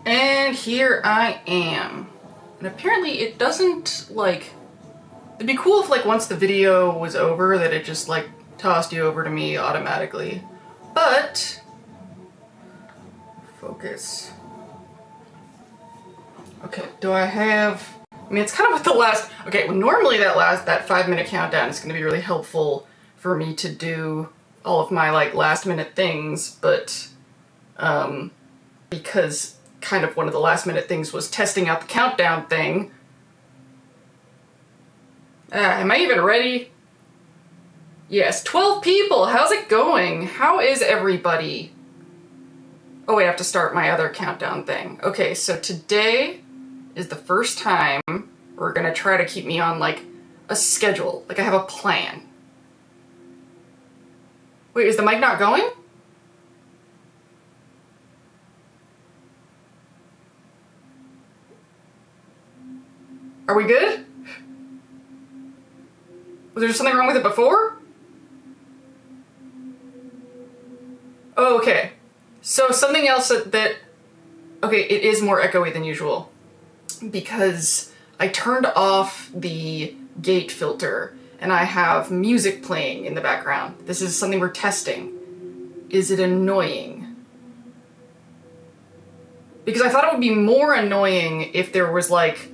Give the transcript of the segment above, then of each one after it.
And here I am. And apparently it doesn't, like... It'd be cool if, like, once the video was over that it just, like, tossed you over to me automatically. But... Focus. Okay, do I have... I mean, it's kind of with the last... Okay, well, normally that 5-minute countdown is going to be really helpful for me to do all of my, like, last-minute things, but, because kind of one of the last-minute things was testing out the countdown thing. Am I even ready? Yes, 12 people! How's it going? How is everybody? Oh, wait, I have to start my other countdown thing. Okay, so today is the first time we're gonna try to keep me on, like, a schedule. Like, I have a plan. Wait, is the mic not going? Are we good? Was there something wrong with it before? Oh, okay. So something else that... Okay, it is more echoey than usual. Because I turned off the gate filter and I have music playing in the background. This is something we're testing. Is it annoying? Because I thought it would be more annoying if there was like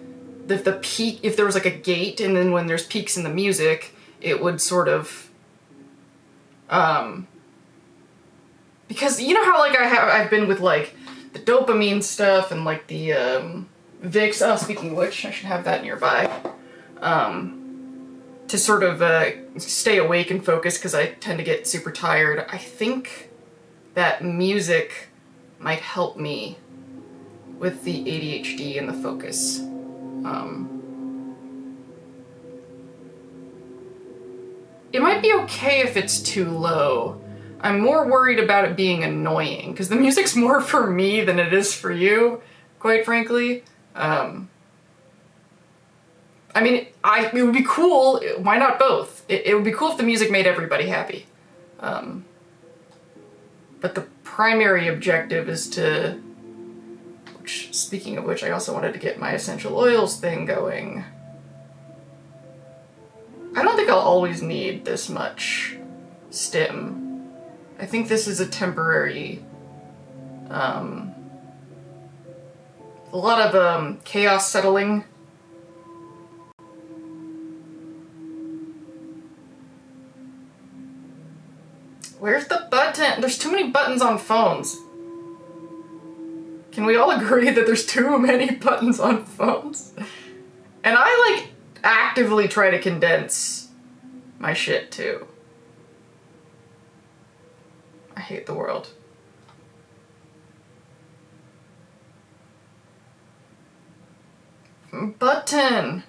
if there was like a gate and then when there's peaks in the music, it would sort of because you know how like I've been with like the dopamine stuff and like the Vicks, oh, speaking of which, I should have that nearby, to sort of stay awake and focus because I tend to get super tired. I think that music might help me with the ADHD and the focus. It might be okay if it's too low. I'm more worried about it being annoying because the music's more for me than it is for you, quite frankly. I mean, it would be cool, why not both? It would be cool if the music made everybody happy. But the primary objective is to... Which, speaking of which, I also wanted to get my essential oils thing going. I don't think I'll always need this much stim. I think this is a temporary... a lot of chaos settling. Where's the button? There's too many buttons on phones. Can we all agree that there's too many buttons on phones? And I, like, actively try to condense my shit, too. I hate the world. Button!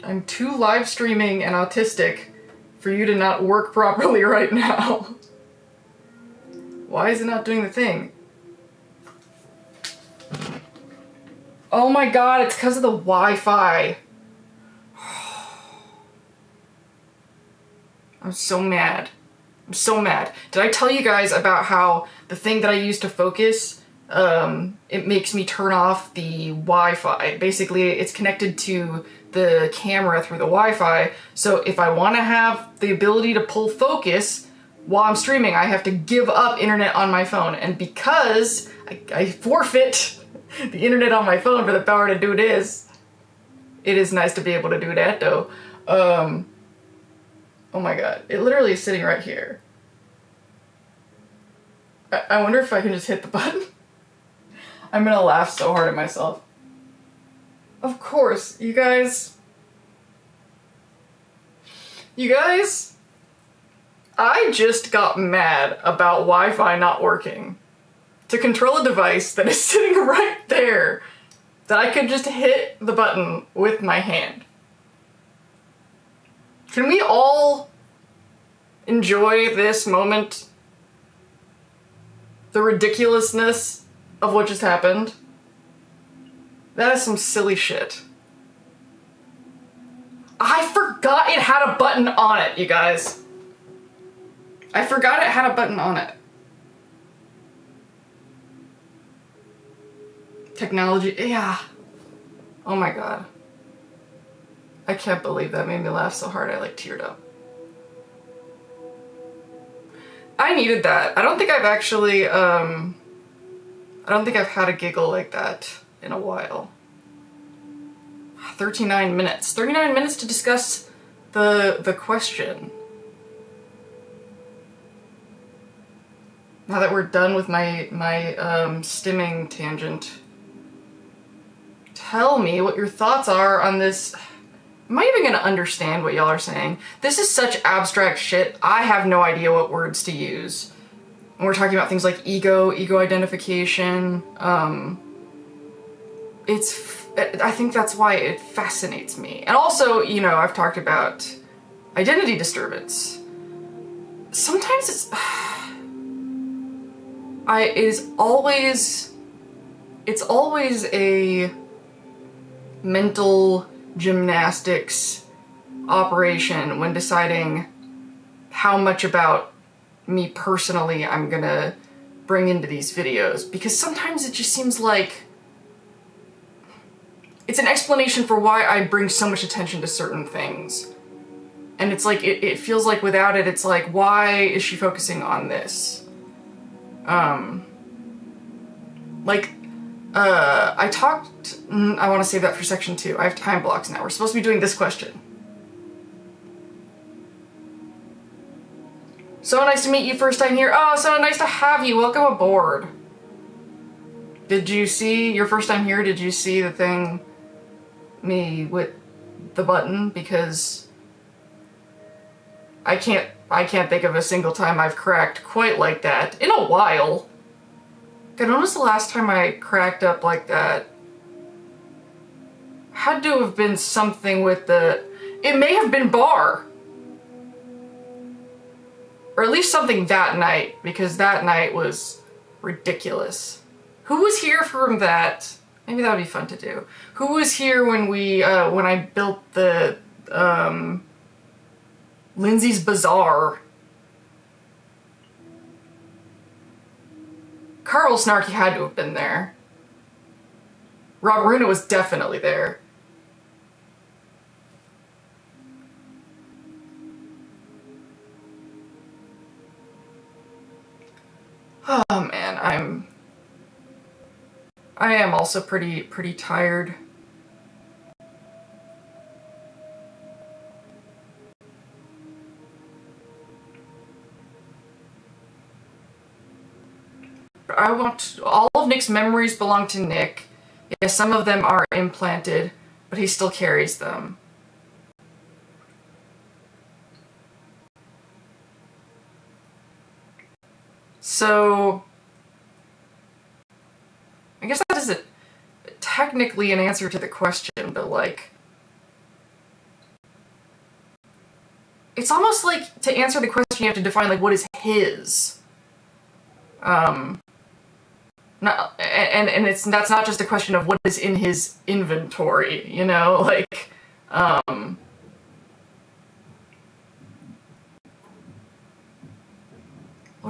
I'm too live streaming and autistic for you to not work properly right now. Why is it not doing the thing? Oh my god, it's because of the Wi-Fi. I'm so mad. I'm so mad. Did I tell you guys about how the thing that I use to focus, it makes me turn off the Wi-Fi? Basically, it's connected to the camera through the Wi-Fi, so if I want to have the ability to pull focus while I'm streaming, I have to give up internet on my phone, and because I forfeit the internet on my phone for the power to do this, it is nice to be able to do that, though. Oh my god, it literally is sitting right here. I wonder if I can just hit the button. I'm gonna laugh so hard at myself. Of course, you guys, I just got mad about Wi-Fi not working. To control a device that is sitting right there, that I could just hit the button with my hand. Can we all enjoy this moment? The ridiculousness of what just happened? That is some silly shit. I forgot it had a button on it, you guys. I forgot it had a button on it. Technology, yeah. Oh my god. I can't believe that made me laugh so hard I like teared up. I needed that. I don't think I've actually, I don't think I've had a giggle like that in a while. 39 minutes. 39 minutes to discuss the question. Now that we're done with my stimming tangent, tell me what your thoughts are on this. Am I even gonna understand what y'all are saying? This is such abstract shit. I have no idea what words to use. And we're talking about things like ego identification. I think that's why it fascinates me. And also, you know, I've talked about identity disturbance. Sometimes it's it's always a mental gymnastics operation when deciding how much about me personally I'm gonna bring into these videos, because sometimes it just seems like it's an explanation for why I bring so much attention to certain things. And it's like, it feels like without it, it's like, why is she focusing on this? I want to save that for section 2. I have time blocks now. We're supposed to be doing this question. So nice to meet you first time here. Oh, so nice to have you. Welcome aboard. Did you see, your first time here, did you see the thing, me with the button? Because I can't think of a single time I've cracked quite like that in a while. God, when was the last time I cracked up like that? Had to have been something with the... It may have been bar. Or at least something that night, because that night was ridiculous. Who was here from that? Maybe that would be fun to do. Who was here when we, when I built the, Lindsay's Bazaar? Carl Snarky had to have been there. Rob Aruna was definitely there. Oh man, I am also pretty tired. I want all of Nick's memories belong to Nick. Yes, some of them are implanted, but he still carries them. So I guess that isn't technically an answer to the question, but like, it's almost like to answer the question you have to define like what is his. That's not just a question of what is in his inventory, you know, like, what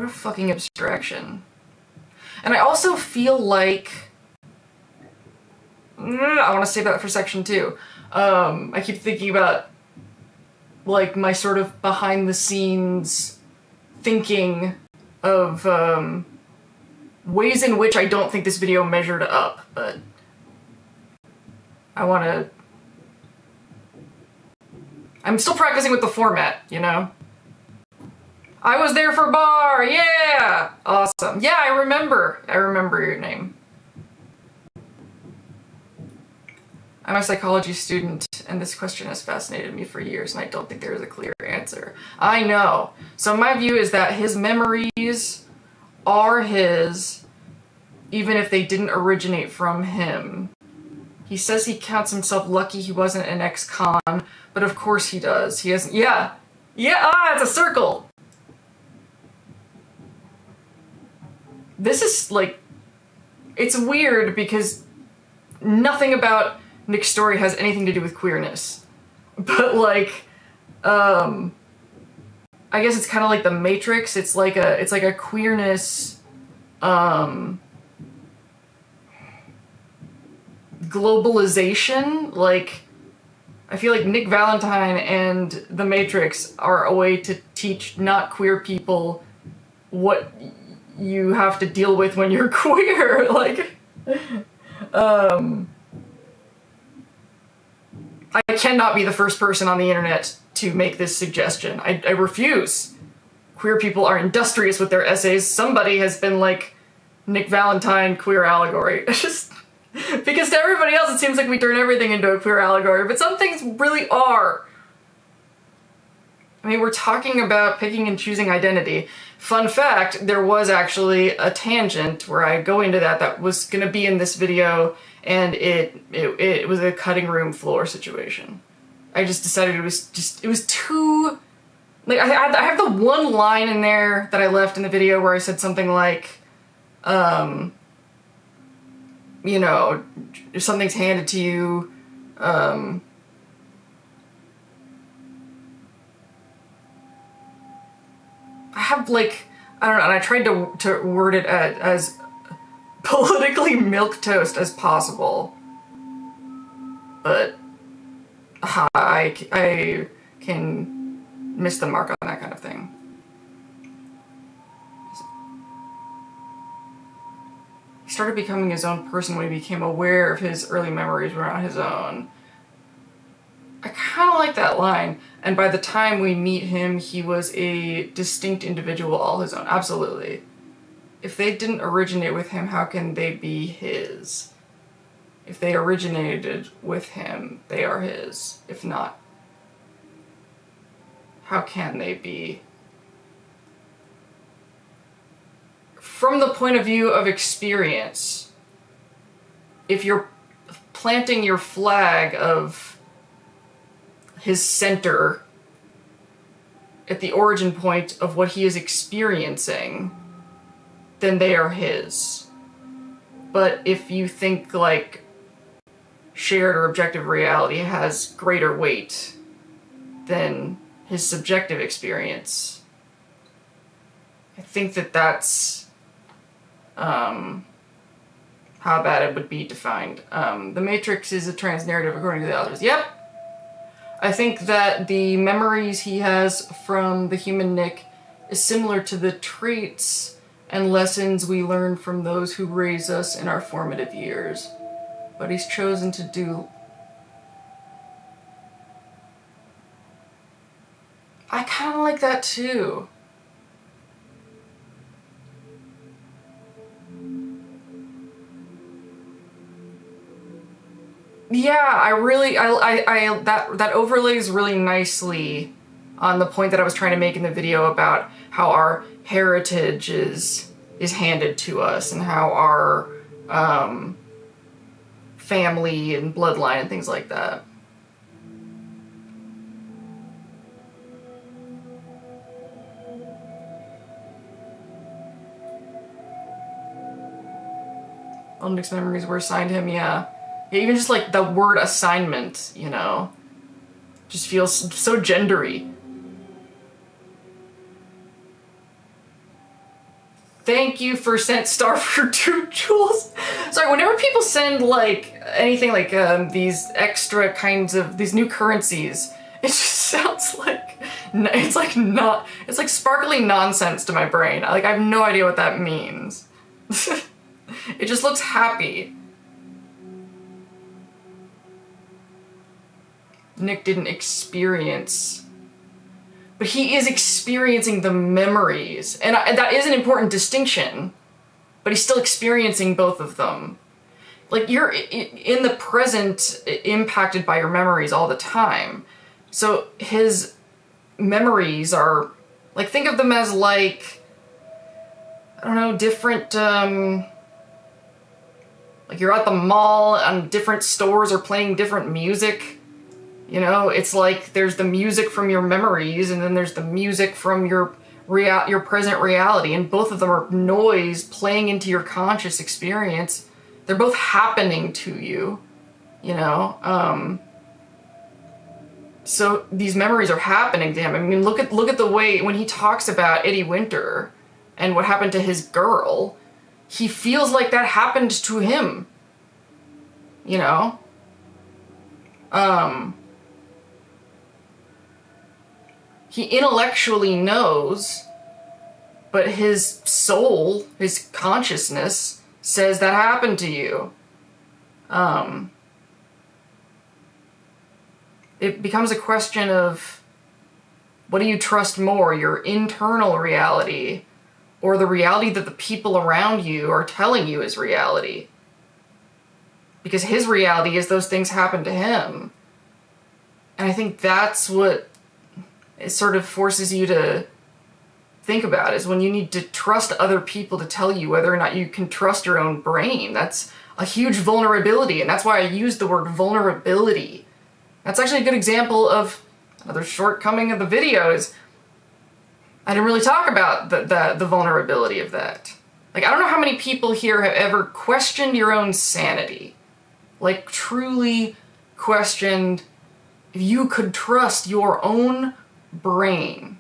a fucking abstraction. And I also feel like, I want to save that for section 2. I keep thinking about like my sort of behind the scenes thinking of, ways in which I don't think this video measured up, but I'm still practicing with the format, you know? I was there for bar, yeah! Awesome. Yeah, I remember your name. I'm a psychology student, and this question has fascinated me for years, and I don't think there is a clear answer. I know. So my view is that his memories are his, even if they didn't originate from him. He says he counts himself lucky he wasn't an ex-con, but of course he does. He hasn't, yeah, it's a circle! This is, like, it's weird because nothing about Nick's story has anything to do with queerness. But, like, I guess it's kind of like the Matrix. It's like a queerness globalization. Like, I feel like Nick Valentine and the Matrix are a way to teach not queer people what you have to deal with when you're queer. Like, I cannot be the first person on the internet to make this suggestion. I refuse. Queer people are industrious with their essays. Somebody has been like, Nick Valentine, queer allegory. It's just, because to everybody else it seems like we turn everything into a queer allegory, but some things really are. I mean, we're talking about picking and choosing identity. Fun fact, there was actually a tangent where I go into that was gonna be in this video, and it was a cutting room floor situation. I just decided it was too, like, I have the one line in there that I left in the video where I said something like, you know, if something's handed to you, I have, like, I don't know, and I tried to word it as politically milquetoast as possible, but I can miss the mark on that kind of thing. He started becoming his own person when he became aware of his early memories were not his own. I kind of like that line. And by the time we meet him, he was a distinct individual all his own. Absolutely. If they didn't originate with him, how can they be his? If they originated with him, they are his. If not, how can they be? From the point of view of experience, if you're planting your flag of his center at the origin point of what he is experiencing, then they are his. But if you think like shared or objective reality has greater weight than his subjective experience, I think that's how bad it would be defined. The Matrix is a trans-narrative according to the authors. Yep. I think that the memories he has from the human Nick is similar to the traits and lessons we learn from those who raise us in our formative years. But he's chosen to do... I kind of like that too. Yeah, that overlays really nicely on the point that I was trying to make in the video about how our heritage is handed to us and how our family and bloodline and things like that. All Nick's memories were assigned him, yeah. Even just like the word assignment, you know, just feels so gendery. Thank you for sent star for 2 jewels. Sorry, whenever people send like anything like these extra kinds of these new currencies, it just sounds like it's like sparkly nonsense to my brain. Like I have no idea what that means. It just looks happy. Nick didn't experience, but he is experiencing the memories, and that is an important distinction, but he's still experiencing both of them. Like, you're in the present impacted by your memories all the time, so his memories are, like, think of them as, like, I don't know, different, like you're at the mall and different stores are playing different music. You know, it's like there's the music from your memories and then there's the music from your present reality, and both of them are noise playing into your conscious experience. They're both happening to you, you know? So these memories are happening to him. I mean, look at the way when he talks about Eddie Winter and what happened to his girl, he feels like that happened to him. You know? He intellectually knows, but his soul, his consciousness, says that happened to you. It becomes a question of, what do you trust more, your internal reality or the reality that the people around you are telling you is reality? Because his reality is those things happen to him. And I think that's what it sort of forces you to think about, is when you need to trust other people to tell you whether or not you can trust your own brain. That's a huge vulnerability, and that's why I use the word vulnerability. That's actually a good example of another shortcoming of the video, is I didn't really talk about the vulnerability of that. Like, I don't know how many people here have ever questioned your own sanity. Like, truly questioned if you could trust your own brain.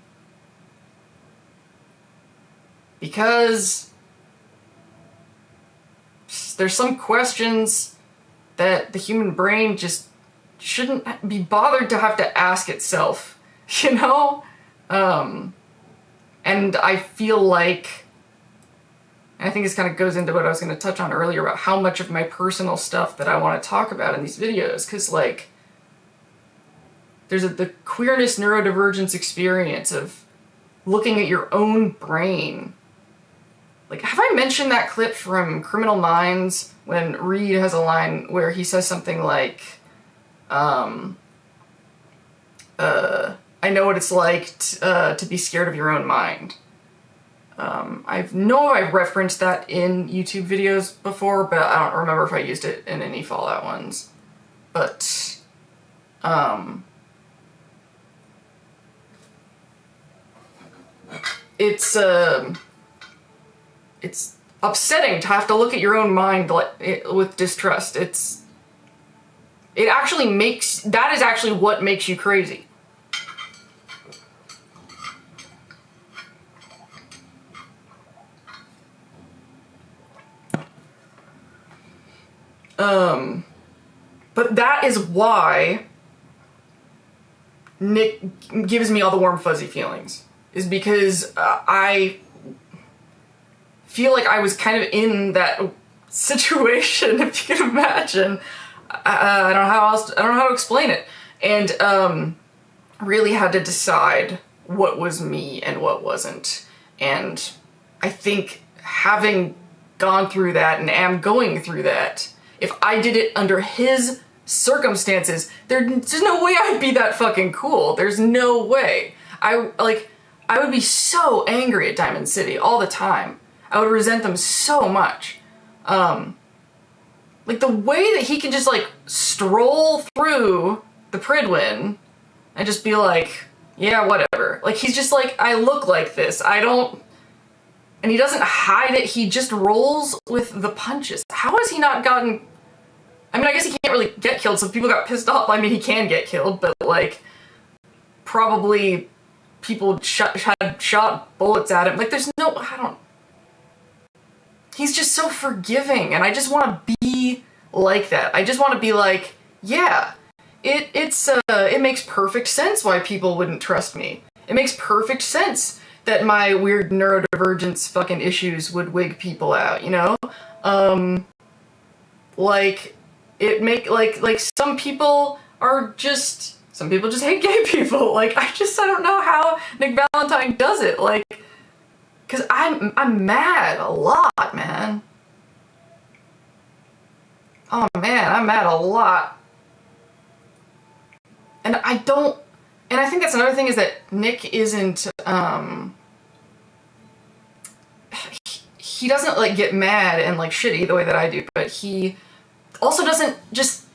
Because there's some questions that the human brain just shouldn't be bothered to have to ask itself, you know? And I feel like, and I think this kind of goes into what I was going to touch on earlier about how much of my personal stuff that I want to talk about in these videos, because, like, there's the queerness neurodivergence experience of looking at your own brain. Like, have I mentioned that clip from Criminal Minds when Reed has a line where he says something like, I know what it's like to be scared of your own mind. I've referenced that in YouTube videos before, but I don't remember if I used it in any Fallout ones. But, it's upsetting to have to look at your own mind with distrust. That is actually what makes you crazy. But that is why Nick gives me all the warm fuzzy feelings, is because I feel like I was kind of in that situation, if you can imagine. I don't know how to explain it. And really had to decide what was me and what wasn't. And I think having gone through that and am going through that, if I did it under his circumstances, there's no way I'd be that fucking cool. There's no way. I would be so angry at Diamond City all the time. I would resent them so much. Like, the way that he can just, like, stroll through the Pridwin and just be like, yeah, whatever. Like, he's just like, I look like this. And he doesn't hide it. He just rolls with the punches. How has he not gotten... I mean, I guess he can't really get killed, so if people got pissed off, I mean, he can get killed, but, like, probably people had shot bullets at him. Like, there's no... He's just so forgiving, and I just want to be like that. I just want to be like, yeah, it makes perfect sense why people wouldn't trust me. It makes perfect sense that my weird neurodivergence fucking issues would wig people out, you know? Like some people just hate gay people. Like, I don't know how Nick Valentine does it. Like, because I'm mad a lot, man. Oh man, I'm mad a lot. And I think that's another thing, is that Nick isn't, he doesn't, like, get mad and, like, shitty the way that I do, but he also doesn't just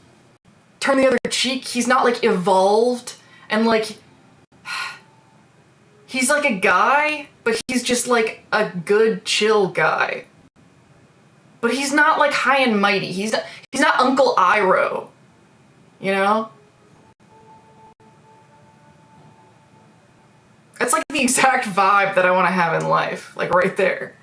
turn the other cheek. He's not, like, evolved and, like, he's like a guy, but he's just like a good, chill guy. But he's not like high and mighty. He's not Uncle Iroh, you know? the exact vibe that I want to have in life. Like, right there.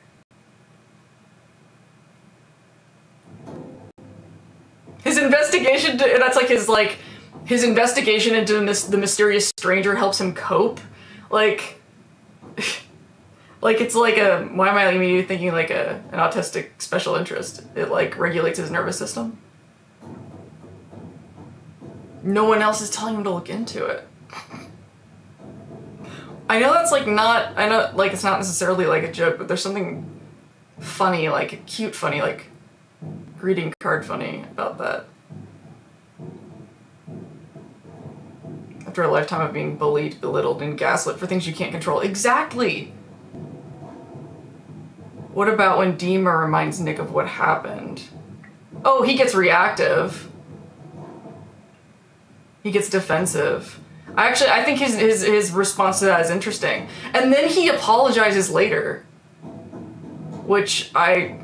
His investigation, that's like his investigation into the mysterious stranger helps him cope. Like, like it's like why am I immediately thinking like an autistic special interest? It like regulates his nervous system. No one else is telling him to look into it. I know that's like not, I know like it's not necessarily like a joke, but there's something funny, like cute funny, like greeting card funny about that. After a lifetime of being bullied, belittled, and gaslit for things you can't control. Exactly! What about when Dima reminds Nick of what happened? Oh, he gets reactive. He gets defensive. I think his response to that is interesting. And then he apologizes later. Which I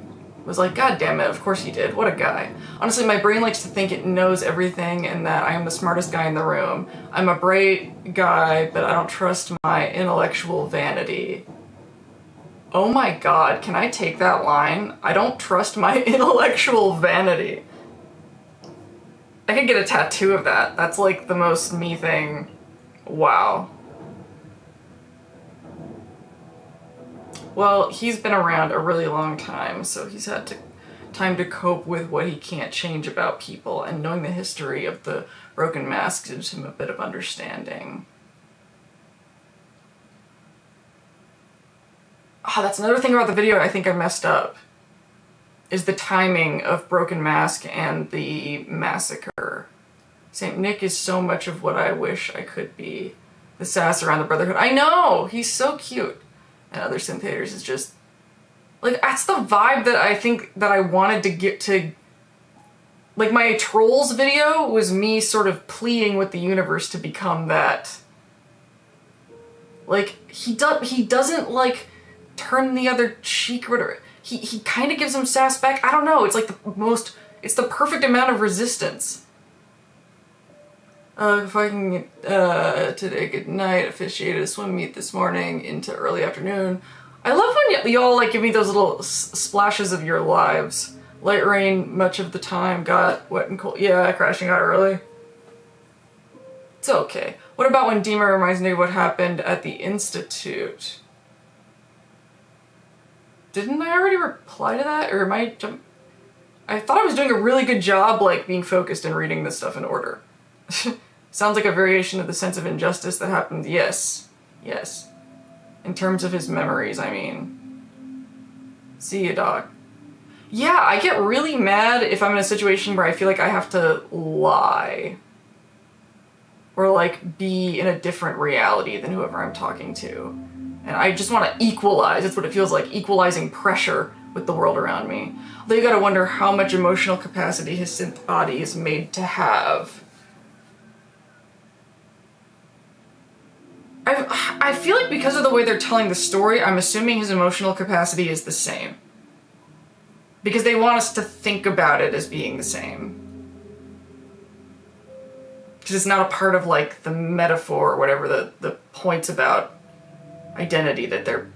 was like, God damn it, of course he did. What a guy. Honestly, my brain likes to think it knows everything and that I am the smartest guy in the room. I'm a bright guy, but I don't trust my intellectual vanity. Oh my god, can I take that line? I don't trust my intellectual vanity. I could get a tattoo of that. That's like the most me thing. Wow. Well, he's been around a really long time, so he's had time to cope with what he can't change about people, and knowing the history of the broken mask gives him a bit of understanding. Ah, that's another thing about the video I think I messed up. Is the timing of Broken Mask and the massacre. Saint Nick is so much of what I wish I could be. The sass around the Brotherhood. I know! He's so cute. And other synth haters is just... like, that's the vibe that I think that I wanted to get to... like, my Trolls video was me sort of pleading with the universe to become that. Like, he doesn't, like, turn the other cheek or whatever. He kind of gives him sass back. I don't know. It's like it's the perfect amount of resistance. If I can get, today, good night, officiated a swim meet this morning into early afternoon. I love when y'all like give me those little splashes of your lives. Light rain much of the time, got wet and cold. Yeah, crashing out early. It's okay. What about when Dima reminds me of what happened at the Institute? Didn't I already reply to that? Or am I I thought I was doing a really good job, like, being focused and reading this stuff in order. Sounds like a variation of the sense of injustice that happened. Yes. Yes. In terms of his memories, I mean. See ya, dog. Yeah, I get really mad if I'm in a situation where I feel like I have to lie. Or, like, be in a different reality than whoever I'm talking to. And I just want to equalize. That's what it feels like, equalizing pressure with the world around me. Although you gotta wonder how much emotional capacity his synth body is made to have. I feel like because of the way they're telling the story, I'm assuming his emotional capacity is the same. Because they want us to think about it as being the same. Because it's not a part of, like, the metaphor or whatever, the points about identity that they're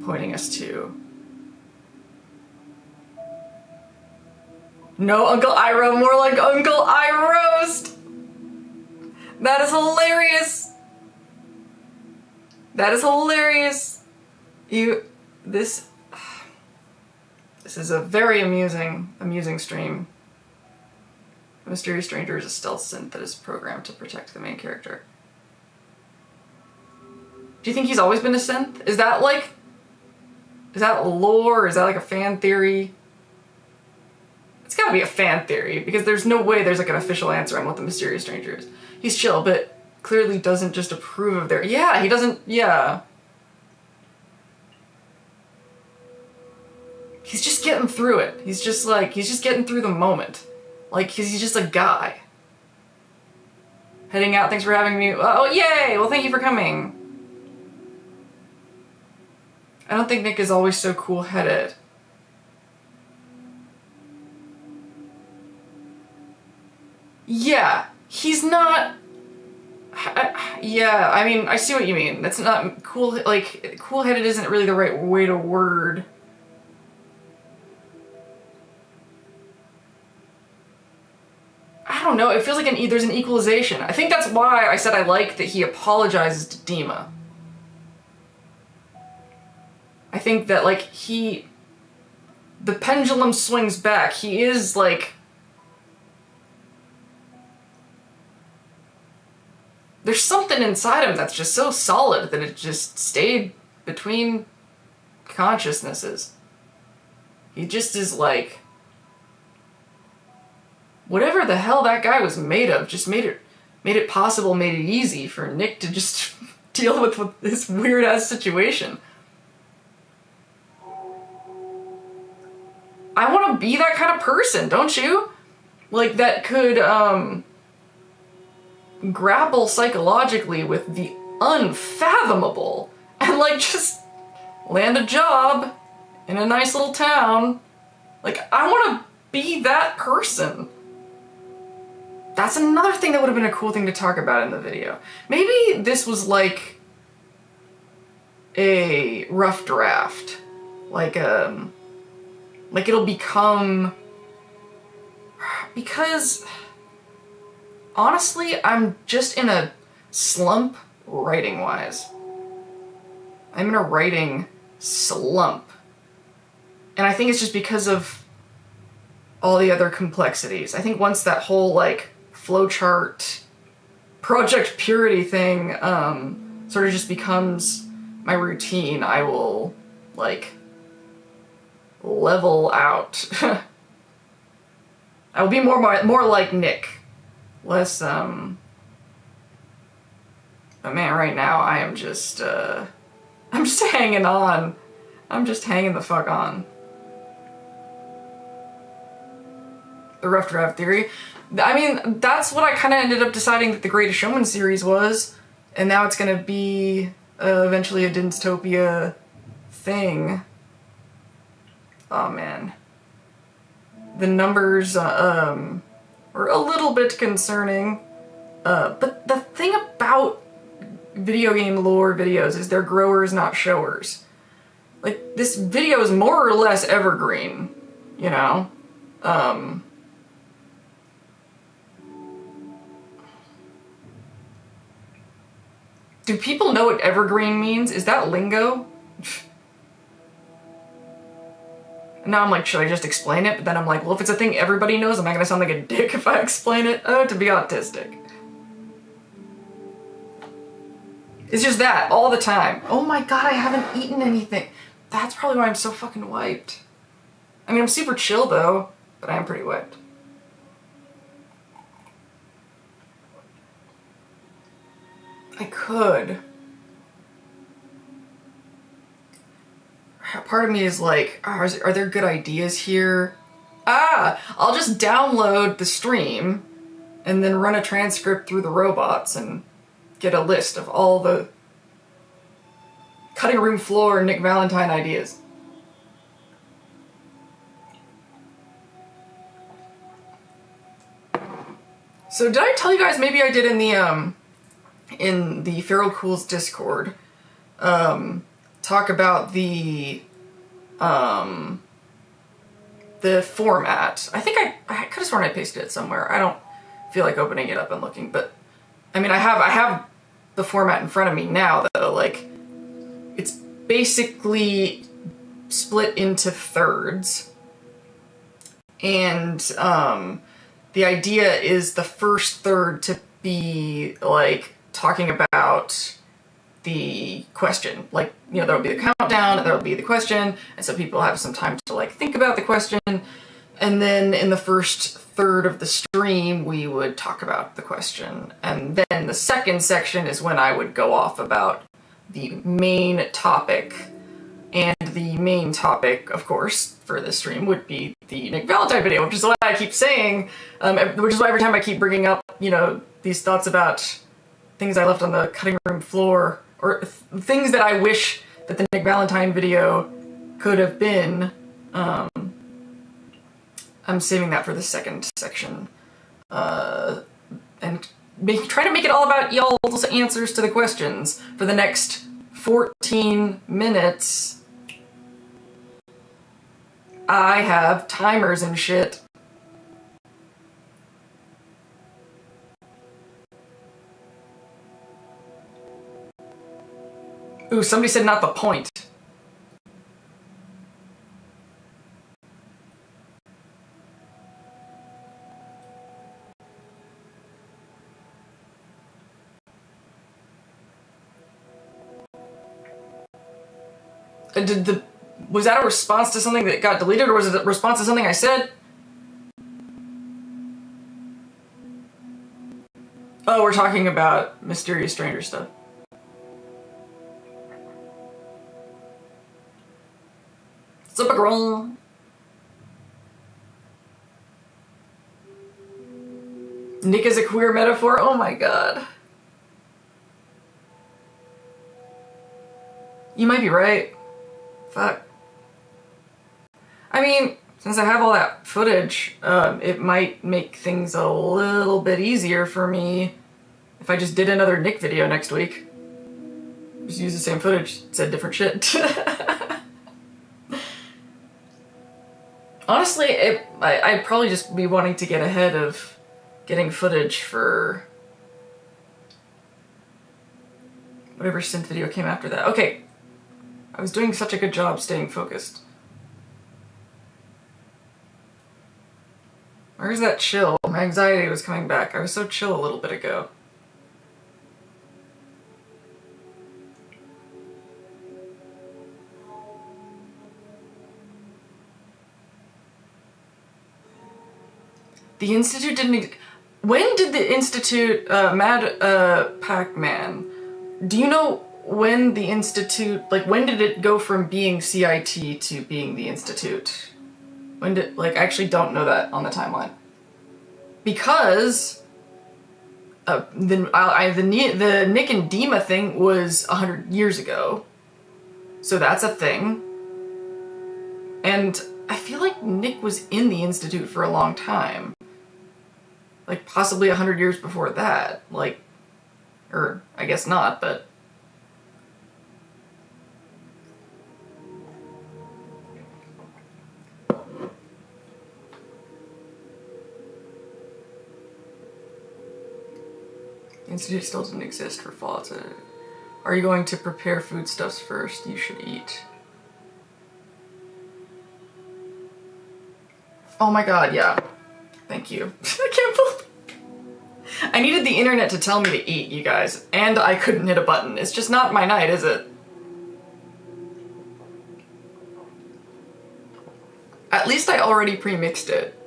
pointing us to. No Uncle Iroh, more like Uncle Iroast! That is hilarious! That is hilarious! This is a very amusing stream. The mysterious stranger is a stealth synth that is programmed to protect the main character. Do you think he's always been a synth? Is that lore? Is that like a fan theory? It's gotta be a fan theory, because there's no way there's like an official answer on what the mysterious stranger is. He's chill, but clearly doesn't just approve of their... yeah, he doesn't... yeah. He's just getting through it. He's just getting through the moment. Like, he's just a guy. Heading out, thanks for having me. Oh, yay! Well, thank you for coming. I don't think Nick is always so cool-headed. Yeah, he's not... Yeah, I mean, I see what you mean. That's not cool, like, cool-headed isn't really the right way to word. I don't know, it feels like there's an equalization. I think that's why I said I like that he apologizes to Dima. I think that, like, the pendulum swings back. He is, like... There's something inside him that's just so solid that it just stayed between consciousnesses. He just is like... Whatever the hell that guy was made of just made it possible, made it easy for Nick to just deal with this weird-ass situation. I want to be that kind of person, don't you? Like, that could, grapple psychologically with the unfathomable and, like, just land a job in a nice little town. Like, I want to be that person. That's another thing that would have been a cool thing to talk about in the video. Maybe this was like a rough draft. Like it'll become... Because, honestly, I'm just in a slump writing-wise. I'm in a writing slump. And I think it's just because of all the other complexities. I think once that whole, like, flowchart, Project Purity thing sort of just becomes my routine, I will, like, level out. I will be more like Nick. Less, but man, right now I am just, I'm just hanging on. I'm just hanging the fuck on. The rough draft theory. I mean, that's what I kind of ended up deciding that the Greatest Showman series was, and now it's gonna be eventually a Dystopia thing. Oh man. The numbers were a little bit concerning, but the thing about video game lore videos is they're growers, not showers. Like, this video is more or less evergreen, you know? Do people know what evergreen means? Is that lingo? Now I'm like, should I just explain it? But then I'm like, well, if it's a thing everybody knows, am I gonna sound like a dick if I explain it? Oh, to be autistic. It's just that, all the time. Oh my god, I haven't eaten anything. That's probably why I'm so fucking wiped. I mean, I'm super chill though, but I am pretty wiped. I could. Part of me is like, oh, are there good ideas here? I'll just download the stream and then run a transcript through the robots and get a list of all the cutting room floor Nick Valentine ideas. So did I tell you guys, maybe I did in the Feral Cools Discord, talk about the format. I think I could have sworn I pasted it somewhere. I don't feel like opening it up and looking, but I mean, I have the format in front of me now, though. Like, it's basically split into thirds, and the idea is the first third to be like talking about the question. Like, you know, there'll be the countdown, and there'll be the question, and so people have some time to like think about the question, and then in the first third of the stream we would talk about the question, and then the second section is when I would go off about the main topic. And the main topic, of course, for this stream would be the Nick Valentine video, which is why I keep saying, which is why every time I keep bringing up, you know, these thoughts about things I left on the cutting room floor, or things that I wish that the Nick Valentine video could have been, I'm saving that for the second section. And try to make it all about y'all's answers to the questions for the next 14 minutes. I have timers and shit. Ooh, somebody said not the point. Was that a response to something that got deleted, or was it a response to something I said? Oh, we're talking about Mysterious Stranger stuff. Super girl. Nick is a queer metaphor? Oh my god. You might be right. Fuck. I mean, since I have all that footage, it might make things a little bit easier for me if I just did another Nick video next week. Just use the same footage, said different shit. Honestly, I'd probably just be wanting to get ahead of getting footage for whatever synth video came after that. Okay, I was doing such a good job staying focused. Where's that chill? My anxiety was coming back. I was so chill a little bit ago. The Institute didn't... When did the Institute... Mad Pac-Man... Do you know when the Institute... Like, when did it go from being CIT to being the Institute? When did... Like, I actually don't know that on the timeline. Because... the Nick and Dima thing was 100 years ago. So that's a thing. And I feel like Nick was in the Institute for a long time. Like, possibly 100 years before that. Like... Or, I guess not, but... The Institute still doesn't exist for Fallout. Are you going to prepare foodstuffs first? You should eat. Oh my god, yeah. Thank you. I can't believe... I needed the internet to tell me to eat, you guys, and I couldn't hit a button. It's just not my night, is it? At least I already pre-mixed it.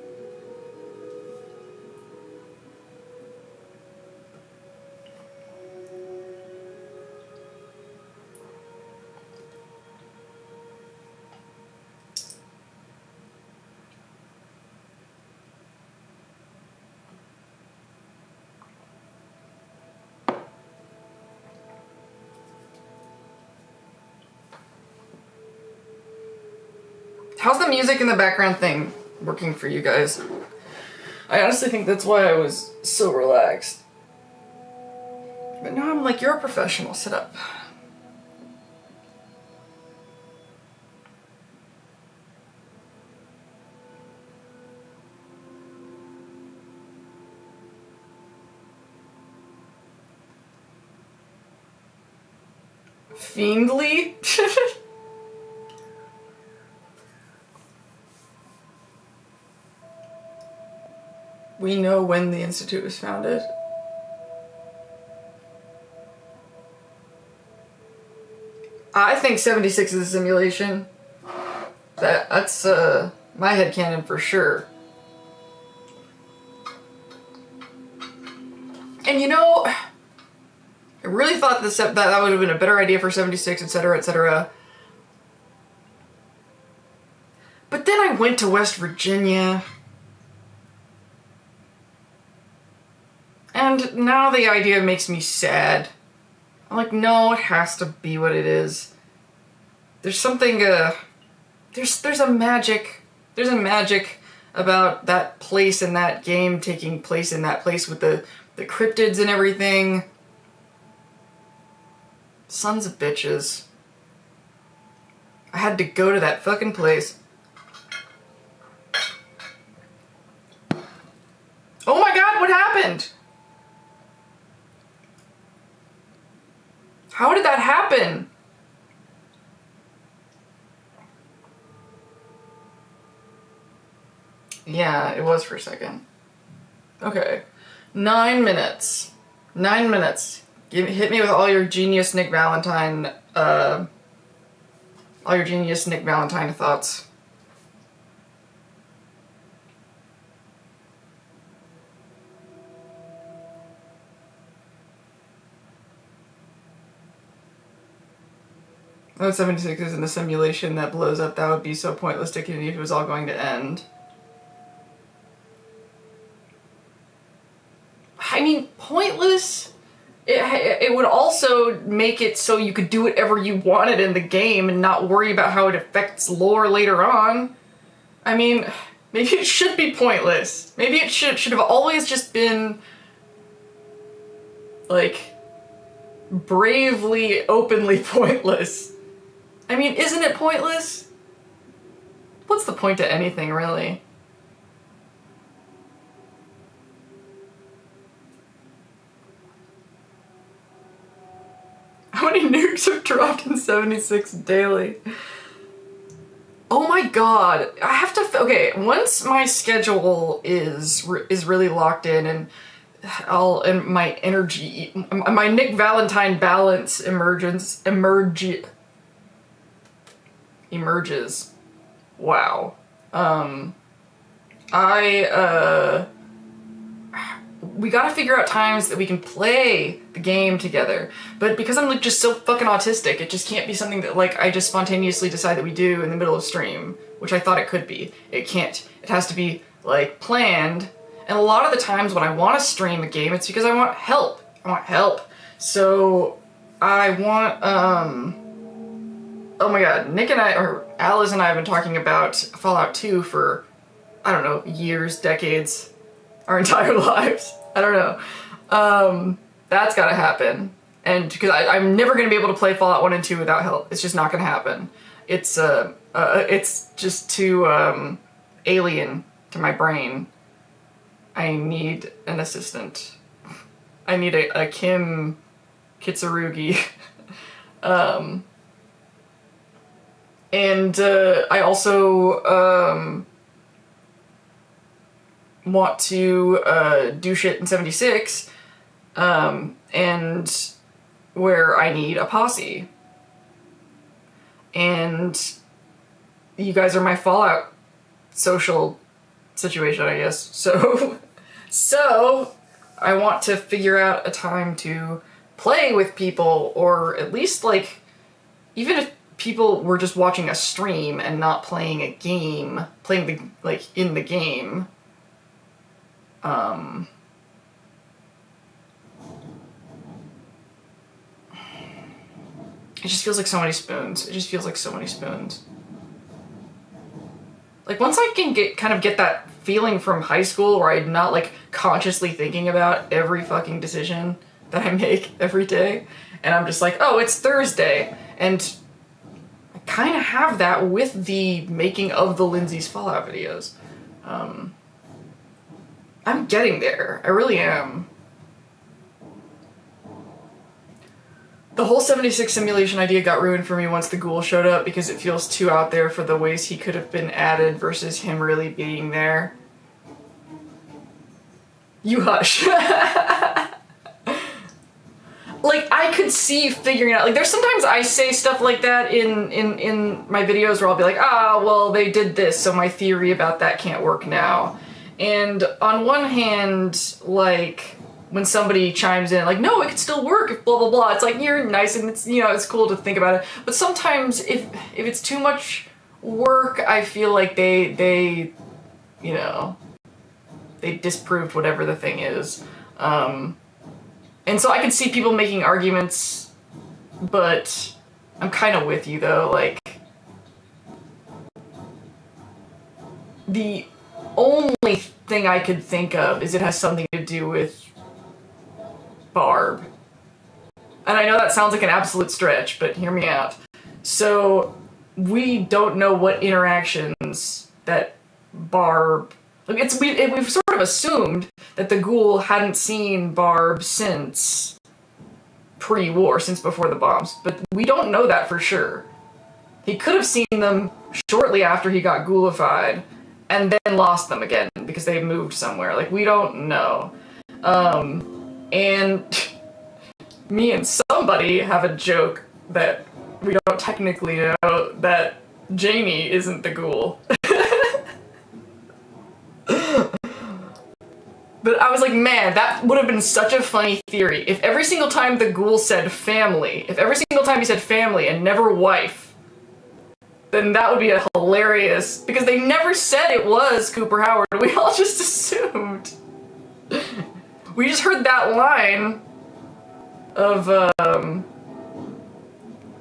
How's the music in the background thing working for you guys? I honestly think that's why I was so relaxed. But now I'm like, you're a professional, sit up. Fiendly? We know when the Institute was founded. I think 76 is a simulation. That's my headcanon for sure. And you know, I really thought that would have been a better idea for 76, etc., etc. But then I went to West Virginia. And now the idea makes me sad. I'm like, no, it has to be what it is. There's something, there's a magic about that place in that game taking place in that place with the the cryptids and everything. Sons of bitches. I had to go to that fucking place. Oh my god, what happened? How did that happen? Yeah, it was for a second. Okay. 9 minutes. 9 minutes. Hit me with all your genius Nick Valentine, thoughts. 76 is in a simulation that blows up. That would be so pointless to continue if it was all going to end. I mean, pointless? It would also make it so you could do whatever you wanted in the game and not worry about how it affects lore later on. I mean, maybe it should be pointless. Maybe it should have always just been, like, bravely, openly pointless. I mean, isn't it pointless? What's the point to anything, really? How many nukes are dropped in 76 daily? Oh my god. I have to... Okay, once my schedule is really locked in and my energy... My Nick Valentine balance emerges. Wow. We gotta figure out times that we can play the game together. But because I'm like just so fucking autistic, it just can't be something that like I just spontaneously decide that we do in the middle of stream, which I thought it could be. It can't. It has to be like planned. And a lot of the times when I want to stream a game, it's because I want help. So I want, oh my god, Nick and I, or Alice and I have been talking about Fallout 2 for, I don't know, years, decades, our entire lives. I don't know. That's gotta happen. And because I'm never gonna be able to play Fallout 1 and 2 without help. It's just not gonna happen. It's just too, alien to my brain. I need an assistant. I need a Kim Kitsurugi. And I also want to do shit in 76, and where I need a posse. And you guys are my Fallout social situation, I guess. So I want to figure out a time to play with people, or at least like, even if people were just watching a stream and not playing a game, in the game. It just feels like so many spoons. Like, once I can get that feeling from high school where I'm not, like, consciously thinking about every fucking decision that I make every day, and I'm just like, oh, it's Thursday, and I kind of have that with the making of the Lindsay's Fallout videos. I'm getting there. I really am. The whole 76 simulation idea got ruined for me once the ghoul showed up because it feels too out there for the ways he could have been added versus him really being there. You hush. Like, I could see figuring out, like, there's sometimes I say stuff like that in my videos where I'll be like, well, they did this, so my theory about that can't work now. And on one hand, like, when somebody chimes in, like, no, it could still work if blah, blah, blah, it's like, you're nice and it's, it's cool to think about it. But sometimes if it's too much work, I feel like they disproved whatever the thing is. And so I can see people making arguments, but I'm kind of with you, though. Like, the only thing I could think of is it has something to do with Barb. And I know that sounds like an absolute stretch, but hear me out. So we don't know what interactions that Barb... Like we've sort of assumed that the ghoul hadn't seen Barb since pre-war, since before the bombs, but we don't know that for sure. He could have seen them shortly after he got ghoulified, and then lost them again because they moved somewhere. Like, we don't know. And me and somebody have a joke that we don't technically know that Janie isn't the ghoul. But I was like, man, that would have been such a funny theory. If every single time the ghoul said family, if every single time he said family and never wife, then that would be a hilarious... Because they never said it was Cooper Howard. We all just assumed. We just heard that line of,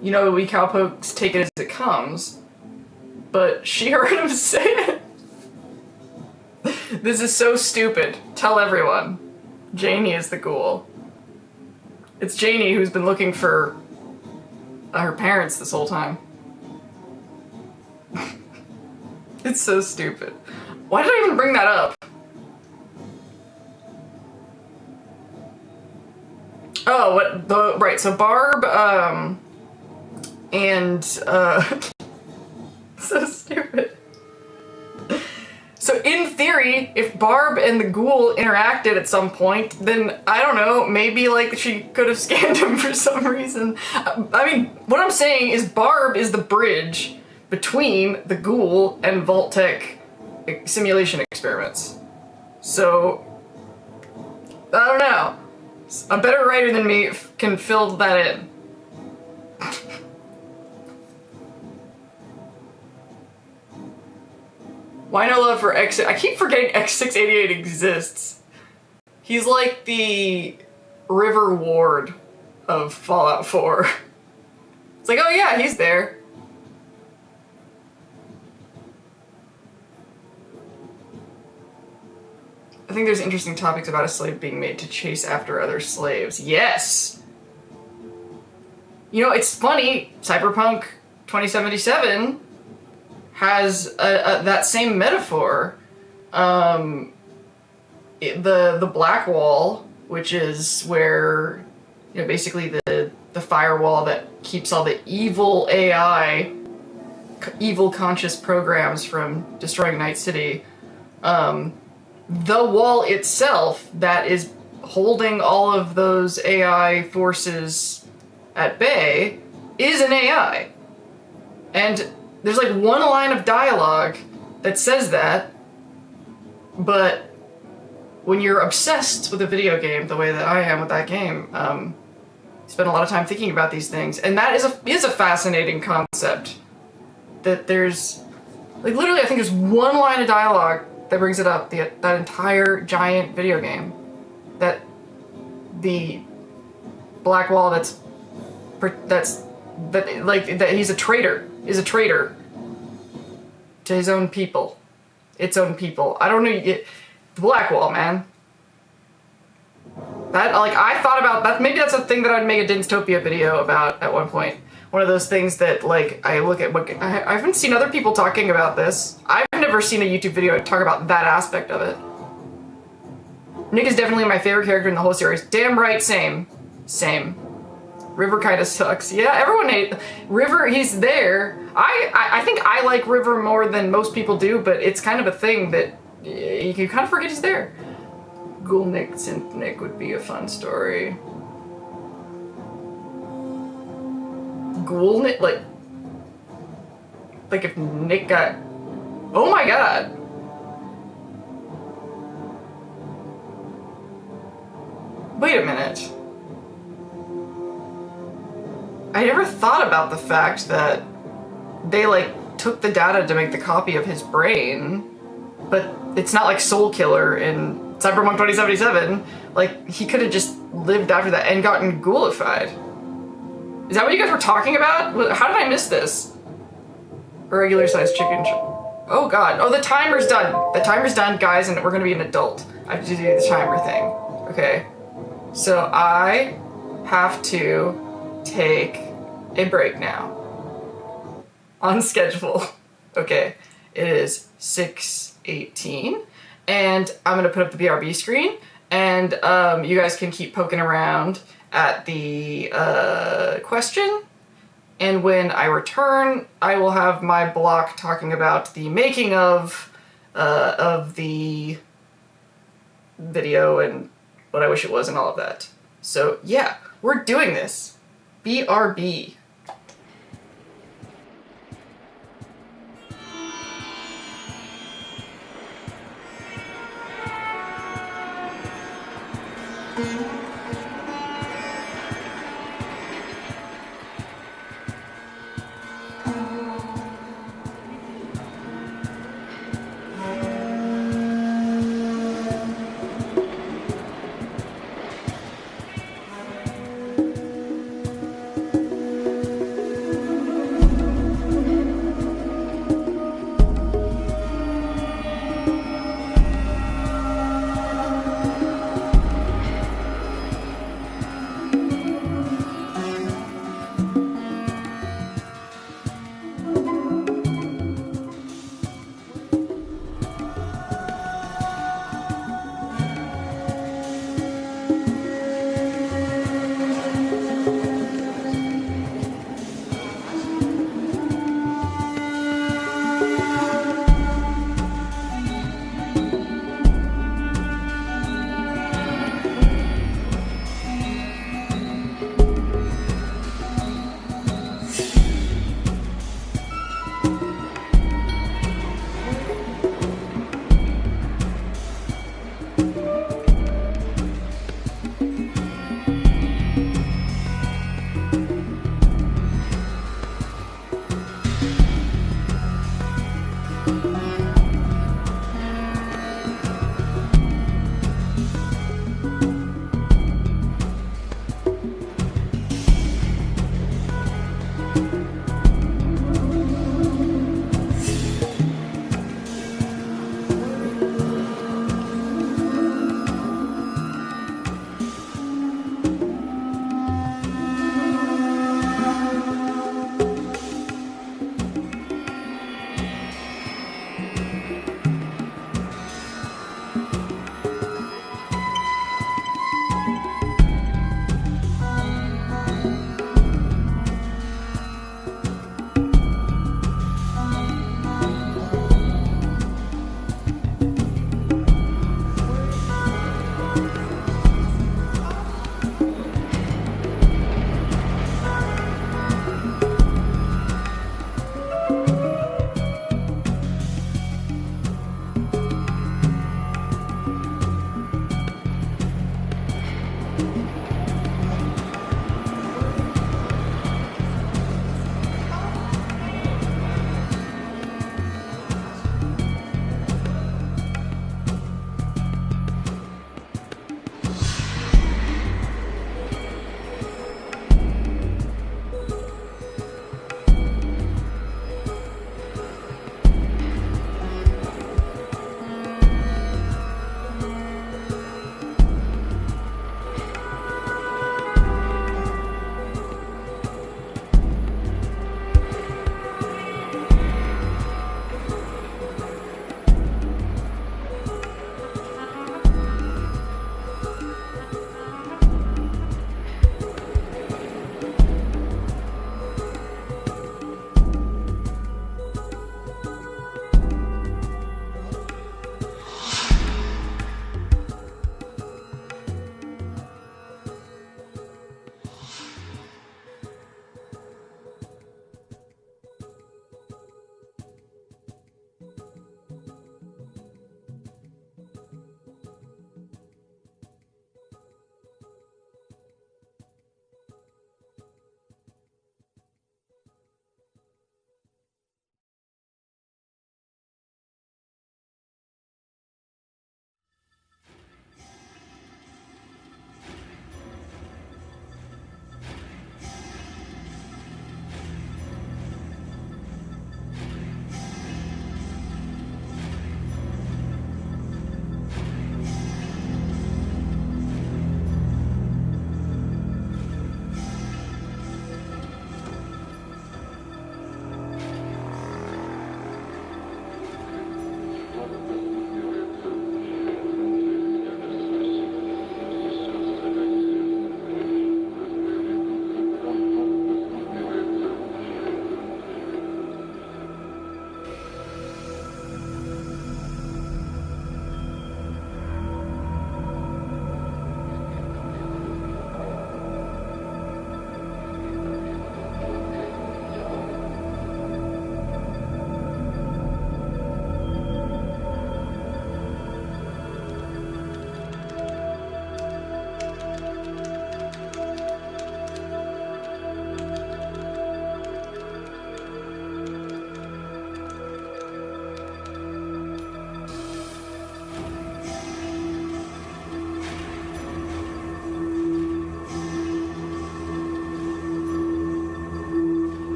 you know, we cowpokes take it as it comes. But she heard him say it. This is so stupid. Tell everyone. Janie is the ghoul. It's Janie who's been looking for her parents this whole time. It's so stupid. Why did I even bring that up? Oh, right, so Barb, and, so stupid. So in theory, if Barb and the ghoul interacted at some point, then, I don't know, maybe, like, she could have scanned him for some reason. I mean, what I'm saying is Barb is the bridge between the ghoul and Vault-Tec simulation experiments. So, I don't know. A better writer than me can fill that in. Why no love for X... I keep forgetting X688 exists. He's like the River Ward of Fallout 4. It's like, oh yeah, he's there. I think there's interesting topics about a slave being made to chase after other slaves. Yes! You know, it's funny, Cyberpunk 2077 has that same metaphor. The Black Wall, which is where, you know, basically the firewall that keeps all the evil AI, evil conscious programs from destroying Night City. The wall itself that is holding all of those AI forces at bay is an AI. And there's like one line of dialogue that says that, but when you're obsessed with a video game the way that I am with that game, you spend a lot of time thinking about these things, and that is a fascinating concept. That there's, like, literally I think there's one line of dialogue that brings it up, that entire giant video game. That the Black Wall that he's a traitor, is a traitor to his own people. Its own people. I don't know, the Black Wall, man. That, like, I thought about that, maybe that's a thing that I'd make a Dystopia video about at one point. One of those things that, like, I look at, I haven't seen other people talking about this. I've never seen a YouTube video talk about that aspect of it. Nick is definitely my favorite character in the whole series. Damn right, same. Same. River kinda sucks. Yeah, everyone hates River, he's there. I think I like River more than most people do, but it's kind of a thing that you kind of forget he's there. Ghoul Nick, Synth Nick would be a fun story. Ghoul Nick, like if Nick got... Oh my god! Wait a minute. I never thought about the fact that they, like, took the data to make the copy of his brain, but it's not like Soul Killer in Cyberpunk 2077. Like, he could have just lived after that and gotten ghoulified. Is that what you guys were talking about? How did I miss this? A regular sized chicken. Oh god. Oh, the timer's done. The timer's done, guys, and we're gonna be an adult. I have to do the timer thing. Okay. So I have to take a break now. On schedule. Okay, it is 6:18, and I'm gonna put up the BRB screen, and you guys can keep poking around at the question, and when I return, I will have my block talking about the making of the video and what I wish it was and all of that. So yeah, we're doing this. BRB.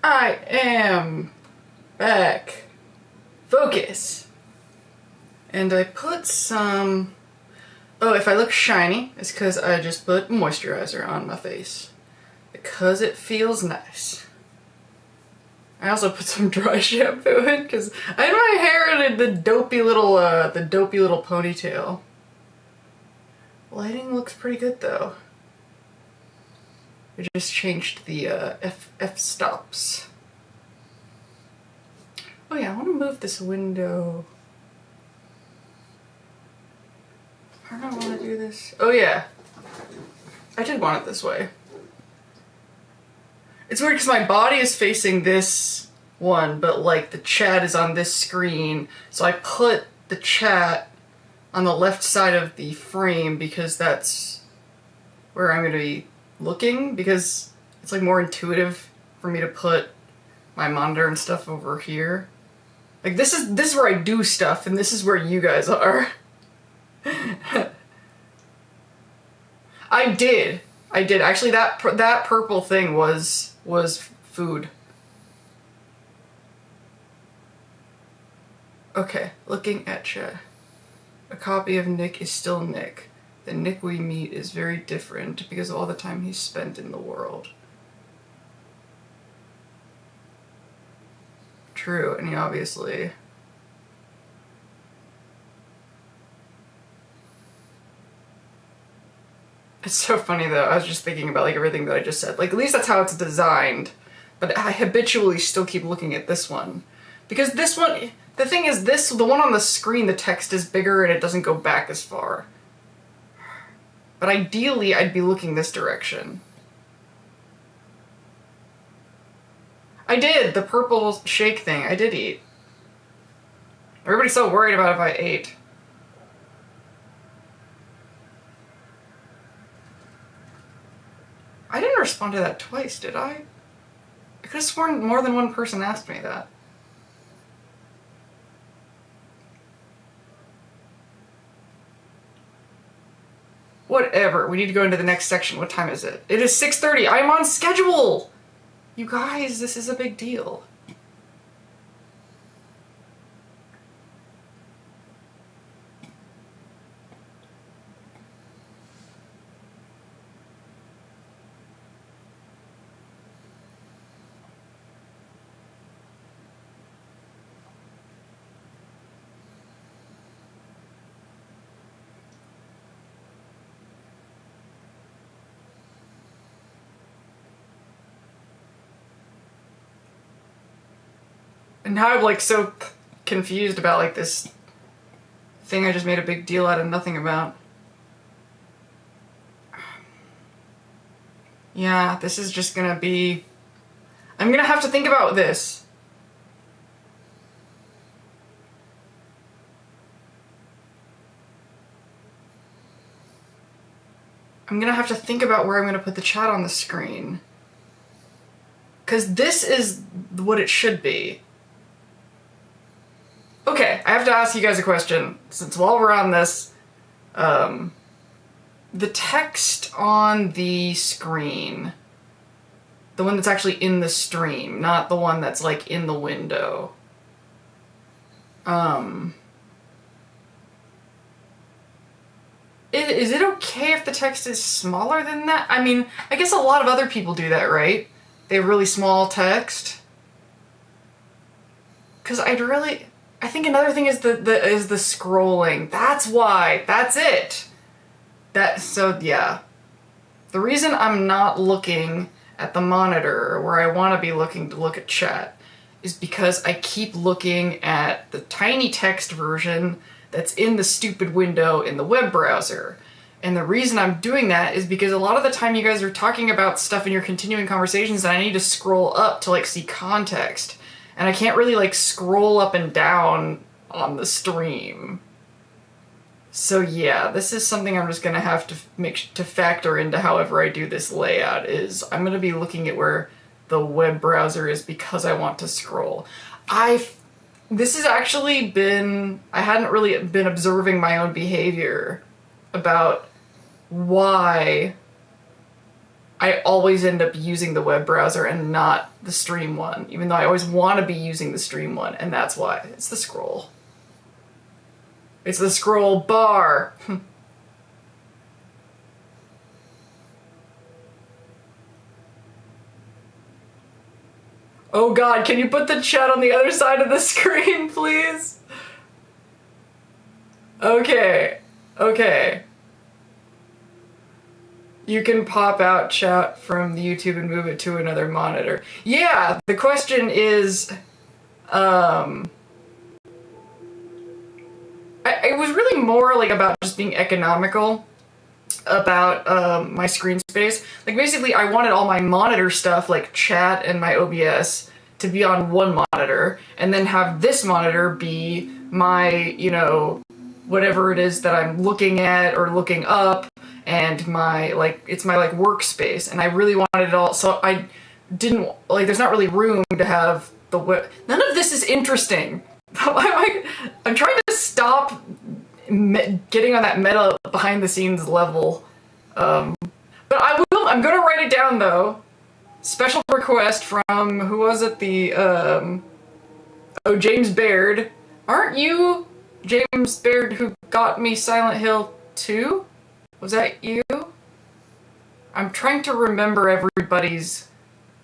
I am back. Focus. And I put some... Oh, if I look shiny, it's because I just put moisturizer on my face. Because it feels nice. I also put some dry shampoo in because I had my hair in the dopey little ponytail. Lighting looks pretty good though. I just changed the f-stops. Oh yeah, I want to move this window. I don't want to do this. Oh yeah, I did want it this way. It's weird because my body is facing this one, but like the chat is on this screen. So I put the chat on the left side of the frame because that's where I'm going to be looking, because it's like more intuitive for me to put my monitor and stuff over here. Like this is where I do stuff, and this is where you guys are. I did actually. That purple thing was food. Okay, looking at chat. A copy of Nick is still Nick. The Nick we meet is very different because of all the time he's spent in the world. True, and he obviously... It's so funny though, I was just thinking about like everything that I just said. Like at least that's how it's designed, but I habitually still keep looking at this one. Because this one, the thing is the one on the screen, the text is bigger and it doesn't go back as far. But ideally, I'd be looking this direction. I did! The purple shake thing, I did eat. Everybody's so worried about if I ate. I didn't respond to that twice, did I? I could have sworn more than one person asked me that. Whatever, we need to go into the next section. What time is it? It is 6:30. I'm on schedule! You guys, this is a big deal. And now I'm like so confused about like this thing I just made a big deal out of nothing about. Yeah, this is just gonna be... I'm gonna have to think about this. I'm gonna have to think about where I'm gonna put the chat on the screen. because this is what it should be. Okay, I have to ask you guys a question, since while we're on this, the text on the screen, the one that's actually in the stream, not the one that's like in the window, is it okay if the text is smaller than that? I mean, I guess a lot of other people do that, right? They have really small text. Because I think another thing is the scrolling. That's why. That's it. So yeah. The reason I'm not looking at the monitor where I want to be looking to look at chat is because I keep looking at the tiny text version that's in the stupid window in the web browser. And the reason I'm doing that is because a lot of the time you guys are talking about stuff in your continuing conversations and I need to scroll up to like see context. And I can't really like scroll up and down on the stream. So yeah, this is something I'm just gonna have to factor into however I do this layout. Is I'm gonna be looking at where the web browser is because I want to scroll. This has actually been, I hadn't really been observing my own behavior about why I always end up using the web browser and not the stream one, even though I always want to be using the stream one, and that's why. It's the scroll. It's the scroll bar. Oh god, can you put the chat on the other side of the screen, please? Okay. You can pop out chat from the YouTube and move it to another monitor. Yeah, the question is, it was really more like about just being economical about my screen space. Like basically I wanted all my monitor stuff like chat and my OBS to be on one monitor and then have this monitor be my, you know, whatever it is that I'm looking at or looking up and my like it's my like workspace, and I really wanted it all, so I didn't like there's not really room to have the none of this is interesting. I'm trying to stop getting on that meta behind the scenes level. But I'm gonna write it down though. Special request from, who was it? James Baird. Aren't you James Baird who got me Silent Hill 2? Was that you? I'm trying to remember everybody's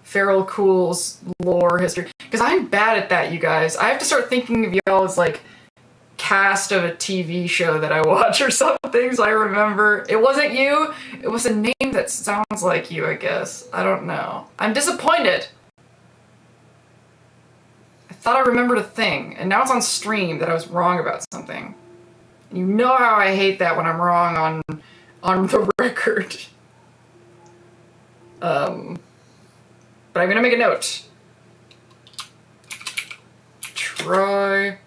Feral Cool's lore history, because I'm bad at that, you guys. I have to start thinking of y'all as like cast of a TV show that I watch or something, so I remember. It wasn't you. It was a name that sounds like you, I guess. I don't know. I'm disappointed. I thought I remembered a thing, and now it's on stream that I was wrong about something. You know how I hate that when I'm wrong on the record. But I'm gonna make a note. Try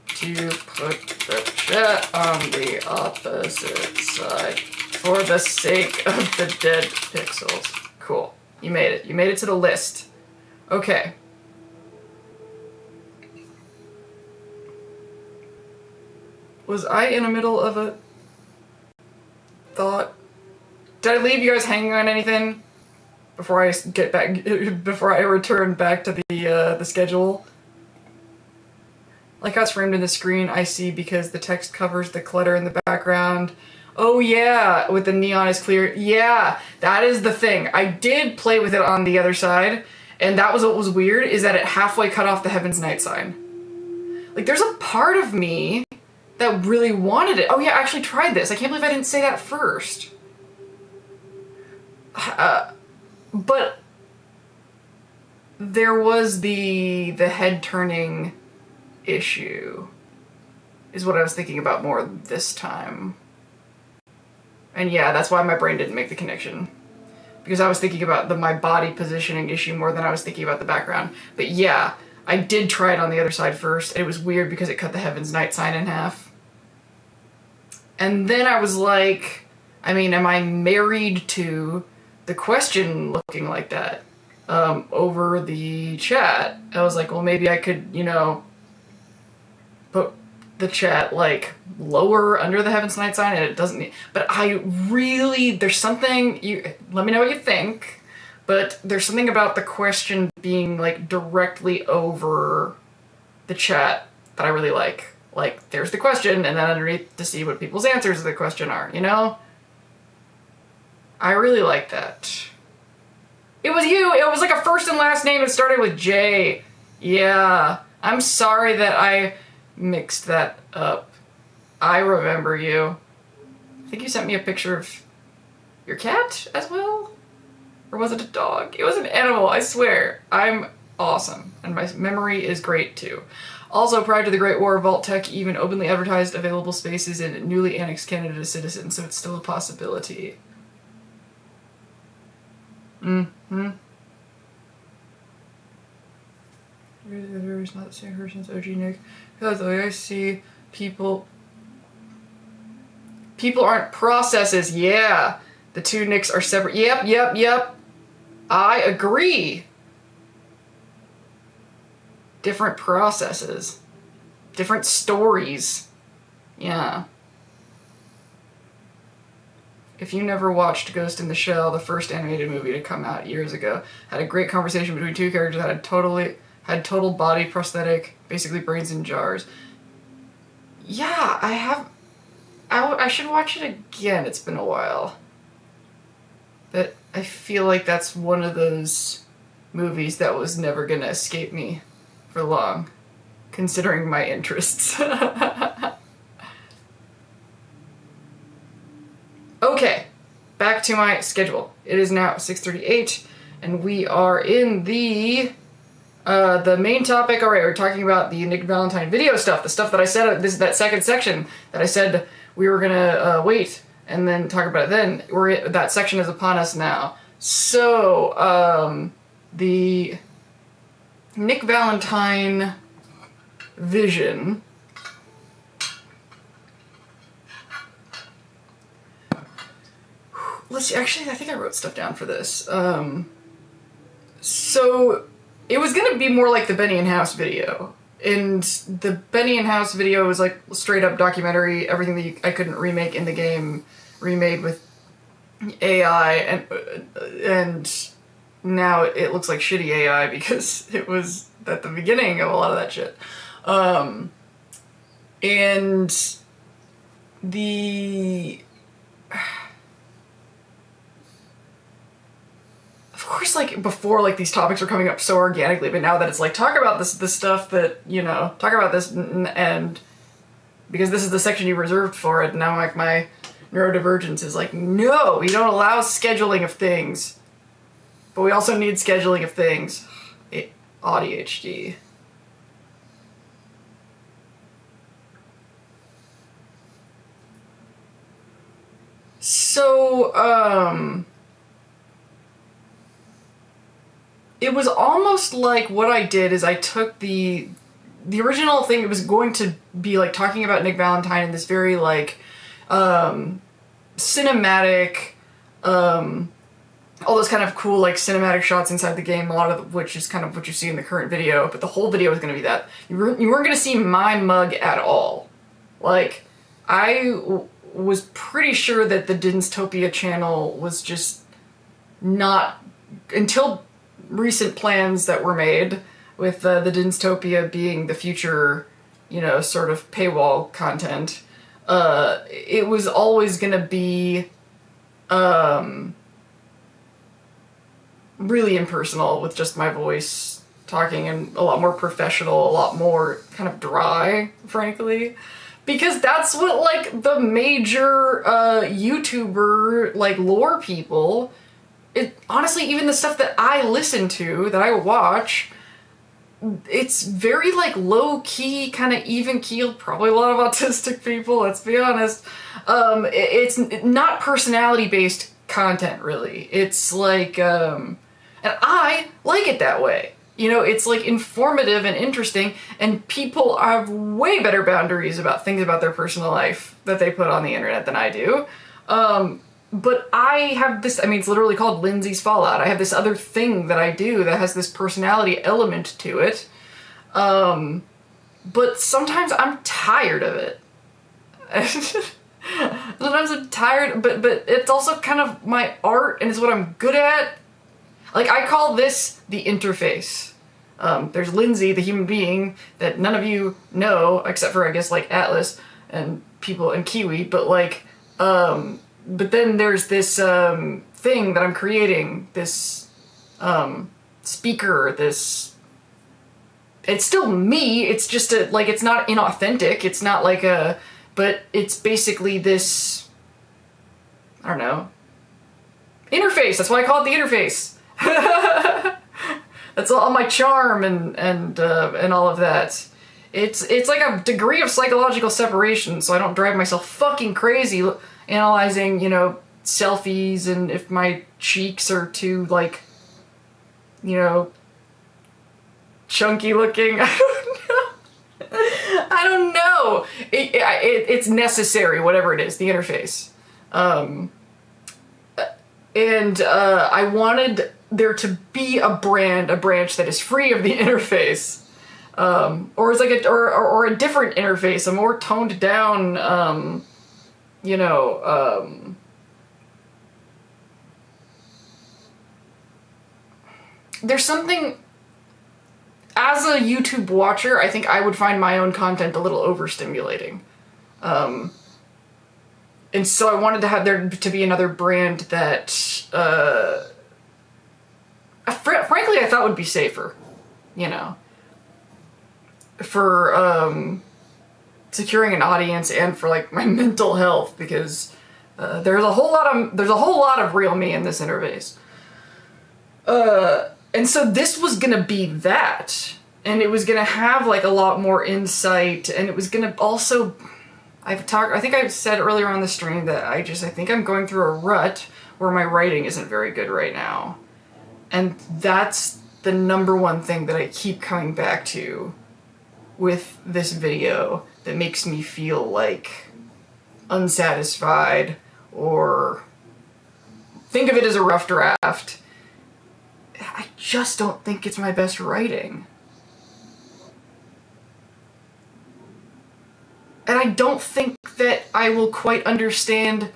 to put the chat on the opposite side for the sake of the dead pixels. Cool. You made it. You made it to the list. Okay. Was I in the middle of a thought? Did I leave you guys hanging on anything before I get back? Before I return back to the schedule? Like how it's framed in the screen, I see because the text covers the clutter in the background. Oh yeah, with the neon is clear. Yeah, that is the thing. I did play with it on the other side, and that was what was weird, is that it halfway cut off the Heaven's Night sign. Like there's a part of me that really wanted it. Oh yeah, I actually tried this. I can't believe I didn't say that first. But there was the head turning issue is what I was thinking about more this time. And yeah, that's why my brain didn't make the connection. Because I was thinking about my body positioning issue more than I was thinking about the background. But yeah, I did try it on the other side first. It was weird because it cut the Heaven's Night sign in half. And then I was like, I mean, am I married to the question looking like that? over the chat. I was like, well, maybe I could, you know, put the chat like lower under the Heavens Tonight sign, and it doesn't need, but I really, there's something, you let me know what you think, but there's something about the question being like directly over the chat that I really like. Like, there's the question, and then underneath to see what people's answers to the question are, you know? I really like that. It was you! It was like a first and last name that started with J. Yeah. I'm sorry that I mixed that up. I remember you. I think you sent me a picture of your cat as well? Or was it a dog? It was an animal, I swear. I'm awesome, and my memory is great too. Also, prior to the Great War, Vault Tech even openly advertised available spaces in newly annexed Canada to citizens, so it's still a possibility. Mm-hmm. It's not the same person as OG Nick. Because the way I see people aren't processes. Yeah, the two Nicks are separate. Yep. I agree. Different processes. Different stories. Yeah. If you never watched Ghost in the Shell, the first animated movie to come out years ago, had a great conversation between two characters that had total body prosthetic, basically brains in jars. Yeah, I should watch it again. It's been a while. But I feel like that's one of those movies that was never gonna escape me for long, considering my interests. Okay, back to my schedule. It is now 6:38, and we are in the main topic. All right, we're talking about the Nick Valentine video stuff, the stuff that I said, this is that second section that I said we were gonna wait and then talk about it then. That section is upon us now. So, the Nick Valentine vision. Let's see, actually, I think I wrote stuff down for this. So, it was gonna be more like the Benny and House video. And the Benny and House video was like straight up documentary, everything that I couldn't remake in the game, remade with AI, and now it looks like shitty AI because it was at the beginning of a lot of that shit. And the... Of course, like, before, like, these topics were coming up so organically, but now that it's like, talk about this stuff that, you know, talk about this, and because this is the section you reserved for it, and now, like, my neurodivergence is like, no, we don't allow scheduling of things, but we also need scheduling of things. ADHD. So, it was almost like what I did is I took the original thing. It was going to be like talking about Nick Valentine in this very like cinematic, all those kind of cool like cinematic shots inside the game, a lot of which is kind of what you see in the current video, but the whole video was going to be that. You weren't going to see my mug at all. Like, I was pretty sure that the Dinstopia channel was just not, until recent plans that were made with the Dinstopia being the future, you know, sort of paywall content, it was always gonna be really impersonal with just my voice talking, and a lot more professional, a lot more kind of dry, frankly. Because that's what, like, the major YouTuber, like, lore people, honestly, even the stuff that I listen to, that I watch, it's very, like, low-key, kind of even-keeled, probably a lot of autistic people, let's be honest. It's not personality-based content, really. It's, like, and I like it that way. You know, it's, like, informative and interesting, and people have way better boundaries about things about their personal life that they put on the internet than I do. but I have this, I mean, it's literally called Lindsay's Fallout. I have this other thing that I do that has this personality element to it. But sometimes I'm tired of it. Sometimes I'm tired, but it's also kind of my art and it's what I'm good at. Like, I call this the interface. There's Lindsay, the human being, that none of you know, except for, I guess, like, Atlas and people and Kiwi, but, like, but then there's this, thing that I'm creating, this, speaker, this... It's still me, it's just like, it's not inauthentic, it's not like a... But it's basically this... I don't know. Interface, that's why I call it the interface. That's all my charm and all of that. It's like a degree of psychological separation, so I don't drive myself fucking crazy analyzing, you know, selfies and if my cheeks are too, like, you know, chunky looking. I don't know. It's necessary, whatever it is, the interface. I wanted there to be a branch that is free of the interface. Or it's like or a different interface, a more toned down, you know, there's something, as a YouTube watcher, I think I would find my own content a little overstimulating. And so I wanted to have there to be another brand that, frankly, I thought would be safer, you know, for securing an audience and for, like, my mental health, because there's a whole lot of real me in this interface. And so this was gonna be that, and it was gonna have, like, a lot more insight, and it was gonna also, I think I've said earlier on the stream that I think I'm going through a rut where my writing isn't very good right now. And that's the number one thing that I keep coming back to with this video that makes me feel, like, unsatisfied, or think of it as a rough draft. I just don't think it's my best writing. And I don't think that I will quite understand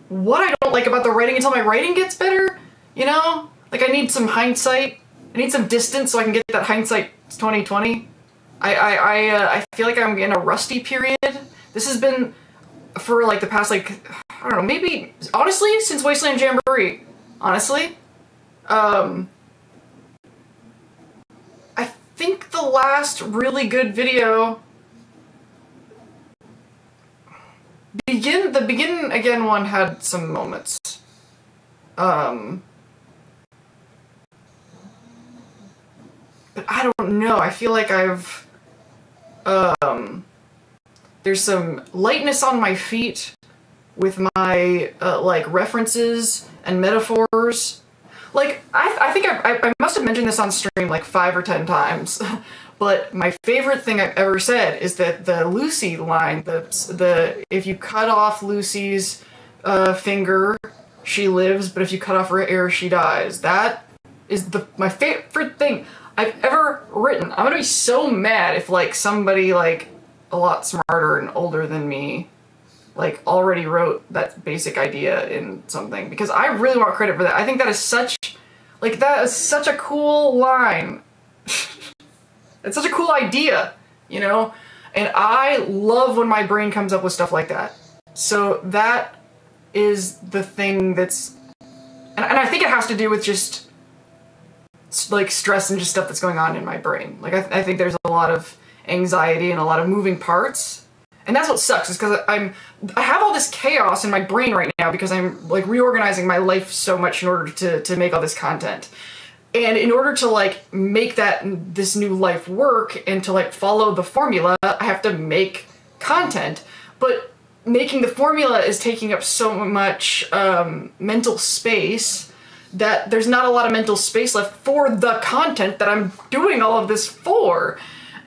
what I don't like about the writing until my writing gets better, you know? Like, I need some hindsight. I need some distance so I can get that hindsight 2020. I feel like I'm in a rusty period. This has been for, like, the past, like, I don't know, maybe, honestly, since Wasteland Jamboree. Honestly. I think the last really good video... The begin again one had some moments. But I don't know, I feel like I've, there's some lightness on my feet with my, like, references and metaphors. Like, I think I must have mentioned this on stream, like, 5 or 10 times. But my favorite thing I've ever said is that the Lucy line, the if you cut off Lucy's finger, she lives, but if you cut off her ear, she dies. That is my favorite thing I've ever written. I'm gonna be so mad if, like, somebody, like, a lot smarter and older than me, like, already wrote that basic idea in something, because I really want credit for that. I think that is such a cool line. It's such a cool idea, you know? And I love when my brain comes up with stuff like that. So that is the thing that's... And I think it has to do with just, like, stress and just stuff that's going on in my brain. Like, I think there's a lot of anxiety and a lot of moving parts. And that's what sucks, is because I have all this chaos in my brain right now because I'm, like, reorganizing my life so much in order to make all this content. And in order to, like, make this new life work and to, like, follow the formula, I have to make content. But making the formula is taking up so much mental space that there's not a lot of mental space left for the content that I'm doing all of this for.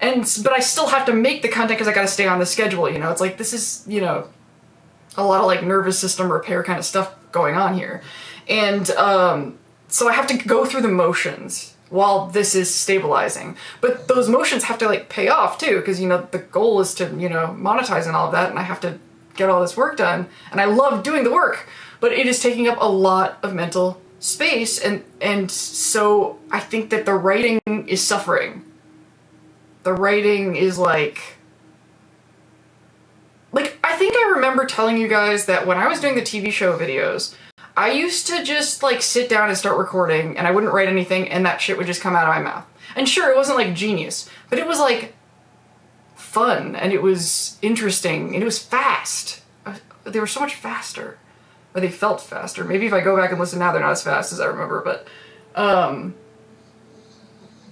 But I still have to make the content because I gotta stay on the schedule, you know? It's like, this is, you know... a lot of like nervous system repair kind of stuff going on here. And so I have to go through the motions while this is stabilizing. But those motions have to like pay off too, because, you know, the goal is to, you know, monetize and all of that, and I have to get all this work done. And I love doing the work, but it is taking up a lot of mental space, and so I think that the writing is suffering. The writing is like I think I remember telling you guys that when I was doing the TV show videos, I used to just like sit down and start recording, and I wouldn't write anything, and that shit would just come out of my mouth. And sure, it wasn't like genius, but it was like fun, and it was interesting, and it was fast. They were so much faster. Or they felt faster. Maybe if I go back and listen now, they're not as fast as I remember, but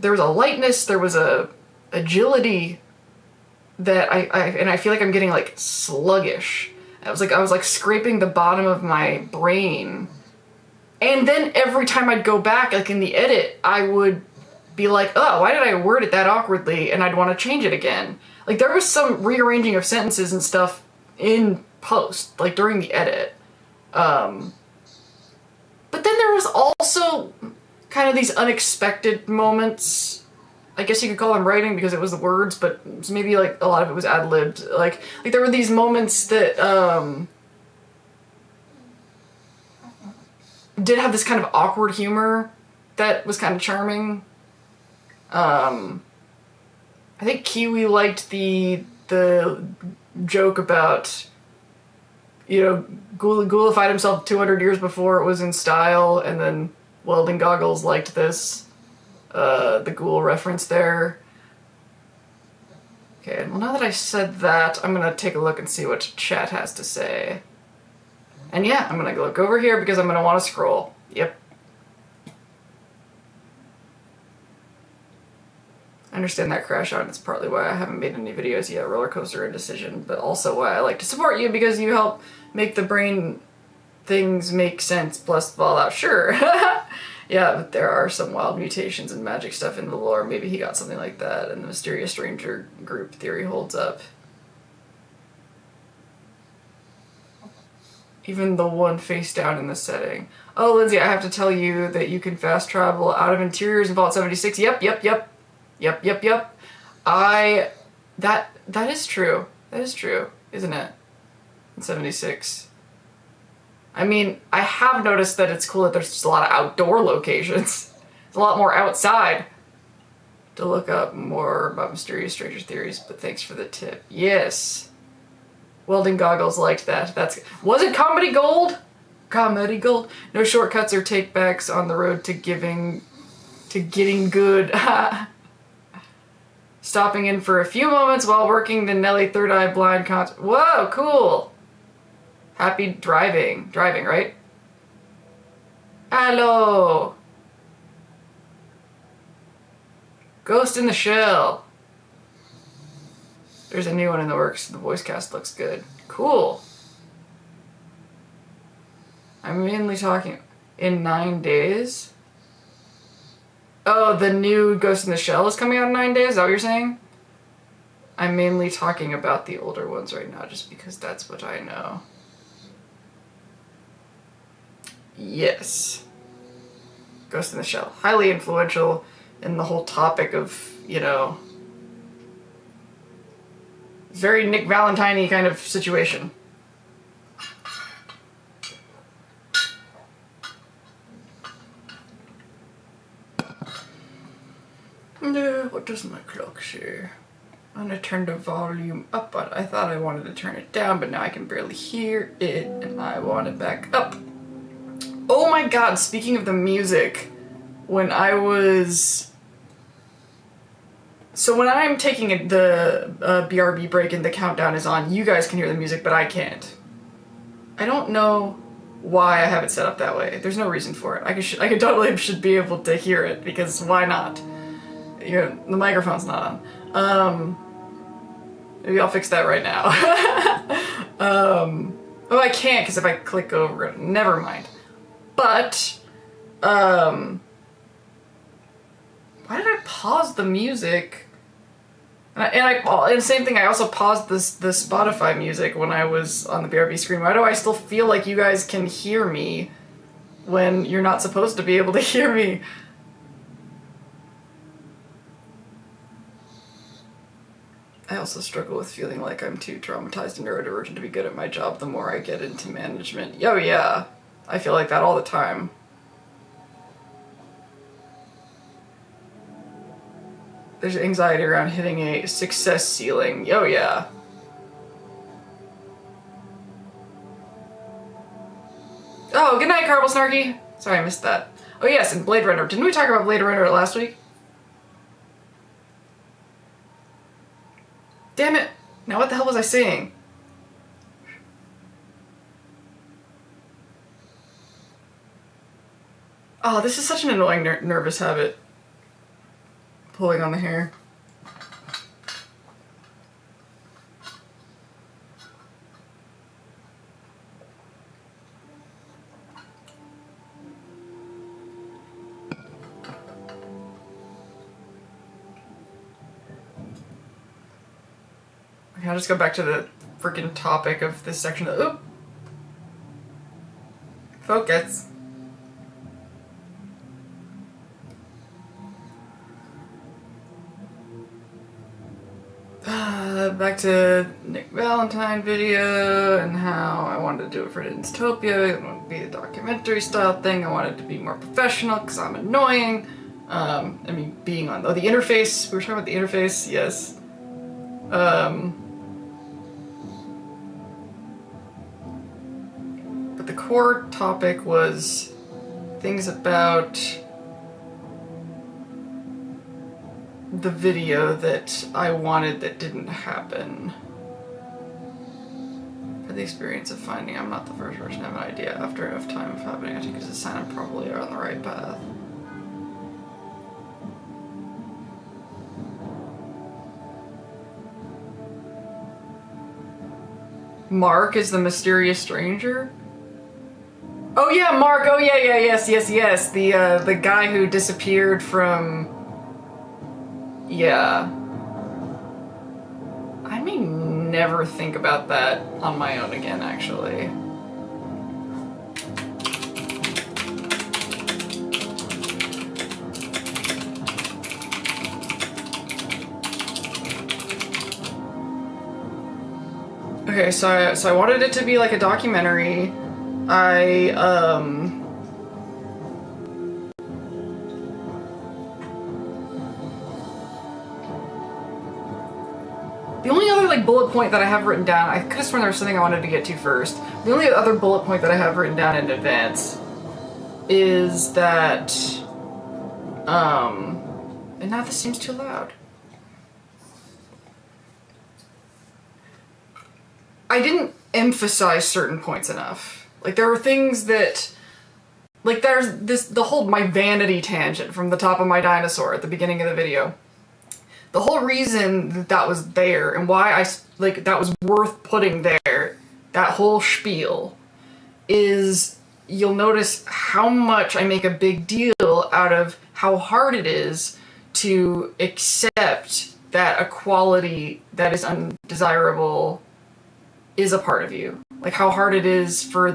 there was a lightness, there was a agility that I feel like I'm getting like sluggish. I was like scraping the bottom of my brain. And then every time I'd go back, like in the edit, I would be like, oh, why did I word it that awkwardly? And I'd want to change it again. Like there was some rearranging of sentences and stuff in post, like during the edit. But then there was also kind of these unexpected moments. I guess you could call them writing because it was the words, but maybe like a lot of it was ad-libbed. Like there were these moments that did have this kind of awkward humor that was kind of charming. I think Kiwi liked the joke about, you know, ghoulified himself 200 years before it was in style, and then Welding Goggles liked this. The ghoul reference there. Okay, well now that I said that, I'm gonna take a look and see what chat has to say. And yeah, I'm gonna look over here because I'm gonna want to scroll. Yep. I understand that crash out, and it's partly why I haven't made any videos yet, roller coaster indecision, but also why I like to support you because you help make the brain things make sense, plus Fallout, sure. Yeah, but there are some wild mutations and magic stuff in the lore. Maybe he got something like that, and the mysterious stranger group theory holds up. Even the one face down in the setting. Oh, Lindsay, I have to tell you that you can fast travel out of interiors in Vault 76. Yep. That is true. That is true, isn't it? In 76. I mean, I have noticed that it's cool that there's just a lot of outdoor locations. There's a lot more outside to look up more about mysterious stranger theories, but thanks for the tip. Yes. Welding Goggles liked that. Was it comedy gold? Comedy gold. No shortcuts or takebacks on the road to getting good. Stopping in for a few moments while working the Nelly Third Eye Blind concert. Whoa, cool. Happy driving. Driving, right? Hello. Ghost in the Shell. There's a new one in the works. The voice cast looks good. Cool. I'm mainly talking in 9 days. Oh, the new Ghost in the Shell is coming out in 9 days? Is that what you're saying? I'm mainly talking about the older ones right now, just because that's what I know. Yes. Ghost in the Shell. Highly influential in the whole topic of, you know, very Nick Valentine-y kind of situation. What does my clock say? I'm gonna turn the volume up, but I thought I wanted to turn it down, but now I can barely hear it, and I want it back up. Oh my god, speaking of the music, when I'm taking the BRB break and the countdown is on, you guys can hear the music, but I can't. I don't know why I have it set up that way. There's no reason for it. I could totally should be able to hear it, because why not? The microphone's not on. Maybe I'll fix that right now. Oh, I can't, because if I click over it, never mind. But, why did I pause the music And same thing, I also paused the Spotify music when I was on the BRB screen. Why do I still feel like you guys can hear me when you're not supposed to be able to hear me? I also struggle with feeling like I'm too traumatized and neurodivergent to be good at my job the more I get into management. Oh yeah, I feel like that all the time. There's anxiety around hitting a success ceiling. Oh yeah. Oh, good night, Carbal Snarky. Sorry, I missed that. Oh yes, and Blade Runner. Didn't we talk about Blade Runner last week? Damn it! Now what the hell was I saying? Oh, this is such an annoying nervous habit. Pulling on the hair. Okay, I'll just go back to the freaking topic of this section. Oop! Focus. Back to Nick Valentine video and how I wanted to do it for Dystopia. It wanted to be a documentary style thing. I wanted to be more professional because I'm annoying. I mean, being on the interface. We were talking about the interface, yes. But the core topic was things about the video that I wanted that didn't happen. Had the experience of finding I'm not the first person to have an idea after enough time of happening. I think it's a sign I'm probably on the right path. Mark is the mysterious stranger? Oh yeah, Mark! Oh yeah, yes. The guy who disappeared from... Yeah. I may never think about that on my own again, actually. Okay, so I wanted it to be like a documentary. The only other like bullet point that I have written down, I could have sworn there was something I wanted to get to first. The only other bullet point that I have written down in advance is that, and now this seems too loud. I didn't emphasize certain points enough. Like there were things that, like there's the whole my vanity tangent from the top of my dinosaur at the beginning of the video. The whole reason that that was there and why that was worth putting there, that whole spiel, is you'll notice how much I make a big deal out of how hard it is to accept that a quality that is undesirable is a part of you. Like how hard it is for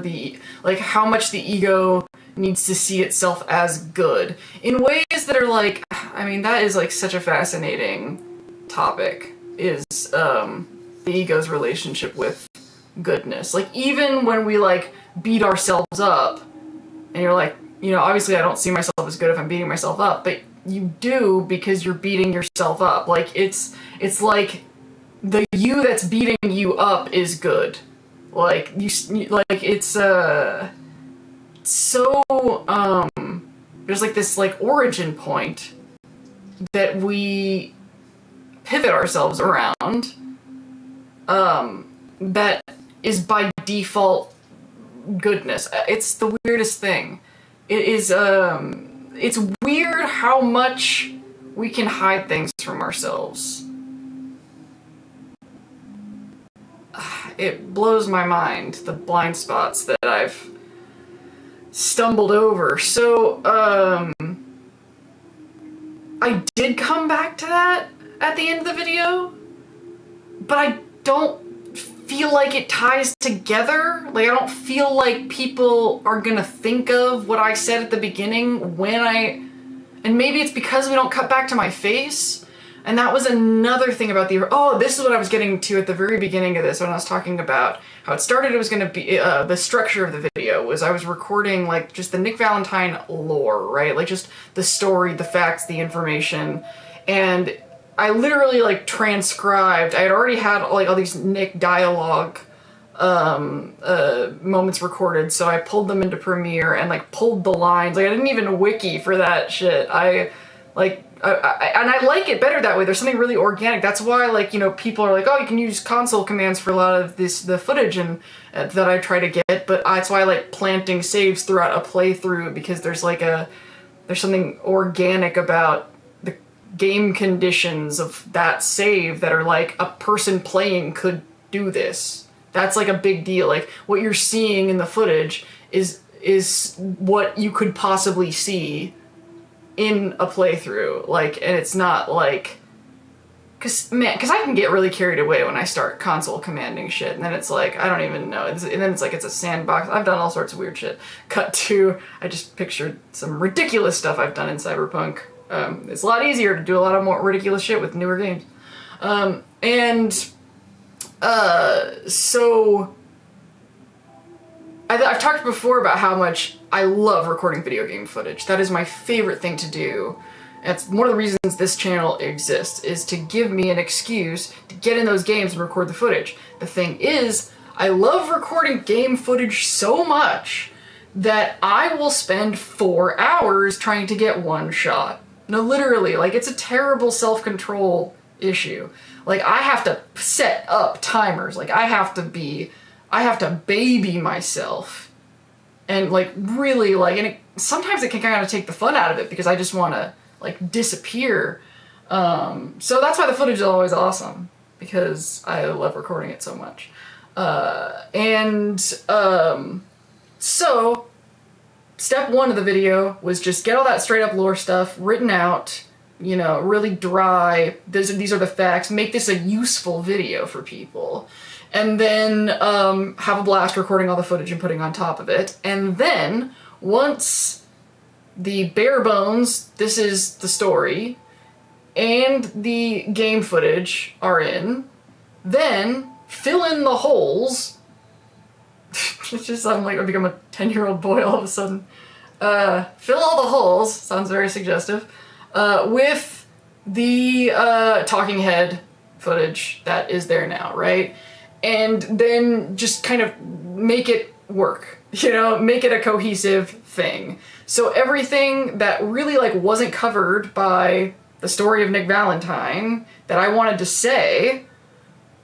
how much the ego needs to see itself as good in ways that are like, I mean, that is like such a fascinating topic, is the ego's relationship with goodness. Like even when we like beat ourselves up and you're like, you know, obviously I don't see myself as good if I'm beating myself up, but you do because you're beating yourself up. Like it's like the you that's beating you up is good. Like it's so there's like this like origin point that we pivot ourselves around that is by default goodness. It's the weirdest thing. It is it's weird how much we can hide things from ourselves. It blows my mind, the blind spots that I've stumbled over. So, I did come back to that at the end of the video, but I don't feel like it ties together. Like, I don't feel like people are gonna think of what I said at the beginning and maybe it's because we don't cut back to my face. And that was another thing about this is what I was getting to at the very beginning of this when I was talking about how it started. It was going to be, the structure of the video was I was recording like just the Nick Valentine lore, right? Like just the story, the facts, the information. And I literally like transcribed, I had already had like all these Nick dialogue moments recorded, so I pulled them into Premiere and like pulled the lines. Like I didn't even wiki for that shit. I like it better that way. There's something really organic. That's why, like, you know, people are like, oh, you can use console commands for a lot of the footage and that I try to get, but that's why I like planting saves throughout a playthrough, because there's something organic about the game conditions of that save that are like a person playing could do this. That's like a big deal. Like what you're seeing in the footage is what you could possibly see in a playthrough, like, and it's not like, cause I can get really carried away when I start console commanding shit, and then it's like, I don't even know, and then it's like, it's a sandbox. I've done all sorts of weird shit. Cut to, I just pictured some ridiculous stuff I've done in Cyberpunk. It's a lot easier to do a lot of more ridiculous shit with newer games. So I've talked before about how much I love recording video game footage. That is my favorite thing to do. That's one of the reasons this channel exists, is to give me an excuse to get in those games and record the footage. The thing is, I love recording game footage so much that I will spend 4 hours trying to get one shot. No, literally, like, it's a terrible self-control issue. Like, I have to set up timers. Like, I have to baby myself and like really like, and sometimes it can kind of take the fun out of it because I just want to like disappear. So that's why the footage is always awesome, because I love recording it so much. So step one of the video was just get all that straight up lore stuff written out, you know, really dry. These are the facts. Make this a useful video for people. And then have a blast recording all the footage and putting on top of it. And then, once the bare bones, this is the story, and the game footage are in, then fill in the holes. It's just, I'm like, I become a 10-year-old boy all of a sudden. Fill all the holes, sounds very suggestive, with the talking head footage that is there now, right? And then just kind of make it work, you know, make it a cohesive thing. So everything that really like wasn't covered by the story of Nick Valentine that I wanted to say,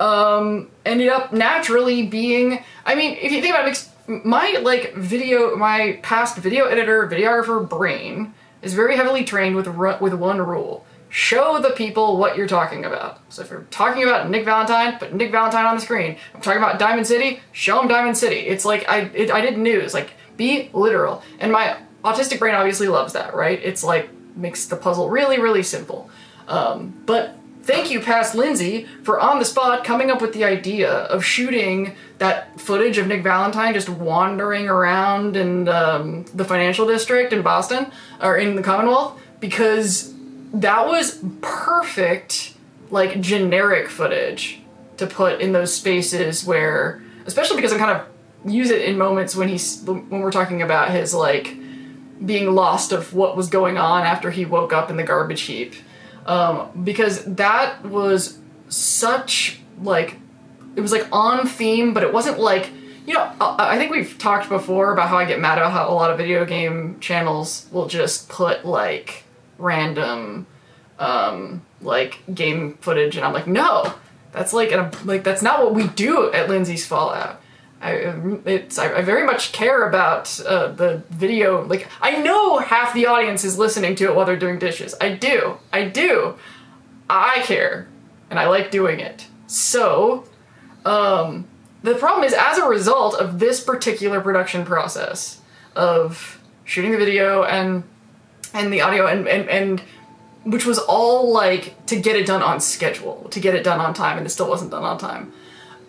ended up naturally being, I mean, if you think about it, my past video editor, videographer brain is very heavily trained with one rule. Show the people what you're talking about. So if you're talking about Nick Valentine, put Nick Valentine on the screen. If I'm talking about Diamond City, show them Diamond City. It's like, I did news, like, be literal. And my autistic brain obviously loves that, right? It's like, makes the puzzle really, really simple. But thank you, past Lindsay, for on the spot coming up with the idea of shooting that footage of Nick Valentine just wandering around in the financial district in Boston, or in the Commonwealth, because that was perfect, like, generic footage to put in those spaces where, especially because I kind of use it in moments when we're talking about his, like, being lost of what was going on after he woke up in the garbage heap. Because that was such, like, it was, like, on theme, but it wasn't, like, you know, I think we've talked before about how I get mad about how a lot of video game channels will just put, like, random, like, game footage, and I'm like, no, that's like, that's not what we do at Lindsay's Fallout. I very much care about the video. Like, I know half the audience is listening to it while they're doing dishes. I do. I care, and I like doing it. So, the problem is, as a result of this particular production process of shooting the video and the audio and which was all like to get it done on schedule, to get it done on time, and it still wasn't done on time.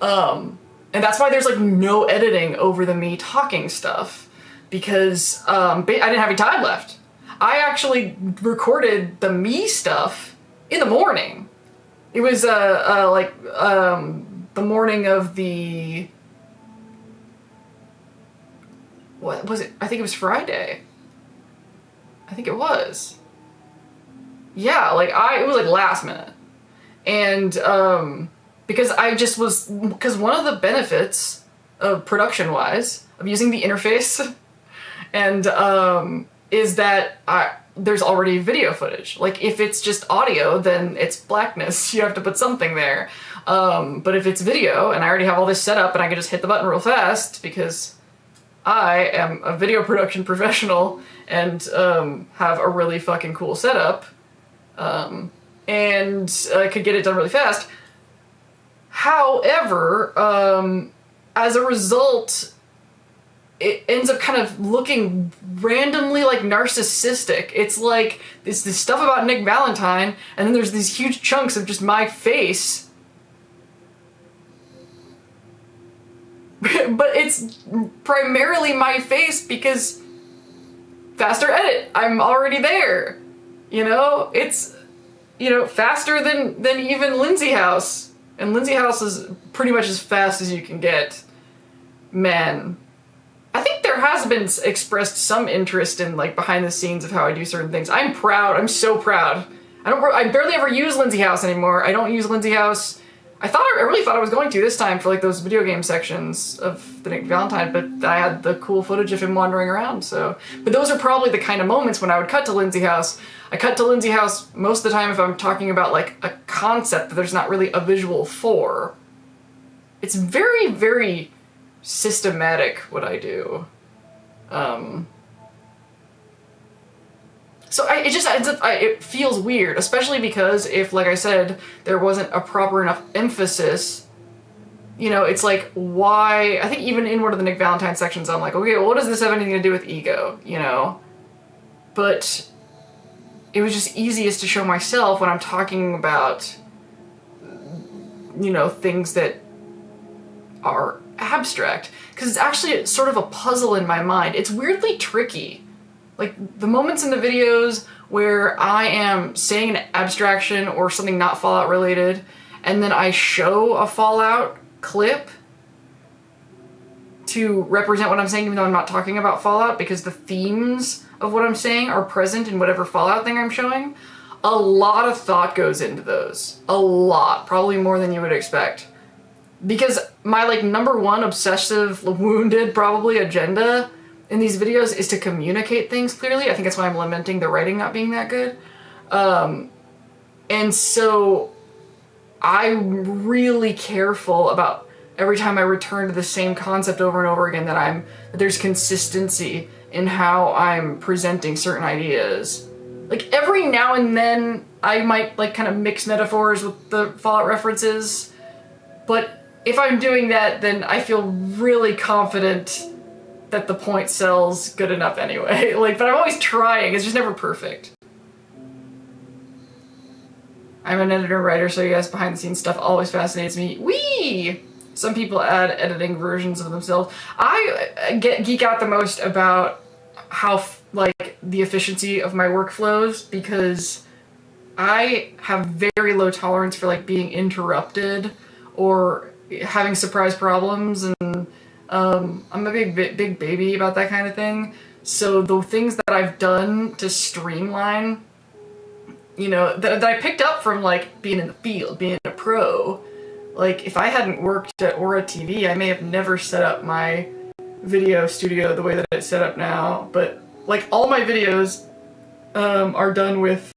And that's why there's like no editing over the me talking stuff, because I didn't have any time left. I actually recorded the me stuff in the morning. It was the morning of the, what was it? I think it was Friday. I think it was. Yeah, like it was like last minute. And because because one of the benefits of production-wise of using the interface and is that there's already video footage. Like if it's just audio, then it's blackness. You have to put something there. But if it's video and I already have all this set up and I can just hit the button real fast because I am a video production professional and have a really fucking cool setup, and I could get it done really fast. However, as a result, it ends up kind of looking randomly like narcissistic. It's like this stuff about Nick Valentine, and then there's these huge chunks of just my face. But it's primarily my face because faster edit. I'm already there. You know, it's, you know, faster than even Lindsay House. And Lindsay House is pretty much as fast as you can get. Man, I think there has been expressed some interest in like behind the scenes of how I do certain things. I'm proud. I'm so proud. I barely ever use Lindsay House anymore. I don't use Lindsay House. I really thought I was going to this time for like those video game sections of the Nick Valentine, but I had the cool footage of him wandering around, so. But those are probably the kind of moments when I would cut to Lindsay House. I cut to Lindsay House most of the time if I'm talking about like a concept that there's not really a visual for. It's very, very systematic what I do. So it just ends up, it feels weird, especially because if, like I said, there wasn't a proper enough emphasis, you know, it's like, why, I think even in one of the Nick Valentine sections, I'm like, okay, well, what does this have anything to do with ego, you know? But it was just easiest to show myself when I'm talking about, you know, things that are abstract, because it's actually sort of a puzzle in my mind. It's weirdly tricky. Like, the moments in the videos where I am saying an abstraction or something not Fallout related, and then I show a Fallout clip to represent what I'm saying, even though I'm not talking about Fallout, because the themes of what I'm saying are present in whatever Fallout thing I'm showing, a lot of thought goes into those. A lot. Probably more than you would expect. Because my, like, number one obsessive, wounded, probably, agenda in these videos is to communicate things clearly. I think that's why I'm lamenting the writing not being that good. And so I'm really careful about every time I return to the same concept over and over again that there's consistency in how I'm presenting certain ideas. Like every now and then I might like kind of mix metaphors with the Fallout references, but if I'm doing that, then I feel really confident that the point sells good enough anyway. Like, but I'm always trying, it's just never perfect. I'm an editor and writer, so yes, behind the scenes stuff always fascinates me. Whee! Some people add editing versions of themselves. I geek out the most about how, like, the efficiency of my workflows, because I have very low tolerance for, like, being interrupted or having surprise problems, and I'm a big baby about that kind of thing. So the things that I've done to streamline, you know, that I picked up from like being in the field, being a pro. Like if I hadn't worked at Aura TV, I may have never set up my video studio the way that it's set up now. But like all my videos are done with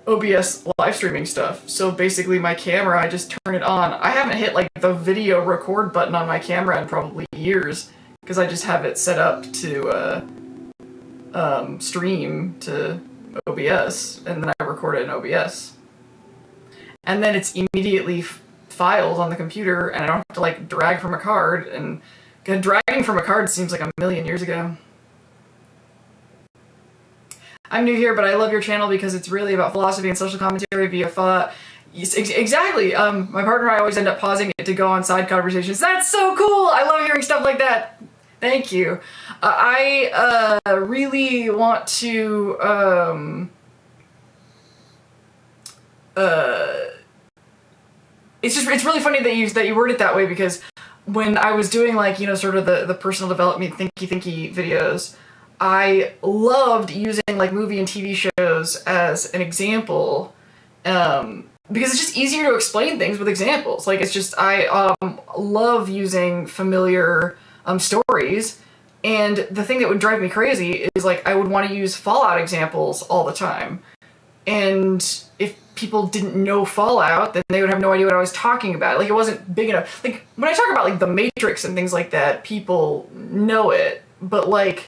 OBS live streaming stuff. So basically my camera, I just turn it on. I haven't hit like the video record button on my camera in probably years because I just have it set up to stream to OBS, and then I record it in OBS. And then it's immediately filed on the computer and I don't have to like drag from a card, and dragging from a card seems like a million years ago. I'm new here, but I love your channel because it's really about philosophy and social commentary via Fallout. Exactly. My partner and I always end up pausing it to go on side conversations. That's so cool! I love hearing stuff like that. Thank you. I really want to it's really funny that you word it that way, because when I was doing, like, you know, sort of the personal development thinky videos, I loved using like movie and TV shows as an example, because it's just easier to explain things with examples. Like, it's just, I love using familiar stories, and the thing that would drive me crazy is, like, I would want to use Fallout examples all the time, and if people didn't know Fallout, then they would have no idea what I was talking about. Like, it wasn't big enough. Like, when I talk about, like, The Matrix and things like that, people know it, but, like,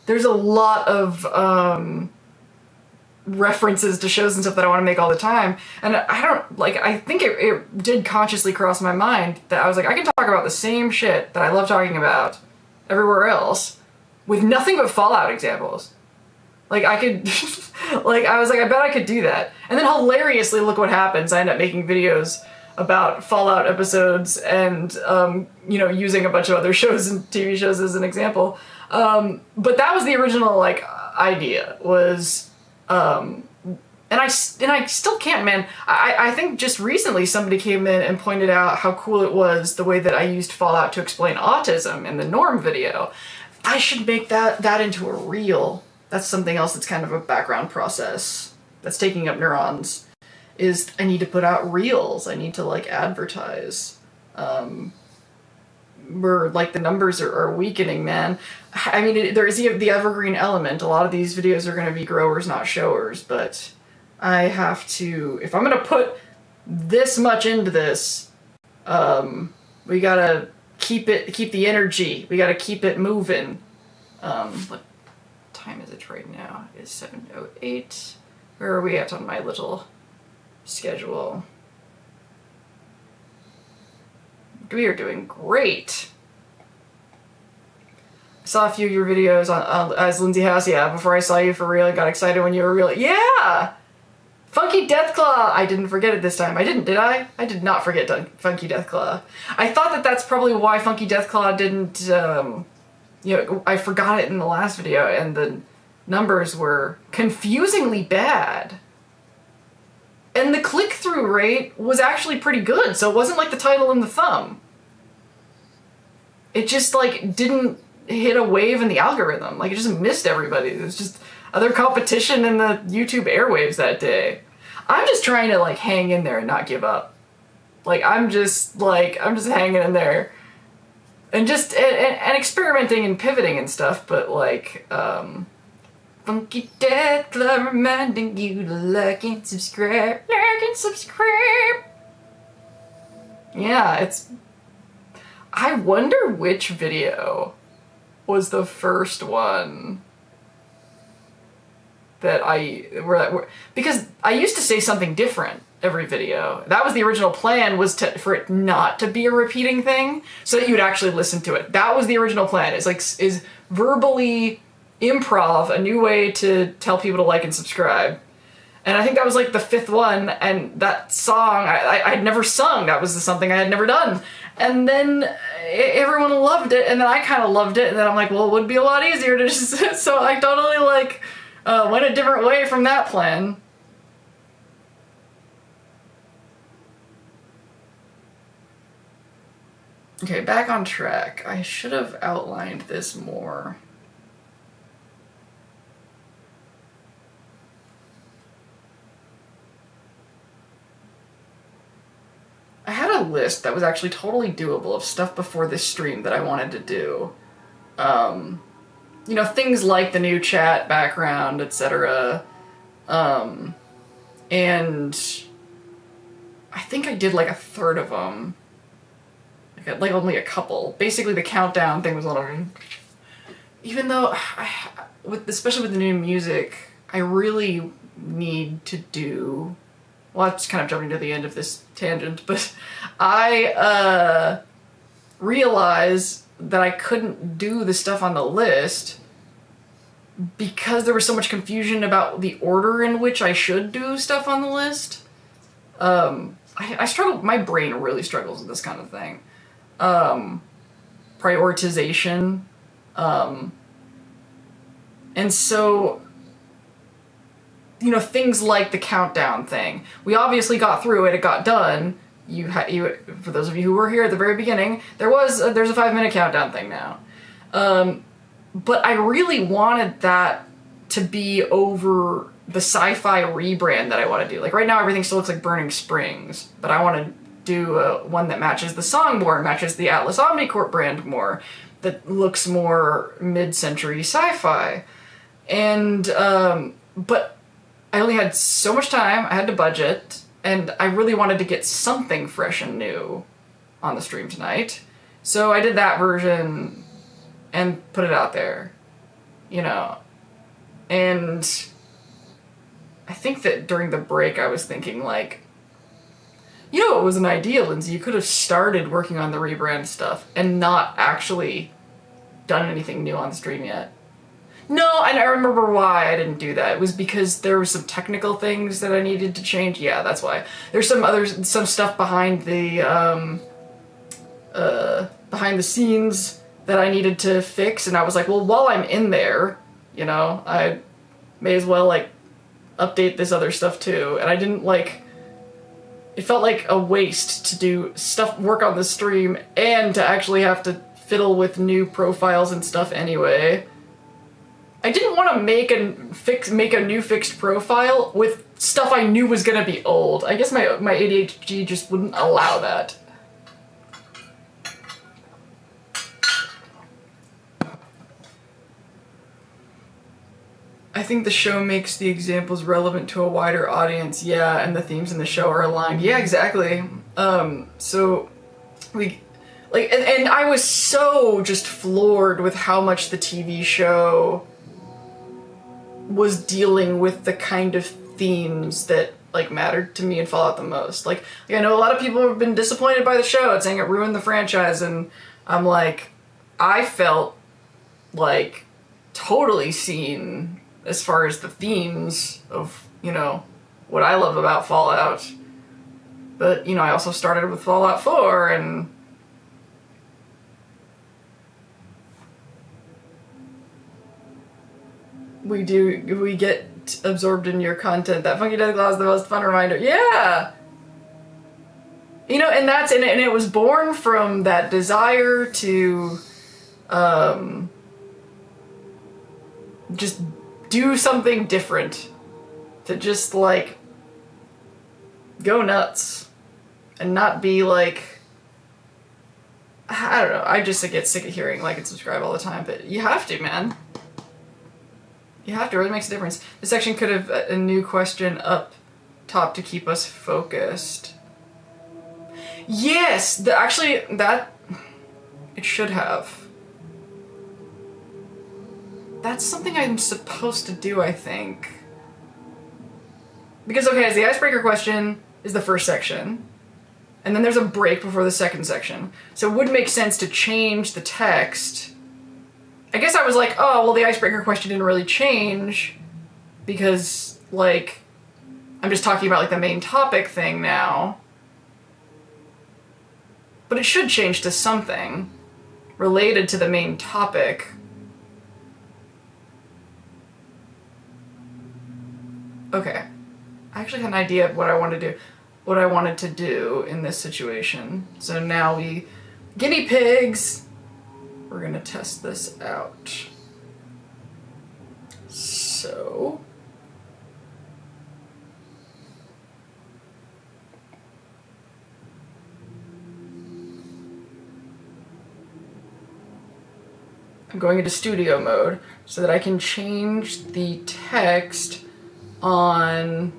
there's a lot of references to shows and stuff that I want to make all the time, and I don't, like, I think it did consciously cross my mind that I was like, I can talk about the same shit that I love talking about everywhere else with nothing but Fallout examples. Like, I could, like, I was like, I bet I could do that. And then hilariously, look what happens. I end up making videos about Fallout episodes and, you know, using a bunch of other shows and TV shows as an example. But that was the original, like, idea, was, and I still can't, man. I think just recently somebody came in and pointed out how cool it was the way that I used Fallout to explain autism in the Norm video. I should make that into a reel. That's something else that's kind of a background process that's taking up neurons, is I need to put out reels. I need to, like, advertise. Where, like, the numbers are weakening, man. I mean, there is the evergreen element. A lot of these videos are going to be growers, not showers, but I have to, if I'm going to put this much into this, we gotta keep the energy. We gotta keep it moving. What time is it right now? It's 7:08. Where are we at on my little schedule? We are doing great. I saw a few of your videos on as Lindsay House. Yeah, before I saw you for real, I got excited when you were real. Yeah! Funky Deathclaw! I didn't forget it this time. I didn't, did I? I did not forget Funky Deathclaw. I thought that that's probably why Funky Deathclaw didn't, you know, I forgot it in the last video, and the numbers were confusingly bad. And the click-through rate was actually pretty good, so it wasn't like the title and the thumb. It just, like, didn't hit a wave in the algorithm. Like, it just missed everybody. It was just other competition in the YouTube airwaves that day. I'm just trying to, like, hang in there and not give up. Like, I'm just hanging in there. And just, and experimenting and pivoting and stuff, but, like, Funky Deathclaw reminding you to like and subscribe. Yeah, it's... I wonder which video was the first one that because I used to say something different every video. That was the original plan, was for it not to be a repeating thing, so that you would actually listen to it. That was the original plan. It's like, is verbally improv a new way to tell people to like and subscribe. And I think that was like the 5th one, and that song I'd never sung. That was something I had never done. And then everyone loved it, and then I kind of loved it, and then I'm like, well, it would be a lot easier to just... So I totally, like, went a different way from that plan. Okay, back on track. I should have outlined this more. I had a list that was actually totally doable of stuff before this stream that I wanted to do. You know, things like the new chat background, etc. And I think I did like a third of them. Like only a couple. Basically, the countdown thing was one of them. Even though, especially with the new music, I really need to do... Well, I'm just kind of jumping to the end of this tangent, but I realized that I couldn't do the stuff on the list because there was so much confusion about the order in which I should do stuff on the list, I struggle, my brain really struggles with this kind of thing. Prioritization. And so, you know, things like the countdown thing. We obviously got through it, it got done. For those of you who were here at the very beginning, there's a 5-minute countdown thing now. But I really wanted that to be over the sci-fi rebrand that I want to do. Like right now everything still looks like Burning Springs, but I want to do one that matches the song more, matches the Atlas Omnicorp brand more, that looks more mid-century sci-fi. And, but I only had so much time, I had to budget, and I really wanted to get something fresh and new on the stream tonight. So I did that version and put it out there, you know. And I think that during the break I was thinking, like, you know, it was an idea, Lindsay. You could have started working on the rebrand stuff and not actually done anything new on the stream yet. No, and I remember why I didn't do that. It was because there were some technical things that I needed to change. Yeah, that's why. There's some stuff behind the scenes that I needed to fix, and I was like, well, while I'm in there, you know, I may as well, like, update this other stuff too. And I didn't, like, it felt like a waste to do work on the stream and to actually have to fiddle with new profiles and stuff anyway. I didn't want to make a new fixed profile with stuff I knew was gonna be old. I guess my ADHD just wouldn't allow that. I think the show makes the examples relevant to a wider audience, yeah, and the themes in the show are aligned. Yeah, exactly. So we, like, and I was so just floored with how much the TV show was dealing with the kind of themes that, like, mattered to me and Fallout the most. Like, I know a lot of people have been disappointed by the show and saying it ruined the franchise, and I'm like, I felt, like, totally seen as far as the themes of, you know, what I love about Fallout. But, you know, I also started with Fallout 4, and we get absorbed in your content. That Funky Death Claw is the most fun reminder. Yeah! You know, and it was born from that desire to, just do something different. To just, like, go nuts. And not be, like, I don't know, I just get sick of hearing like and subscribe all the time, but you have to, man. You have to, it really makes a difference. This section could have a new question up top to keep us focused. Yes, actually, that, it should have. That's something I'm supposed to do, I think. Because, okay, the icebreaker question is the first section, and then there's a break before the second section. So it would make sense to change the text. I guess I was like, oh, well, the icebreaker question didn't really change because, like, I'm just talking about, like, the main topic thing now. But it should change to something related to the main topic. Okay. I actually had an idea of what I wanted to do in this situation. So now guinea pigs. We're gonna test this out. So I'm going into studio mode so that I can change the text on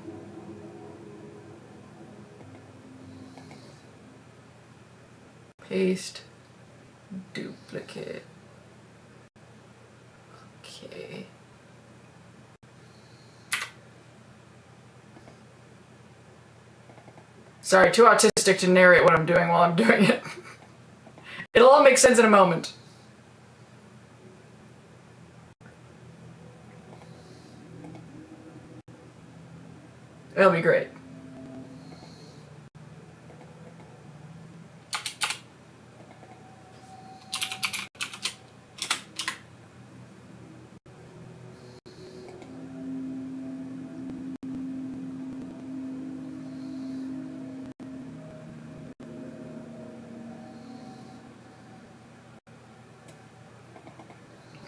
paste, duplicate. Okay. Sorry, too autistic to narrate what I'm doing while I'm doing it. It'll all make sense in a moment. That'll be great.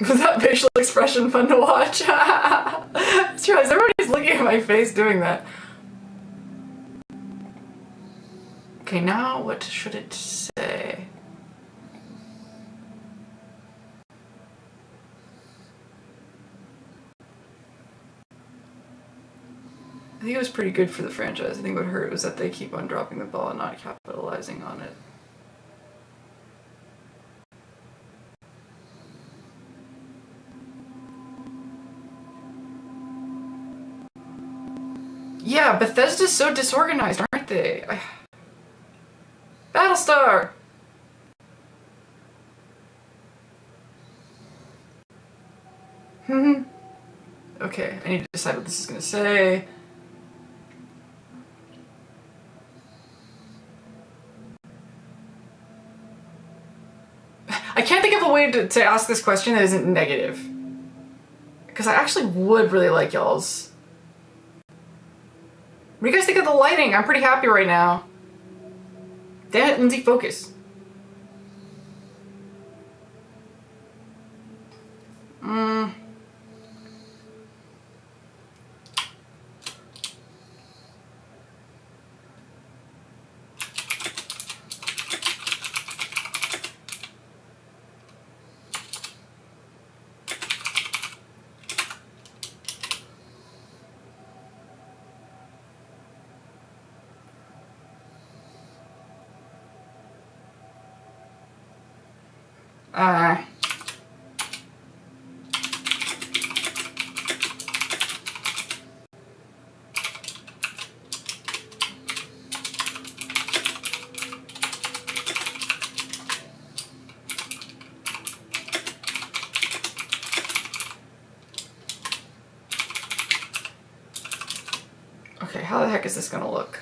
Was that facial expression fun to watch? That's right, everybody's looking at my face doing that. Okay, now what should it say? I think it was pretty good for the franchise. I think what hurt was that they keep on dropping the ball and not capitalizing on it. Yeah, Bethesda's so disorganized, aren't they? Battlestar! Okay, I need to decide what this is gonna say. I can't think of a way to ask this question that isn't negative. Because I actually would really like y'all's. What do you guys think of the lighting? I'm pretty happy right now. Damn it, Lindsay, focus. Okay, how the heck is this gonna look?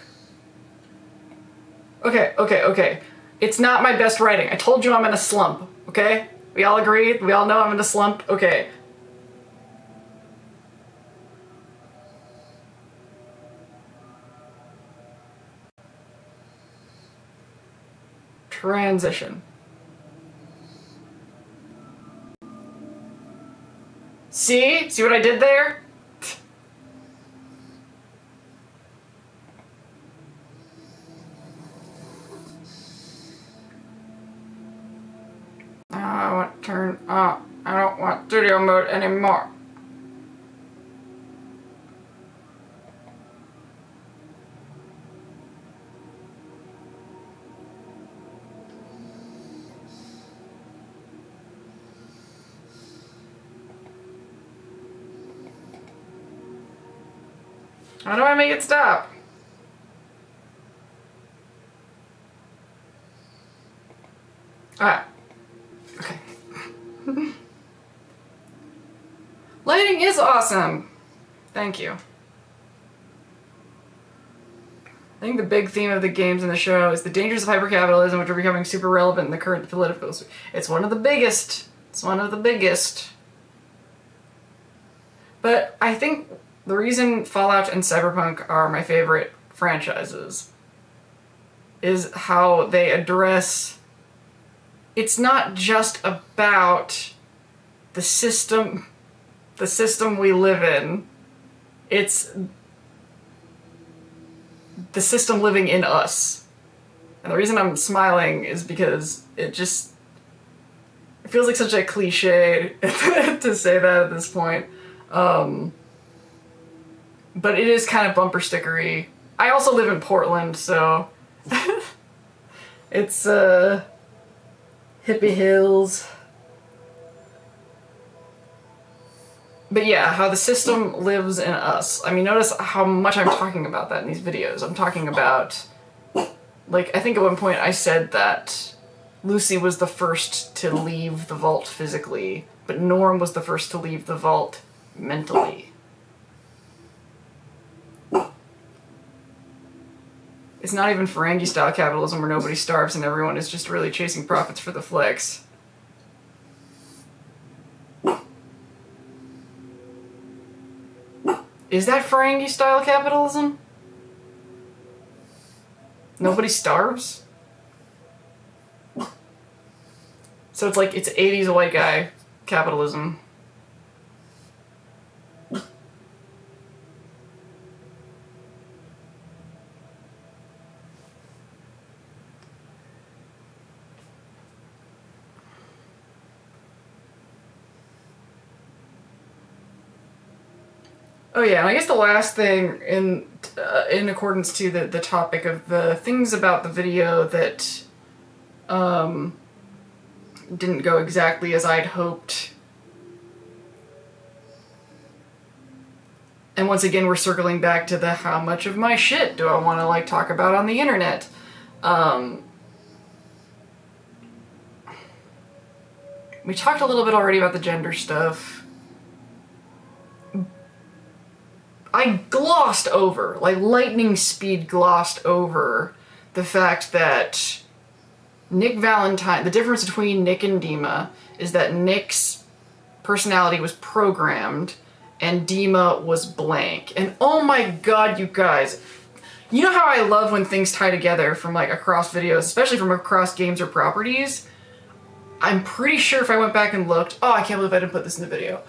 Okay. It's not my best writing. I told you I'm in a slump, okay? We all agree? We all know I'm in a slump? Okay. Transition. See? See what I did there? I don't want studio mode anymore. How do I make it stop? Ah. Okay. Lighting is awesome! Thank you. I think the big theme of the games in the show is the dangers of hypercapitalism, which are becoming super relevant in the current political... It's one of the biggest. It's one of the biggest. But I think the reason Fallout and Cyberpunk are my favorite franchises is how they address... It's not just about the system we live in. It's the system living in us. And the reason I'm smiling is because it feels like such a cliche to say that at this point. But it is kind of bumper stickery. I also live in Portland, so it's hippie hills. But yeah, how the system lives in us. I mean, notice how much I'm talking about that in these videos. I'm talking about, like, I think at one point I said that Lucy was the first to leave the vault physically, but Norm was the first to leave the vault mentally. It's not even Ferengi-style capitalism where nobody starves and everyone is just really chasing profits for the flicks. Is that Ferengi-style capitalism? Nobody starves? So it's like, it's 80s white guy capitalism. Oh yeah, and I guess the last thing in accordance to the topic of the things about the video that didn't go exactly as I'd hoped. And once again, we're circling back to the how much of my shit do I want to like talk about on the internet. We talked a little bit already about the gender stuff. I glossed over, like lightning speed glossed over, the fact that Nick Valentine, the difference between Nick and Dima is that Nick's personality was programmed and Dima was blank. And oh my god, you guys, you know how I love when things tie together from like across videos, especially from across games or properties? I'm pretty sure if I went back and looked, oh, I can't believe I didn't put this in the video.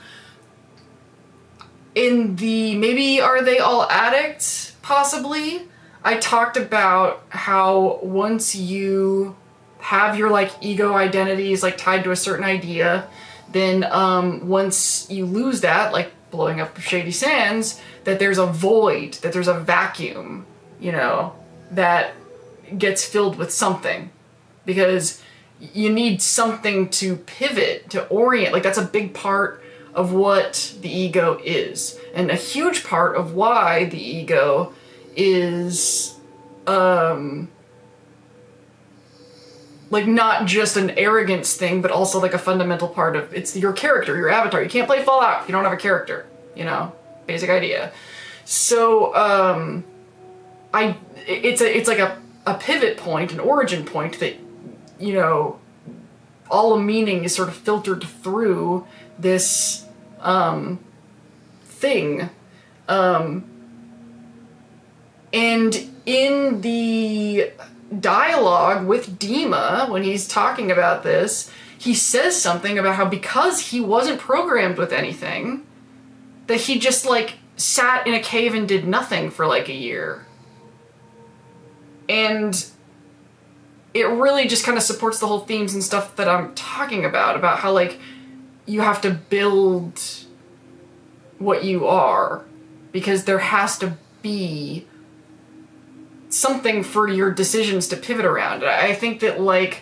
In the maybe are they all addicts, possibly, I talked about how once you have your like ego identities like tied to a certain idea, then once you lose that, like blowing up Shady Sands, that there's a void, that there's a vacuum, you know, that gets filled with something. Because you need something to pivot, to orient, like that's a big part of what the ego is. And a huge part of why the ego is, like not just an arrogance thing, but also like a fundamental part of, it's your character, your avatar. You can't play Fallout if you don't have a character, you know, basic idea. So, it's like a pivot point, an origin point that, you know, all the meaning is sort of filtered through this thing. And in the dialogue with Dima, when he's talking about this, he says something about how because he wasn't programmed with anything, that he just like sat in a cave and did nothing for like a year. And it really just kind of supports the whole themes and stuff that I'm talking about how like you have to build what you are, because there has to be something for your decisions to pivot around. I think that like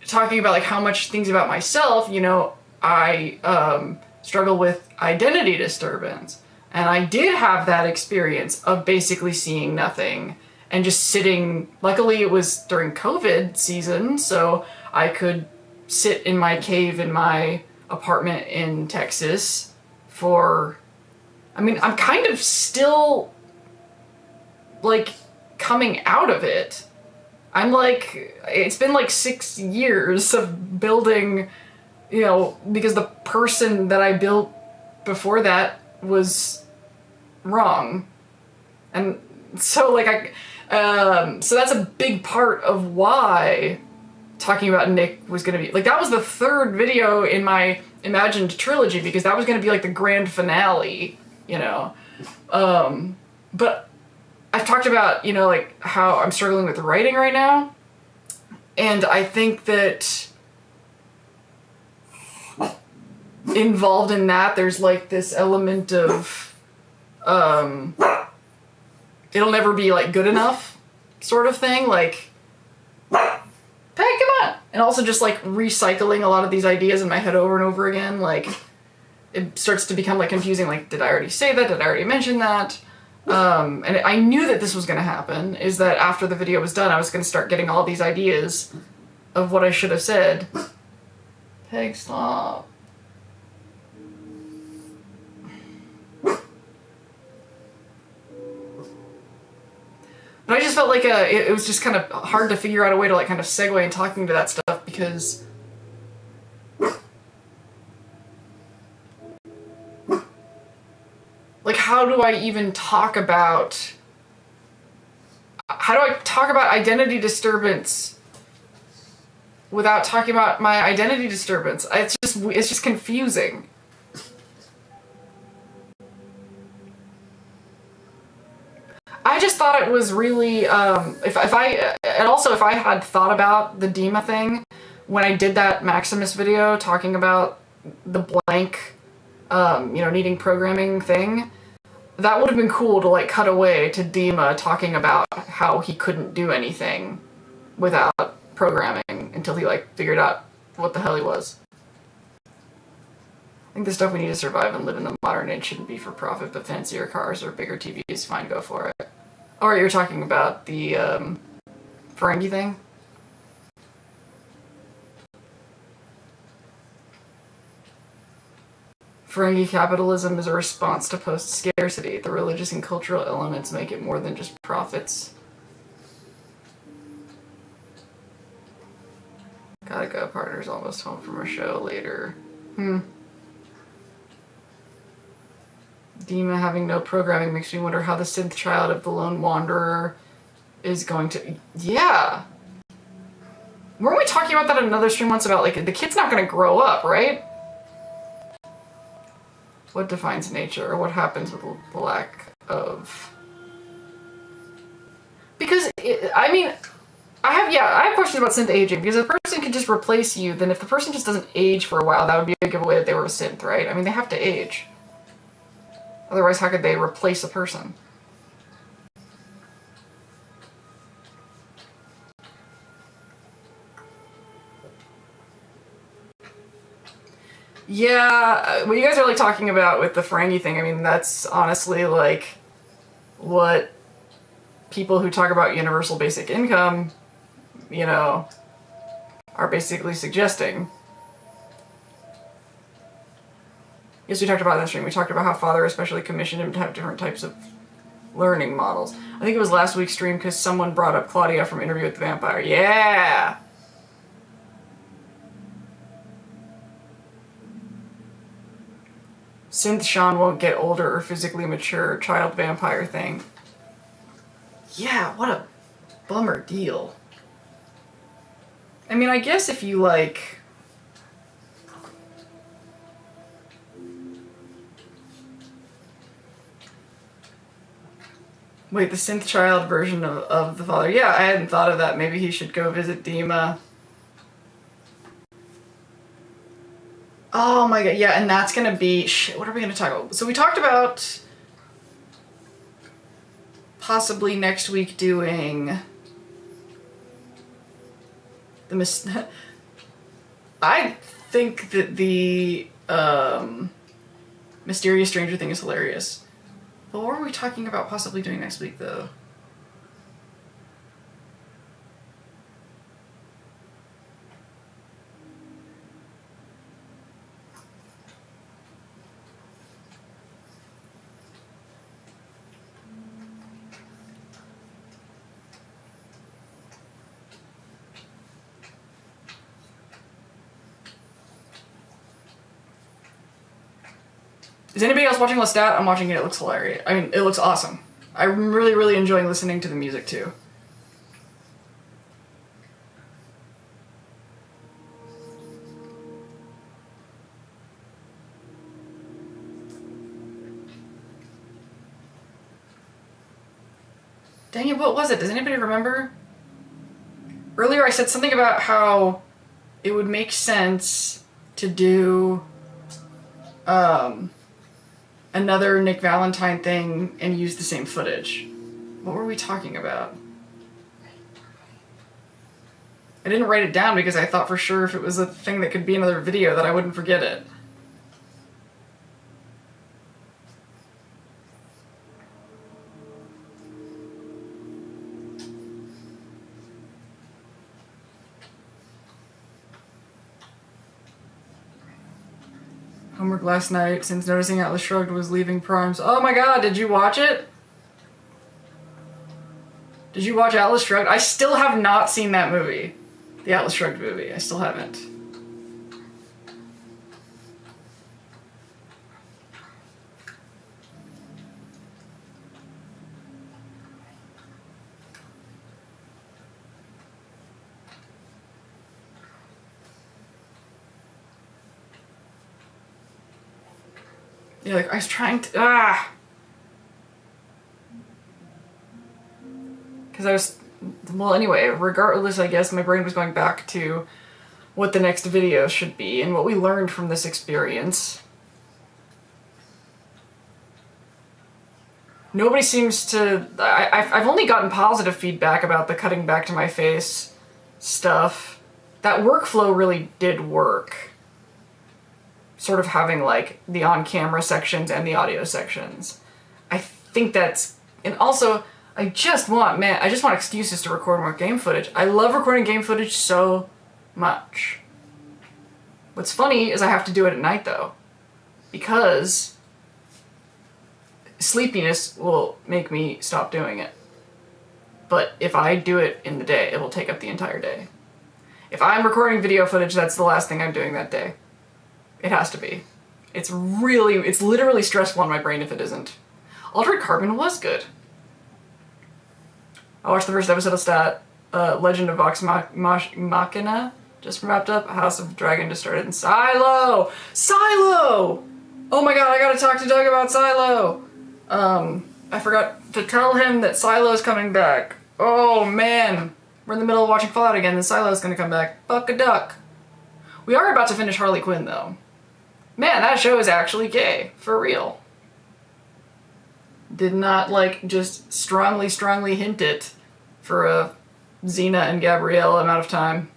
talking about like how much things about myself, you know, I struggle with identity disturbance, and I did have that experience of basically seeing nothing and just sitting. Luckily it was during COVID season, so I could sit in my cave in my apartment in Texas for, I mean, I'm kind of still like coming out of it. I'm like, it's been like 6 years of building, you know, because the person that I built before that was wrong. And so like so that's a big part of why talking about Nick was gonna be, like, that was the third video in my imagined trilogy, because that was gonna be like the grand finale, you know. But I've talked about, you know, like how I'm struggling with writing right now, and I think that involved in that there's like this element of it'll never be like good enough sort of thing, like, hey, come on! And also just like recycling a lot of these ideas in my head over and over again, like it starts to become like confusing, like, did I already say that? Did I already mention that? And I knew that this was gonna happen, is that after the video was done, I was gonna start getting all these ideas of what I should have said. Peg, stop. And I just felt like it was just kind of hard to figure out a way to like kind of segue in talking to that stuff because like how do I talk about identity disturbance without talking about my identity disturbance? It's just confusing. I just thought it was really, if I had thought about the Dima thing when I did that Maximus video talking about the blank, needing programming thing, that would have been cool to like cut away to Dima talking about how he couldn't do anything without programming until he like figured out what the hell he was. I think the stuff we need to survive and live in the modern age shouldn't be for profit, but fancier cars or bigger TVs, fine, go for it. Alright, you're talking about the Ferengi thing? Ferengi capitalism is a response to post-scarcity. The religious and cultural elements make it more than just profits. Gotta go, partner's almost home from a show later. Dima having no programming makes me wonder how the synth child of the lone wanderer is going to... Yeah! Weren't we talking about that in another stream once about, like, the kid's not gonna grow up, right? What defines nature, or what happens with the lack of... Because, I have questions about synth aging, because if a person can just replace you, then if the person just doesn't age for a while, that would be a giveaway that they were a synth, right? I mean, they have to age. Otherwise, how could they replace a person? Yeah, what you guys are like talking about with the Ferengi thing, I mean, that's honestly like what people who talk about universal basic income, are basically suggesting. Yes, we talked about it in the stream. We talked about how Father especially commissioned him to have different types of learning models. I think it was last week's stream because someone brought up Claudia from Interview with the Vampire. Yeah! Synth Sean won't get older or physically mature. Child vampire thing. Yeah, what a bummer deal. I mean, I guess if you like... Wait, the synth child version of the father. Yeah, I hadn't thought of that. Maybe he should go visit Dima. Oh my god, yeah, and that's gonna be... Shit, what are we gonna talk about? So we talked about possibly next week doing the I think that the Mysterious Stranger thing is hilarious. But what were we talking about possibly doing next week, though? Is anybody else watching Lestat? I'm watching it. It looks hilarious. I mean, it looks awesome. I'm really, really enjoying listening to the music, too. Dang it, what was it? Does anybody remember? Earlier I said something about how it would make sense to do another Nick Valentine thing and use the same footage. What were we talking about? I didn't write it down because I thought for sure if it was a thing that could be another video that I wouldn't forget it. Homework last night, since noticing Atlas Shrugged was leaving Primes. Oh my god, did you watch it? Did you watch Atlas Shrugged? I still have not seen that movie. The Atlas Shrugged movie. I still haven't. Yeah, like, I was trying to... Because I was... Well, anyway, regardless, I guess, my brain was going back to what the next video should be and what we learned from this experience. Nobody seems to... I've only gotten positive feedback about the cutting back to my face stuff. That workflow really did work. Sort of having, like, the on-camera sections and the audio sections. I think that's... And also, I just want excuses to record more game footage. I love recording game footage so much. What's funny is I have to do it at night, though. Because sleepiness will make me stop doing it. But if I do it in the day, it will take up the entire day. If I'm recording video footage, that's the last thing I'm doing that day. It has to be. It's literally stressful on my brain if it isn't. Altered Carbon was good. I watched the first episode of Legend of Vox Machina, just wrapped up. House of Dragon just started, and Silo! Silo! Oh my god, I gotta talk to Doug about Silo! I forgot to tell him that Silo's coming back. Oh man! We're in the middle of watching Fallout again, and Silo's gonna come back. Buck a duck! We are about to finish Harley Quinn, though. Man, that show is actually gay. For real. Did not, like, just strongly hint it for a Xena and Gabrielle amount of time.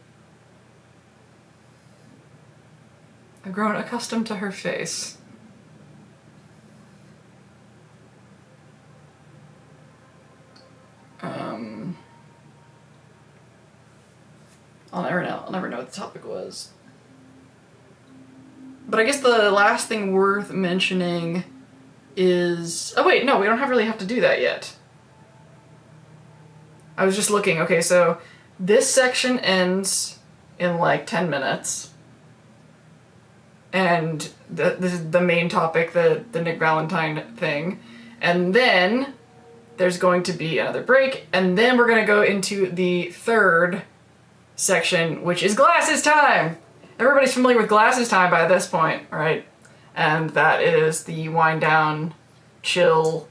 I've grown accustomed to her face. I'll never know what the topic was. But I guess the last thing worth mentioning is... Oh wait, no, we don't really have to do that yet. I was just looking. Okay, so this section ends in like 10 minutes. And this is the main topic, the Nick Valentine thing. And then there's going to be another break, and then we're going to go into the third section, which is Glasses Time! Everybody's familiar with Glasses Time by this point, right? And that is the wind down, chill,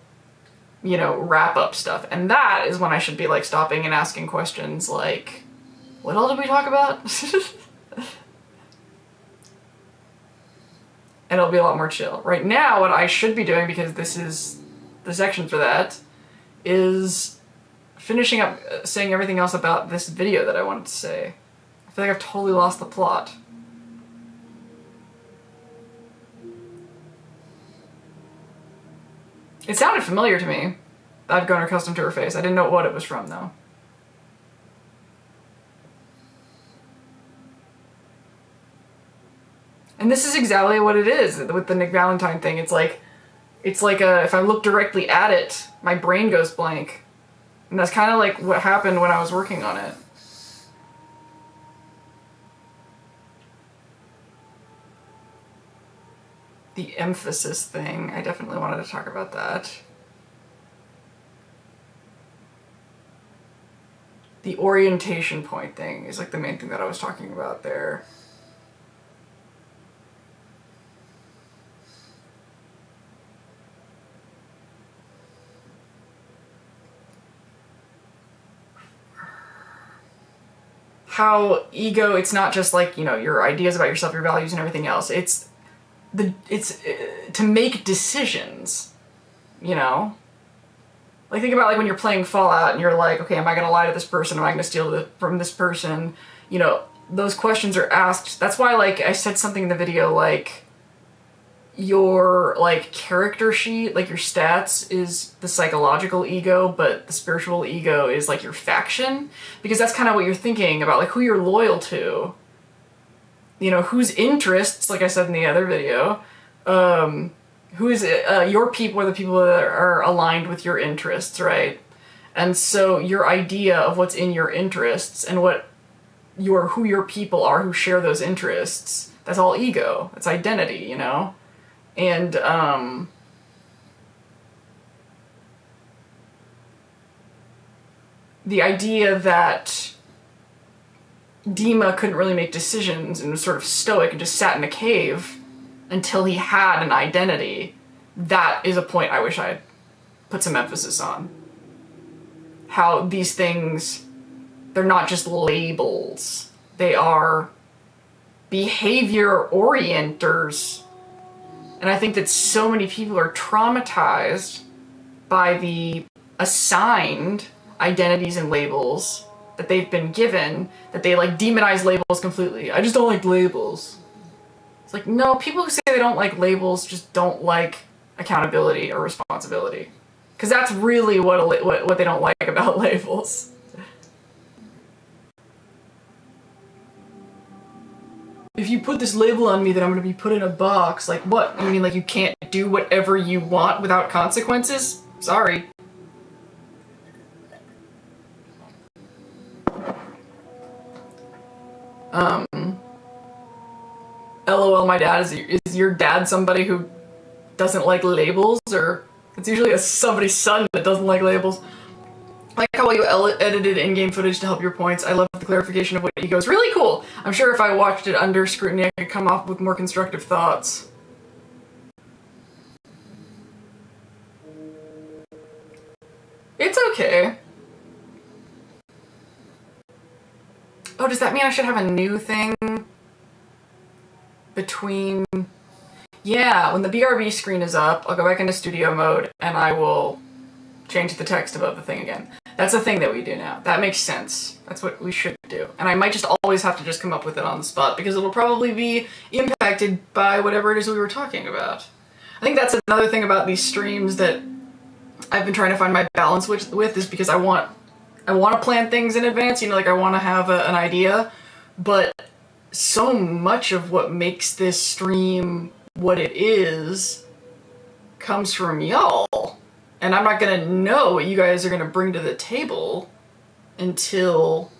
you know, wrap up stuff. And that is when I should be like stopping and asking questions like, what all did we talk about? And it'll be a lot more chill. Right now, what I should be doing, because this is the section for that, is finishing up saying everything else about this video that I wanted to say. I feel like I've totally lost the plot. It sounded familiar to me. I've grown accustomed to her face. I didn't know what it was from, though. And this is exactly what it is with the Nick Valentine thing. It's like if I look directly at it, my brain goes blank. And that's kind of like what happened when I was working on it. The emphasis thing, I definitely wanted to talk about that. The orientation point thing is like the main thing that I was talking about there. How ego, it's not just like, you know, your ideas about yourself, your values and everything else. It's to make decisions, you know? Like, think about like when you're playing Fallout and you're like, okay, am I gonna lie to this person? Am I gonna steal from this person? You know, those questions are asked. That's why, like, I said something in the video, like, your, like, character sheet, like, your stats is the psychological ego, but the spiritual ego is, like, your faction. Because that's kind of what you're thinking about, like, who you're loyal to. You know, whose interests, like I said in the other video, who is your people are the people that are aligned with your interests, right? And so your idea of what's in your interests and who your people are who share those interests, that's all ego. That's identity, you know? And the idea that Dima couldn't really make decisions and was sort of stoic and just sat in a cave until he had an identity, that is a point I wish I had put some emphasis on. How these things, they're not just labels. They are behavior orienters. And I think that so many people are traumatized by the assigned identities and labels that they've been given, that they like demonize labels completely. I just don't like labels. It's like, no, people who say they don't like labels just don't like accountability or responsibility. Because that's really what they don't like about labels. If you put this label on me, then I'm going to be put in a box. Like, what? I mean, like, you can't do whatever you want without consequences? Sorry. LOL, my dad, is your dad somebody who doesn't like labels? Or it's usually somebody's son that doesn't like labels. I like how you edited in-game footage to help your points. I love the clarification of what ego is. Really cool. I'm sure if I watched it under scrutiny, I could come off with more constructive thoughts. It's okay. Oh, does that mean I should have a new thing between... Yeah, when the BRB screen is up, I'll go back into studio mode and I will change the text above the thing again. That's a thing that we do now. That makes sense. That's what we should do. And I might just always have to just come up with it on the spot because it'll probably be impacted by whatever it is we were talking about. I think that's another thing about these streams that I've been trying to find my balance with is because I want to plan things in advance, you know, like I want to have an idea, but so much of what makes this stream what it is comes from y'all. And I'm not gonna know what you guys are gonna bring to the table until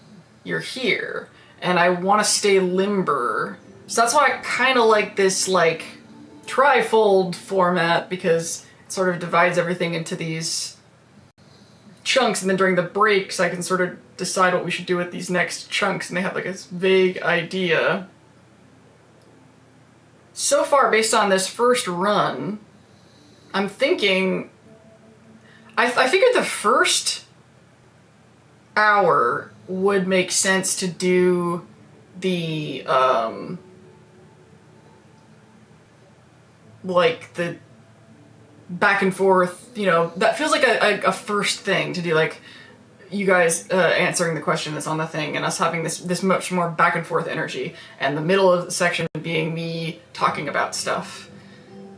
you're here. And I want to stay limber. So that's why I kind of like this, like, trifold format, because it sort of divides everything into these chunks, and then during the breaks I can sort of decide what we should do with these next chunks, and they have like this vague idea. So far, based on this first run, I'm thinking... I figured the first hour would make sense to do the, like, the back and forth, you know, that feels like a first thing to do, like, you guys answering the question that's on the thing, and us having this much more back and forth energy, and the middle of the section being me talking about stuff.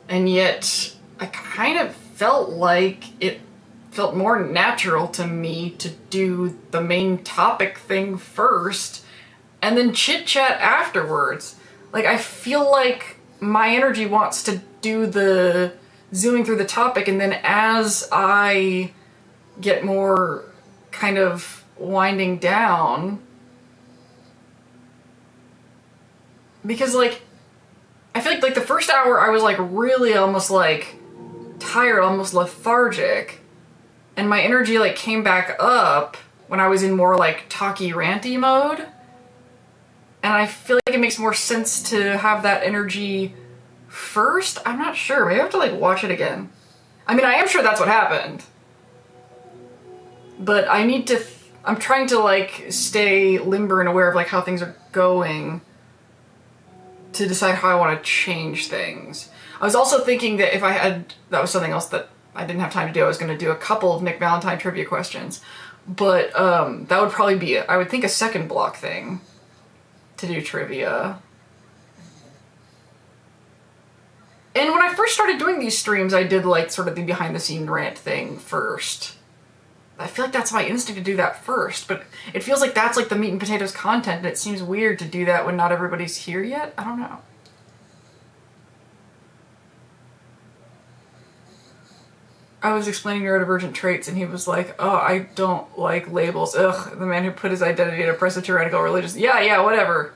And yet, I kind of felt like it felt more natural to me to do the main topic thing first, and then chit-chat afterwards. Like, I feel like my energy wants to do the zooming through the topic, and then as I get more kind of winding down, because, like, I feel like the first hour I was, like, really almost, like, tired, almost lethargic, and my energy, like, came back up when I was in more, like, talky, ranty mode. And I feel like it makes more sense to have that energy first? I'm not sure. Maybe I have to, like, watch it again. I mean, I am sure that's what happened. But I need to... I'm trying to, like, stay limber and aware of, like, how things are going to decide how I want to change things. I was also thinking that if I had... That was something else that I didn't have time to do. I was going to do a couple of Nick Valentine trivia questions. But that would probably be, I would think, a second block thing to do trivia. And when I first started doing these streams, I did, like, sort of the behind-the-scene rant thing first. I feel like that's my instinct to do that first, but it feels like that's, like, the meat and potatoes content, and it seems weird to do that when not everybody's here yet. I don't know. I was explaining neurodivergent traits, and he was like, "Oh, I don't like labels. Ugh, the man who put his identity in oppressive, tyrannical, religious. Yeah, whatever.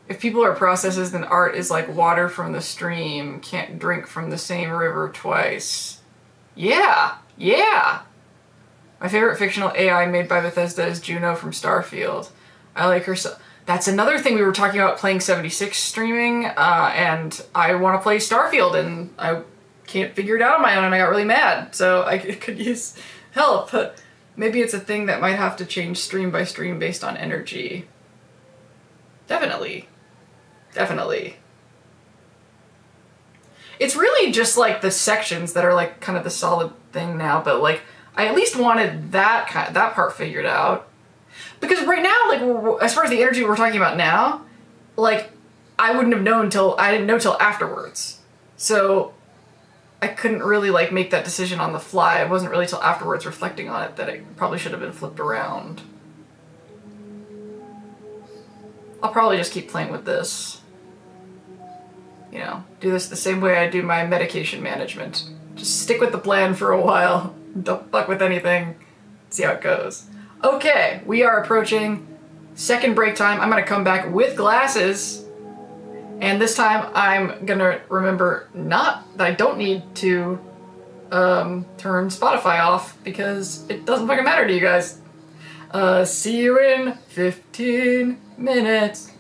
If people are processes, then art is like water from the stream. Can't drink from the same river twice. Yeah. My favorite fictional AI made by Bethesda is Juno from Starfield. I like her so... That's another thing we were talking about playing 76 streaming, and I want to play Starfield, and I can't figure it out on my own, and I got really mad, so I could use help. But maybe it's a thing that might have to change stream by stream based on energy. Definitely. It's really just like the sections that are like kind of the solid thing now, but like I at least wanted that part figured out. Because right now, like, as far as the energy we're talking about now, like, I didn't know till afterwards. So, I couldn't really, like, make that decision on the fly. It wasn't really till afterwards, reflecting on it, that it probably should have been flipped around. I'll probably just keep playing with this. You know, do this the same way I do my medication management. Just stick with the plan for a while. Don't fuck with anything. See how it goes. Okay, we are approaching second break time. I'm gonna come back with glasses, and this time I'm gonna remember that I don't need to turn Spotify off because it doesn't fucking matter to you guys. See you in 15 minutes.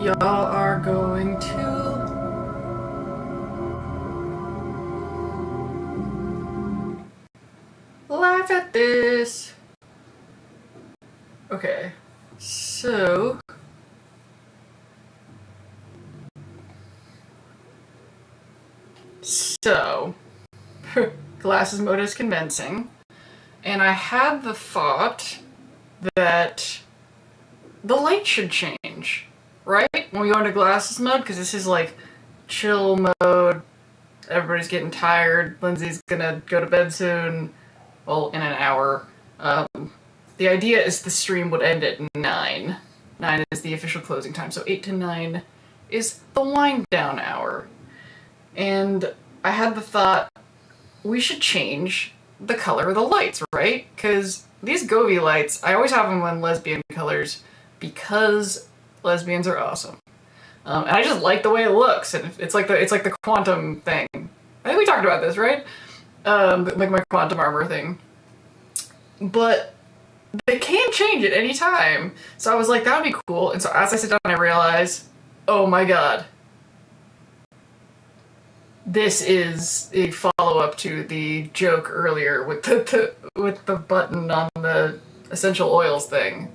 Y'all are going to laugh at this. Okay, so glasses mode is convincing, and I had the thought that the light should change, right? When we go into glasses mode, because this is like chill mode, everybody's getting tired, Lindsay's gonna go to bed soon, well, in an hour. The idea is the stream would end at 9. 9 is the official closing time, so 8 to 9 is the wind down hour. And I had the thought, we should change the color of the lights, right? Because these Govee lights, I always have them on lesbian colors because lesbians are awesome. And I just like the way it looks, and it's like the quantum thing. I think we talked about this, right? Like my quantum armor thing. But they can change at any time. So I was like, that would be cool. And so as I sit down, I realize, oh my god. This is a follow-up to the joke earlier with the button on the essential oils thing.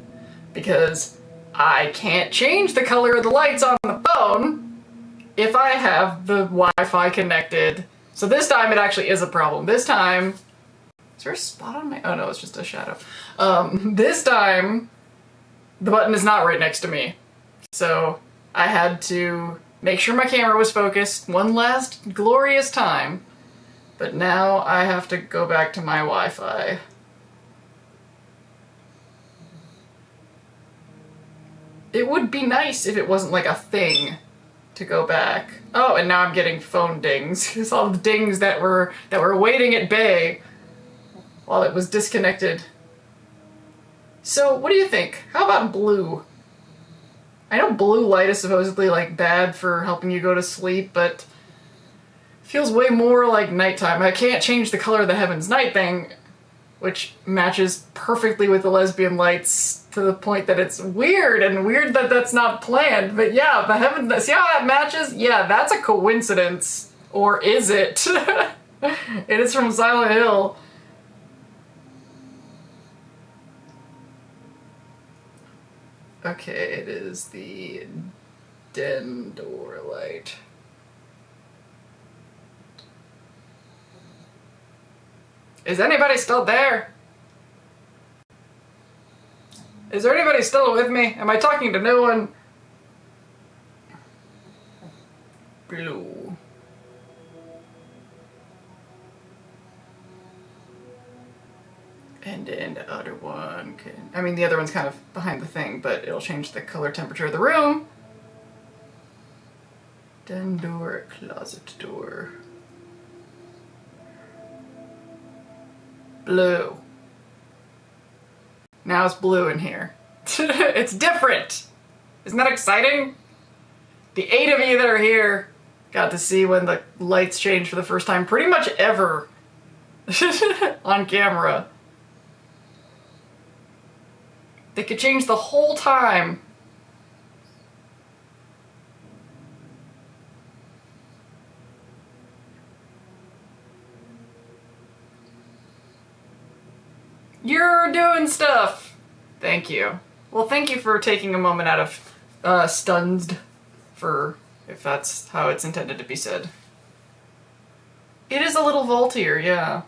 Because I can't change the color of the lights on the phone if I have the Wi-Fi connected. So this time it actually is a problem. This time... Is there a spot on my... Oh no, it's just a shadow. This time, the button is not right next to me. So I had to make sure my camera was focused one last glorious time. But now I have to go back to my Wi-Fi. It would be nice if it wasn't like a thing to go back. Oh, and now I'm getting phone dings. It's all the dings that were waiting at bay while it was disconnected. So, what do you think? How about blue? I know blue light is supposedly like bad for helping you go to sleep, but feels way more like nighttime. I can't change the color of the Heaven's Night thing, which matches perfectly with the lesbian lights to the point that it's weird, and weird that that's not planned. But yeah, the Heaven, see how that matches? Yeah, that's a coincidence. Or is it? It is from Silent Hill. Okay, it is the den door light. Is anybody still there? Is there anybody still with me? Am I talking to no one? Blue. And then the other one can... I mean, the other one's kind of behind the thing, but it'll change the color temperature of the room. Den door, closet door. Blue. Now it's blue in here. It's different! Isn't that exciting? The 8 of you that are here got to see when the lights change for the first time pretty much ever on camera. They could change the whole time. You're doing stuff! Thank you. Well, thank you for taking a moment out of stunned, for if that's how it's intended to be said. It is a little vaultier, yeah.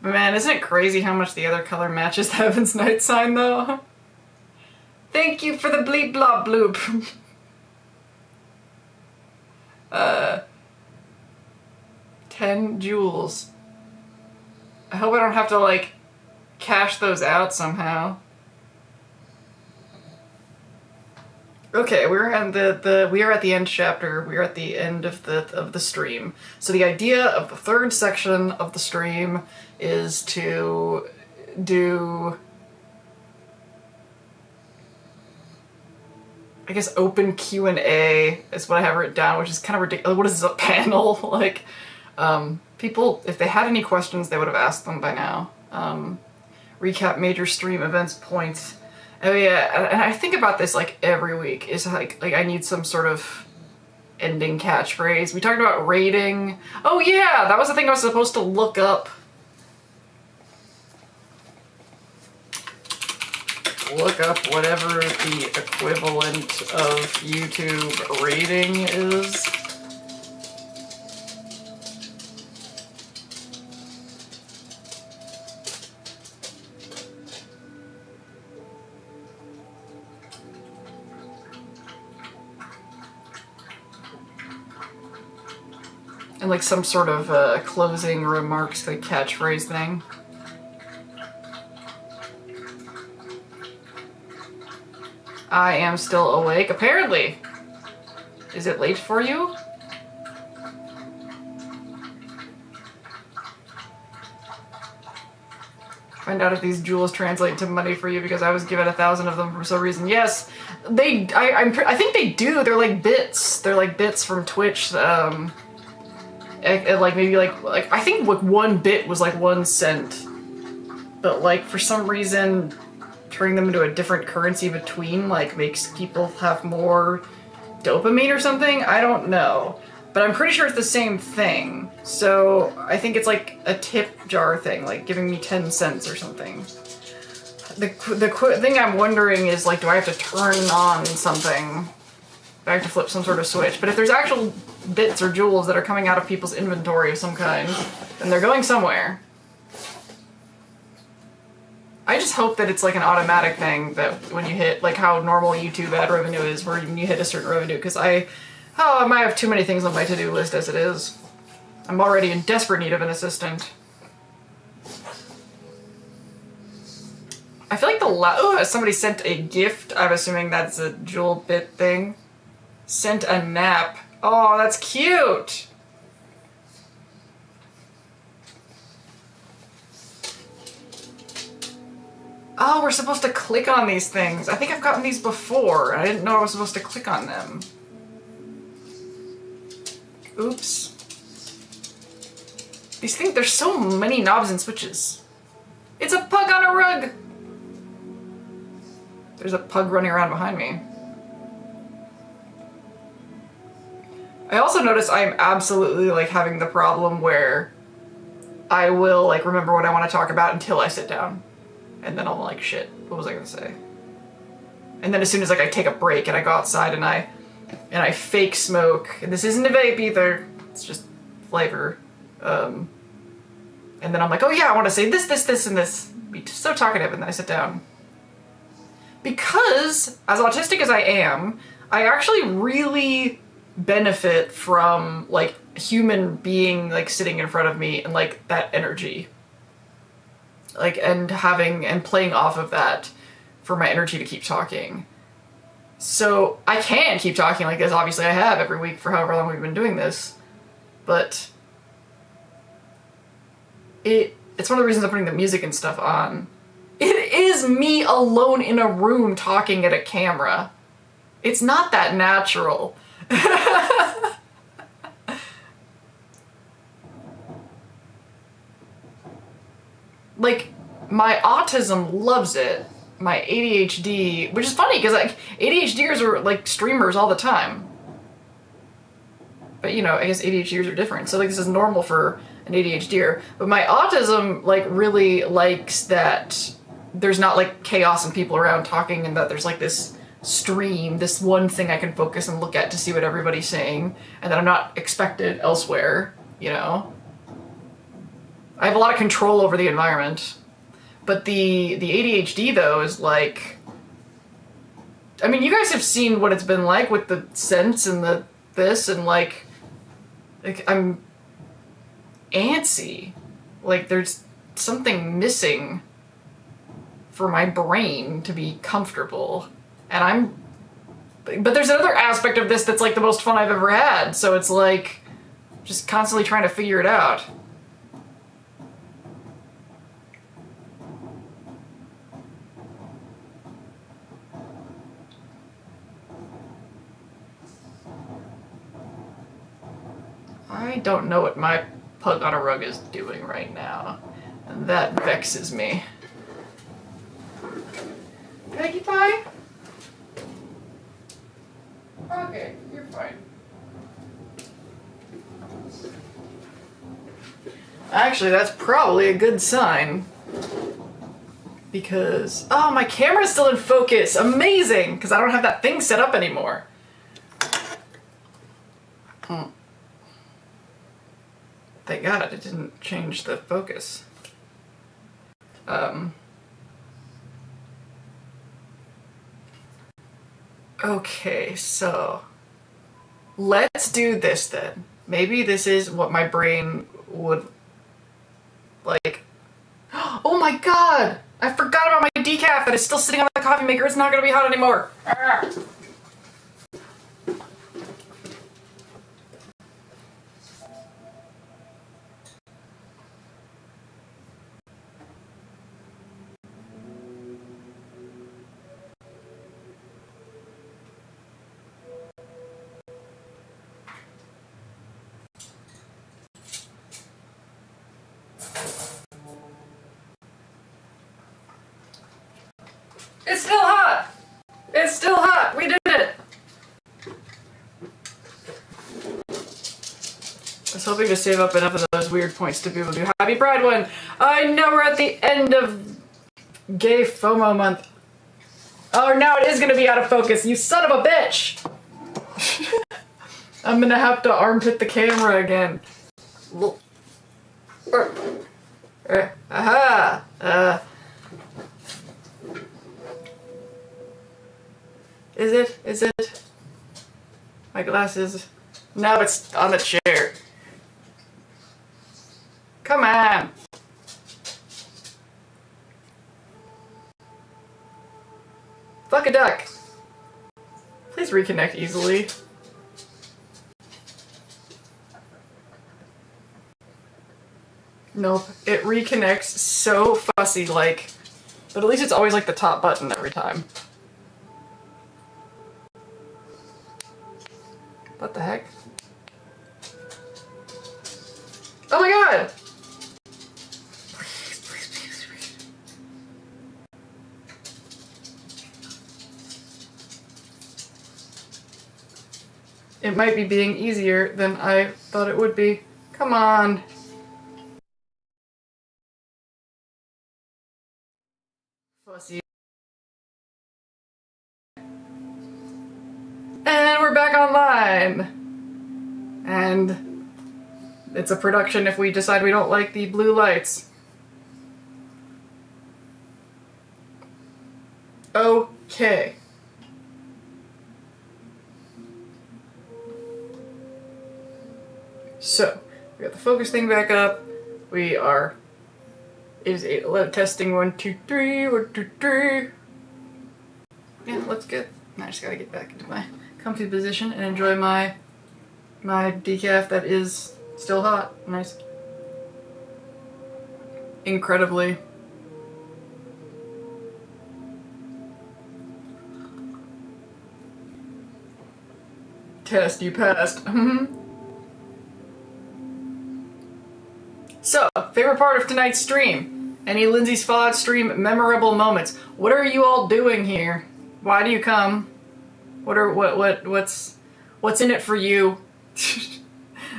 But man, isn't it crazy how much the other color matches the Heaven's Night sign, though? Thank you for the bleep blop bloop. 10 jewels. I hope I don't have to, like, cash those out somehow. Okay, we are at the end chapter. We are at the end of the stream. So the idea of the third section of the stream is to do, I guess, open Q&A is what I have written down, which is kind of ridiculous. What is a panel? Like, people, if they had any questions, they would have asked them by now. Recap major stream events, points, Oh yeah, and I think about this like every week. Is like I need some sort of ending catchphrase. We talked about rating. Oh yeah, that was the thing I was supposed to look up. Look up whatever the equivalent of YouTube rating is. And like some sort of closing remarks, like catchphrase thing. I am still awake, apparently. Is it late for you? Find out if these jewels translate to money for you because I was given 1,000 of them for some reason. Yes, they. I think they do. They're like bits. They're like bits from Twitch. Like maybe like I think like 1 bit was like 1 cent, but like for some reason turning them into a different currency between like makes people have more dopamine or something. I don't know, but I'm pretty sure it's the same thing. So I think it's like a tip jar thing, like giving me 10 cents or something. The thing I'm wondering is like, do I have to turn on something? I have to flip some sort of switch. But if there's actual bits or jewels that are coming out of people's inventory of some kind, then they're going somewhere. I just hope that it's like an automatic thing that when you hit, like how normal YouTube ad revenue is, where when you hit a certain revenue, because I might have too many things on my to-do list as it is. I'm already in desperate need of an assistant. I feel like somebody sent a gift. I'm assuming that's a jewel bit thing. Sent a nap. Oh, that's cute! Oh, we're supposed to click on these things. I think I've gotten these before, and I didn't know I was supposed to click on them. Oops. These things, there's so many knobs and switches. It's a pug on a rug! There's a pug running around behind me. I also notice I'm absolutely like having the problem where I will like remember what I want to talk about until I sit down. And then I'm like, shit, what was I gonna say? And then as soon as like I take a break and I go outside and I fake smoke, and this isn't a vape either, it's just flavor. And then I'm like, oh yeah, I want to say this, and this. Be so talkative, and then I sit down. Because, as autistic as I am, I actually really benefit from like a human being like sitting in front of me and like that energy. Like, and playing off of that for my energy to keep talking. So I can keep talking like this. Obviously I have every week for however long we've been doing this, but it's one of the reasons I'm putting the music and stuff on. It is me alone in a room talking at a camera. It's not that natural. Like, my autism loves it. My ADHD, which is funny because like ADHDers are like streamers all the time. But you know, I guess ADHDers are different. So like this is normal for an ADHDer. But my autism like really likes that there's not like chaos and people around talking, and that there's like this stream, this one thing I can focus and look at to see what everybody's saying, and that I'm not expected elsewhere, you know? I have a lot of control over the environment. But the ADHD though is like, I mean, you guys have seen what it's been like with the scents and this and like I'm antsy. Like there's something missing for my brain to be comfortable. And but there's another aspect of this that's like the most fun I've ever had. So it's like just constantly trying to figure it out. I don't know what my pug on a rug is doing right now, and that vexes me. Peggy Pie! Right. Actually, that's probably a good sign. Because, oh, my camera's still in focus. Amazing! Because I don't have that thing set up anymore. Thank God it didn't change the focus. Okay, so let's do this then. Maybe this is what my brain would like. Oh my God! I forgot about my decaf that is still sitting on the coffee maker. It's not gonna be hot anymore. It's still hot! It's still hot! We did it! I was hoping to save up enough of those weird points to be able to do Happy Pride one. I know we're at the end of Gay FOMO month. Oh, now it is gonna be out of focus, you son of a bitch! I'm gonna have to armpit the camera again. Aha! Is it? My glasses. No, it's on the chair. Come on. Fuck a duck. Please reconnect easily. Nope, it reconnects so fussy-like, but at least it's always like the top button every time. What the heck? Oh my God! Please, please, please, please. It might be being easier than I thought it would be. Come on. Fussy. And we're back online! And it's a production if we decide we don't like the blue lights. Okay. So, we got the focus thing back up. We are... Is 811 testing 1, 2, 3, 1, 2, 3. Yeah, looks good. Now I just gotta get back into my comfy position and enjoy my decaf that is still hot. Nice. Incredibly. Test, you passed. So, favorite part of tonight's stream? Any Lindsay's Fallout stream memorable moments? What are you all doing here? Why do you come? What's in it for you?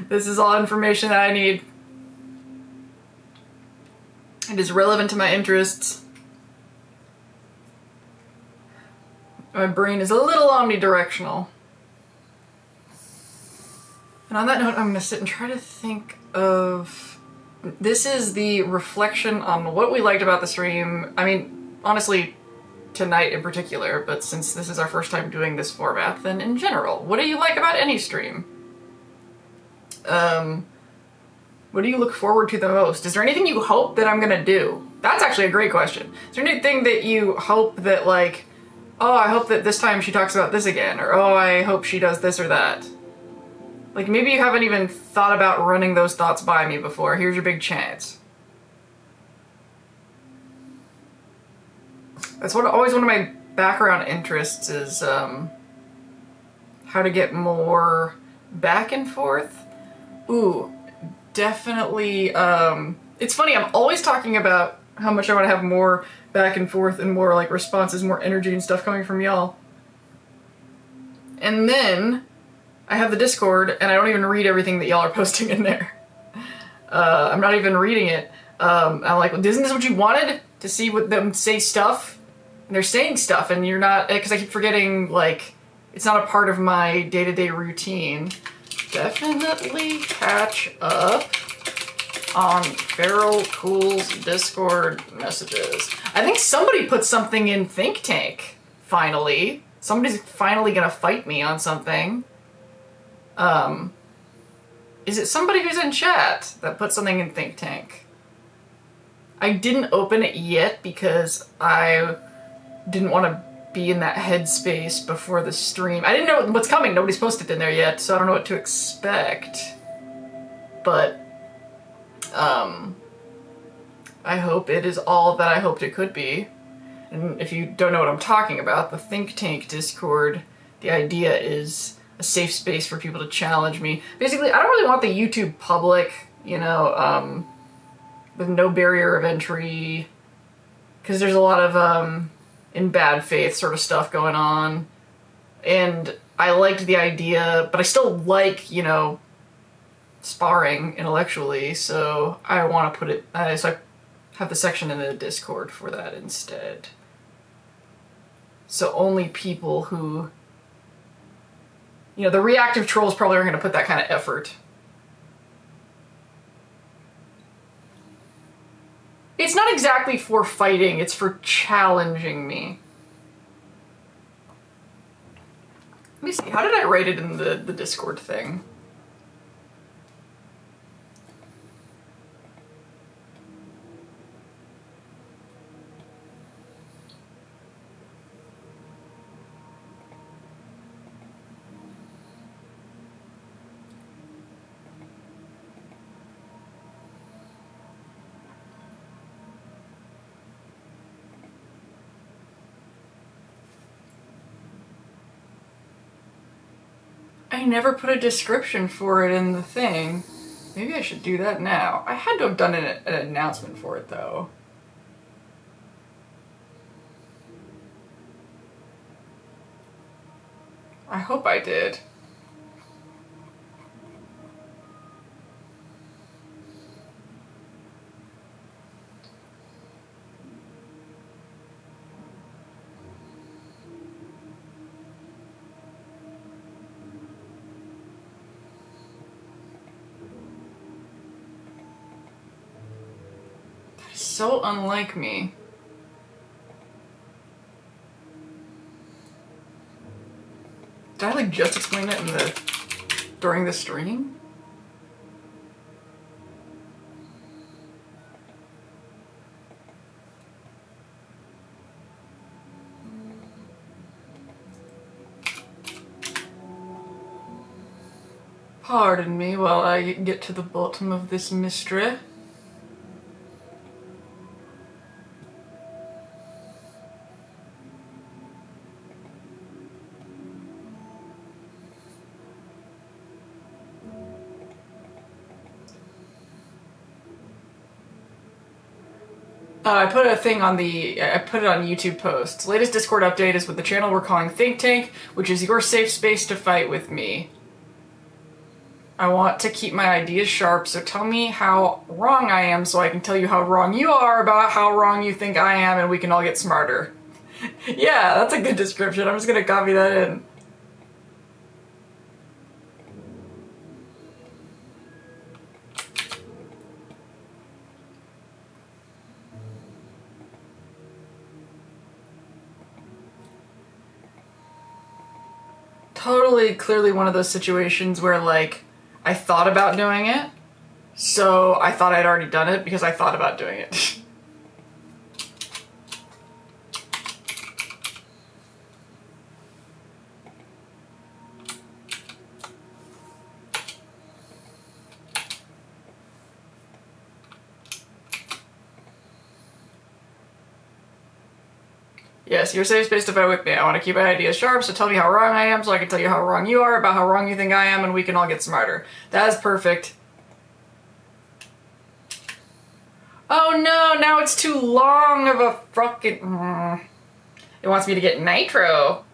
This is all information that I need. It is relevant to my interests. My brain is a little omnidirectional. And on that note, I'm gonna sit and try to think of... This is the reflection on what we liked about the stream. I mean, honestly, tonight in particular, but since this is our first time doing this format, then in general, what do you like about any stream? What do you look forward to the most? Is there anything you hope that I'm gonna do? That's actually a great question. Is there anything that you hope that, like, oh, I hope that this time she talks about this again, or oh, I hope she does this or that? Like, maybe you haven't even thought about running those thoughts by me before. Here's your big chance. That's always one of my background interests is, how to get more back and forth. Ooh, definitely, it's funny, I'm always talking about how much I want to have more back and forth and more, like, responses, more energy and stuff coming from y'all. And then... I have the Discord, and I don't even read everything that y'all are posting in there. I'm not even reading it. I'm like, well, isn't this what you wanted? To see what them say stuff? And they're saying stuff, and you're not, because I keep forgetting, like, it's not a part of my day-to-day routine. Definitely catch up on Feral Cool's Discord messages. I think somebody put something in Think Tank, finally. Somebody's finally gonna fight me on something. Is it somebody who's in chat that put something in Think Tank? I didn't open it yet because I didn't want to be in that headspace before the stream. I didn't know what's coming. Nobody's posted in there yet, so I don't know what to expect. But, I hope it is all that I hoped it could be. And if you don't know what I'm talking about, the Think Tank Discord, the idea is a safe space for people to challenge me. Basically, I don't really want the YouTube public, you know, with no barrier of entry, because there's a lot of, in bad faith sort of stuff going on. And I liked the idea, but I still like, you know, sparring intellectually, so I want to put it, so I have the section in the Discord for that instead. So only people who, you know, the reactive trolls probably aren't going to put that kind of effort. It's not exactly for fighting, it's for challenging me. Let me see, how did I write it in the Discord thing? I never put a description for it in the thing. Maybe I should do that now. I had to have done an announcement for it, though. I hope I did. So unlike me. Did I like just explain it during the stream? Pardon me while I get to the bottom of this mystery. I put a thing on I put it on YouTube posts. Latest Discord update is with the channel we're calling Think Tank, which is your safe space to fight with me. I want to keep my ideas sharp, so tell me how wrong I am so I can tell you how wrong you are about how wrong you think I am, and we can all get smarter. Yeah, that's a good description. I'm just gonna copy that in. Totally, clearly one of those situations where, like, I thought about doing it, so I thought I'd already done it because I thought about doing it. Yes, your safe space to fight with me. I want to keep my ideas sharp, so tell me how wrong I am so I can tell you how wrong you are about how wrong you think I am, and we can all get smarter. That is perfect. Oh no, now it's too long of a fucking... It wants me to get nitro.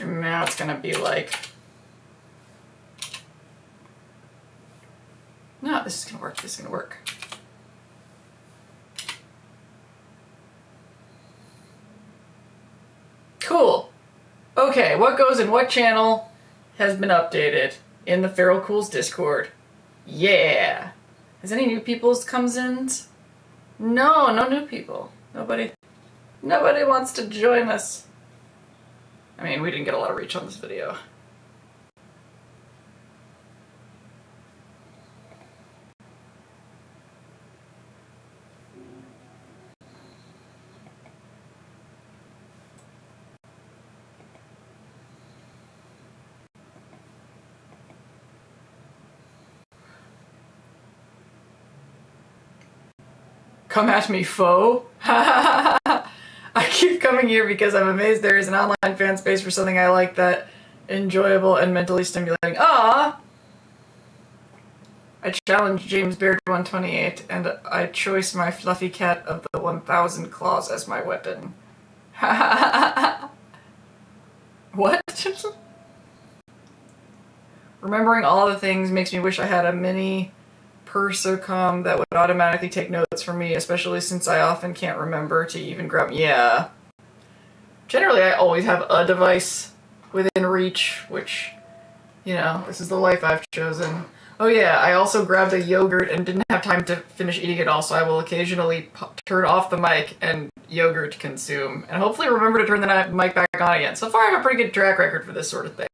And now it's gonna be like, no, this is gonna work, this is gonna work. Cool. Okay, what goes in what channel has been updated in the Feral Cools Discord? Yeah. Has any new people's comes in? No, no new people. Nobody wants to join us. I mean, we didn't get a lot of reach on this video. Come at me, foe. I keep coming here because I'm amazed there is an online fan space for something I like that enjoyable and mentally stimulating. Ah! I challenge James Baird 128 and I choice my fluffy cat of the 1000 claws as my weapon. What? Remembering all the things makes me wish I had a mini Persocom that would automatically take notes for me, especially since I often can't remember to even grab. Yeah. Generally, I always have a device within reach, which, you know, this is the life I've chosen. Oh yeah, I also grabbed a yogurt and didn't have time to finish eating it all, so I will occasionally turn off the mic and yogurt consume, and hopefully remember to turn the mic back on again. So far, I have a pretty good track record for this sort of thing.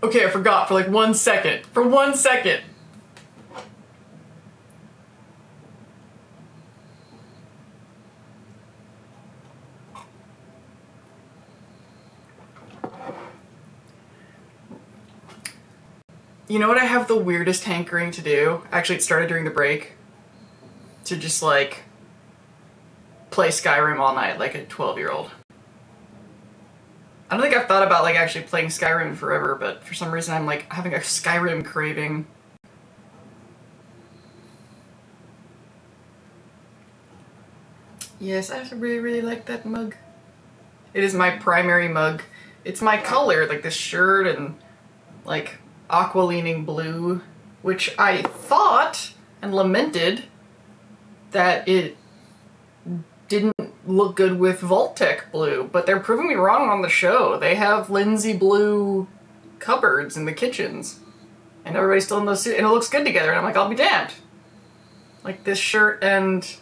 Okay, I forgot for like 1 second. For 1 second. You know what I have the weirdest hankering to do? Actually, it started during the break. To just, like, play Skyrim all night like a 12-year-old. I don't think I've thought about, like, actually playing Skyrim forever, but for some reason I'm, like, having a Skyrim craving. Yes, I really, really like that mug. It is my primary mug. It's my color, like this shirt and, like, aqua-leaning blue, which I thought and lamented that it didn't look good with Vault-Tec blue, but they're proving me wrong on the show. They have Lindsay blue cupboards in the kitchens, and everybody's still in those suits, and it looks good together, and I'm like, I'll be damned. Like this shirt and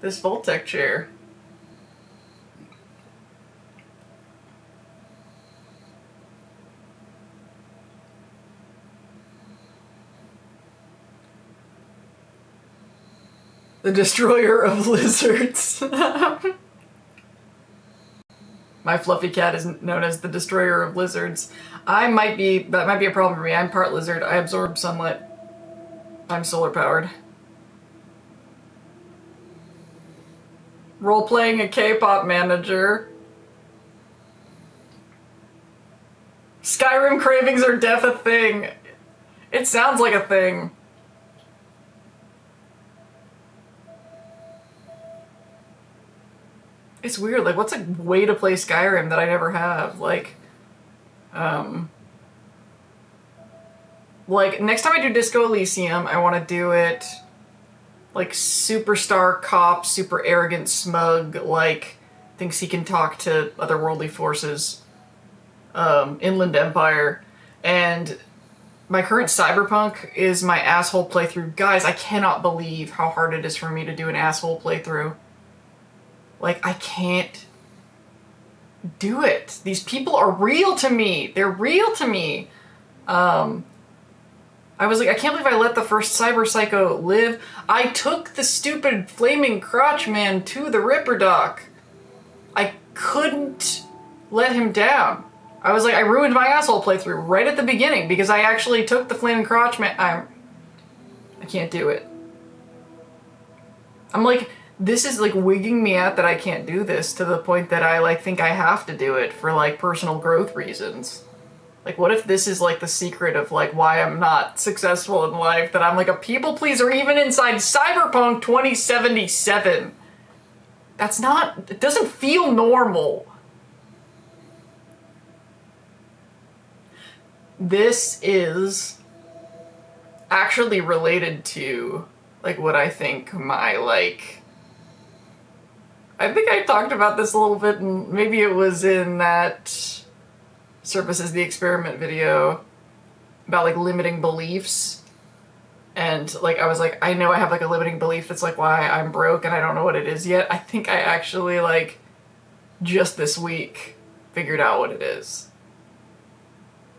this Vault-Tec chair. The destroyer of lizards. My fluffy cat is known as the destroyer of lizards. That might be a problem for me. I'm part lizard. I absorb sunlight. I'm solar powered. Role-playing a K-pop manager. Skyrim cravings are def a thing. It sounds like a thing. It's weird, like, what's a way to play Skyrim that I never have? Like, Like, next time I do Disco Elysium, I want to do it like superstar cop, super arrogant, smug, like thinks he can talk to otherworldly forces, Inland Empire. And my current Cyberpunk is my asshole playthrough. Guys, I cannot believe how hard it is for me to do an asshole playthrough. Like, I can't do it. These people are real to me. They're real to me. I was like, I can't believe I let the first Cyber Psycho live. I took the stupid flaming crotch man to the Ripper Doc. I couldn't let him down. I was like, I ruined my asshole playthrough right at the beginning because I actually took the flaming crotch man. I can't do it. I'm like, this is like wigging me out that I can't do this to the point that I like think I have to do it for like personal growth reasons. Like, what if this is like the secret of like why I'm not successful in life, that I'm like a people pleaser even inside Cyberpunk 2077? That's not, it doesn't feel normal. This is actually related to like what I think my like, I think I talked about this a little bit, and maybe it was in that Surface is the Experiment video about like limiting beliefs. And like I was like, I know I have like a limiting belief that's like why I'm broke and I don't know what it is yet. I think I actually like just this week figured out what it is.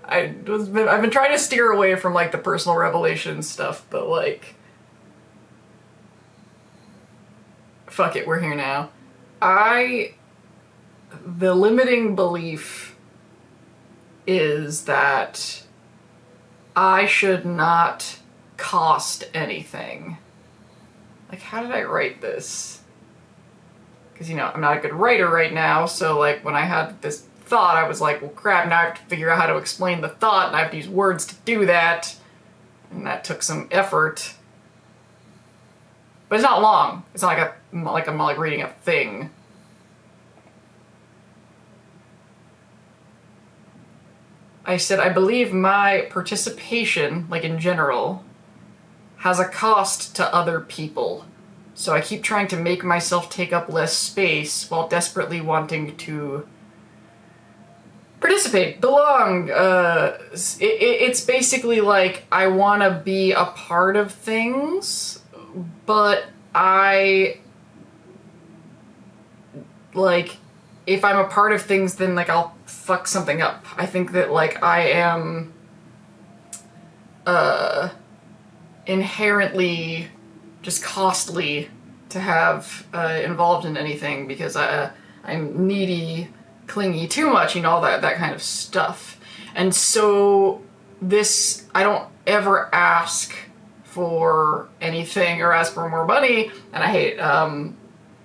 I've been trying to steer away from like the personal revelation stuff, but like fuck it, we're here now. The limiting belief is that I should not cost anything. Like, how did I write this? Because, you know, I'm not a good writer right now, so, like, when I had this thought, I was like, well, crap, now I have to figure out how to explain the thought, and I have to use words to do that, and that took some effort. But it's not long. It's not like I'm like reading a thing. I said, I believe my participation, like in general, has a cost to other people. So I keep trying to make myself take up less space while desperately wanting to participate, belong. It's basically like I want to be a part of things, but like, if I'm a part of things, then like I'll fuck something up. I think that like I am inherently just costly to have involved in anything because I'm needy, clingy, too much, you know, all that kind of stuff. And so this, I don't ever ask for anything or ask for more money, and I hate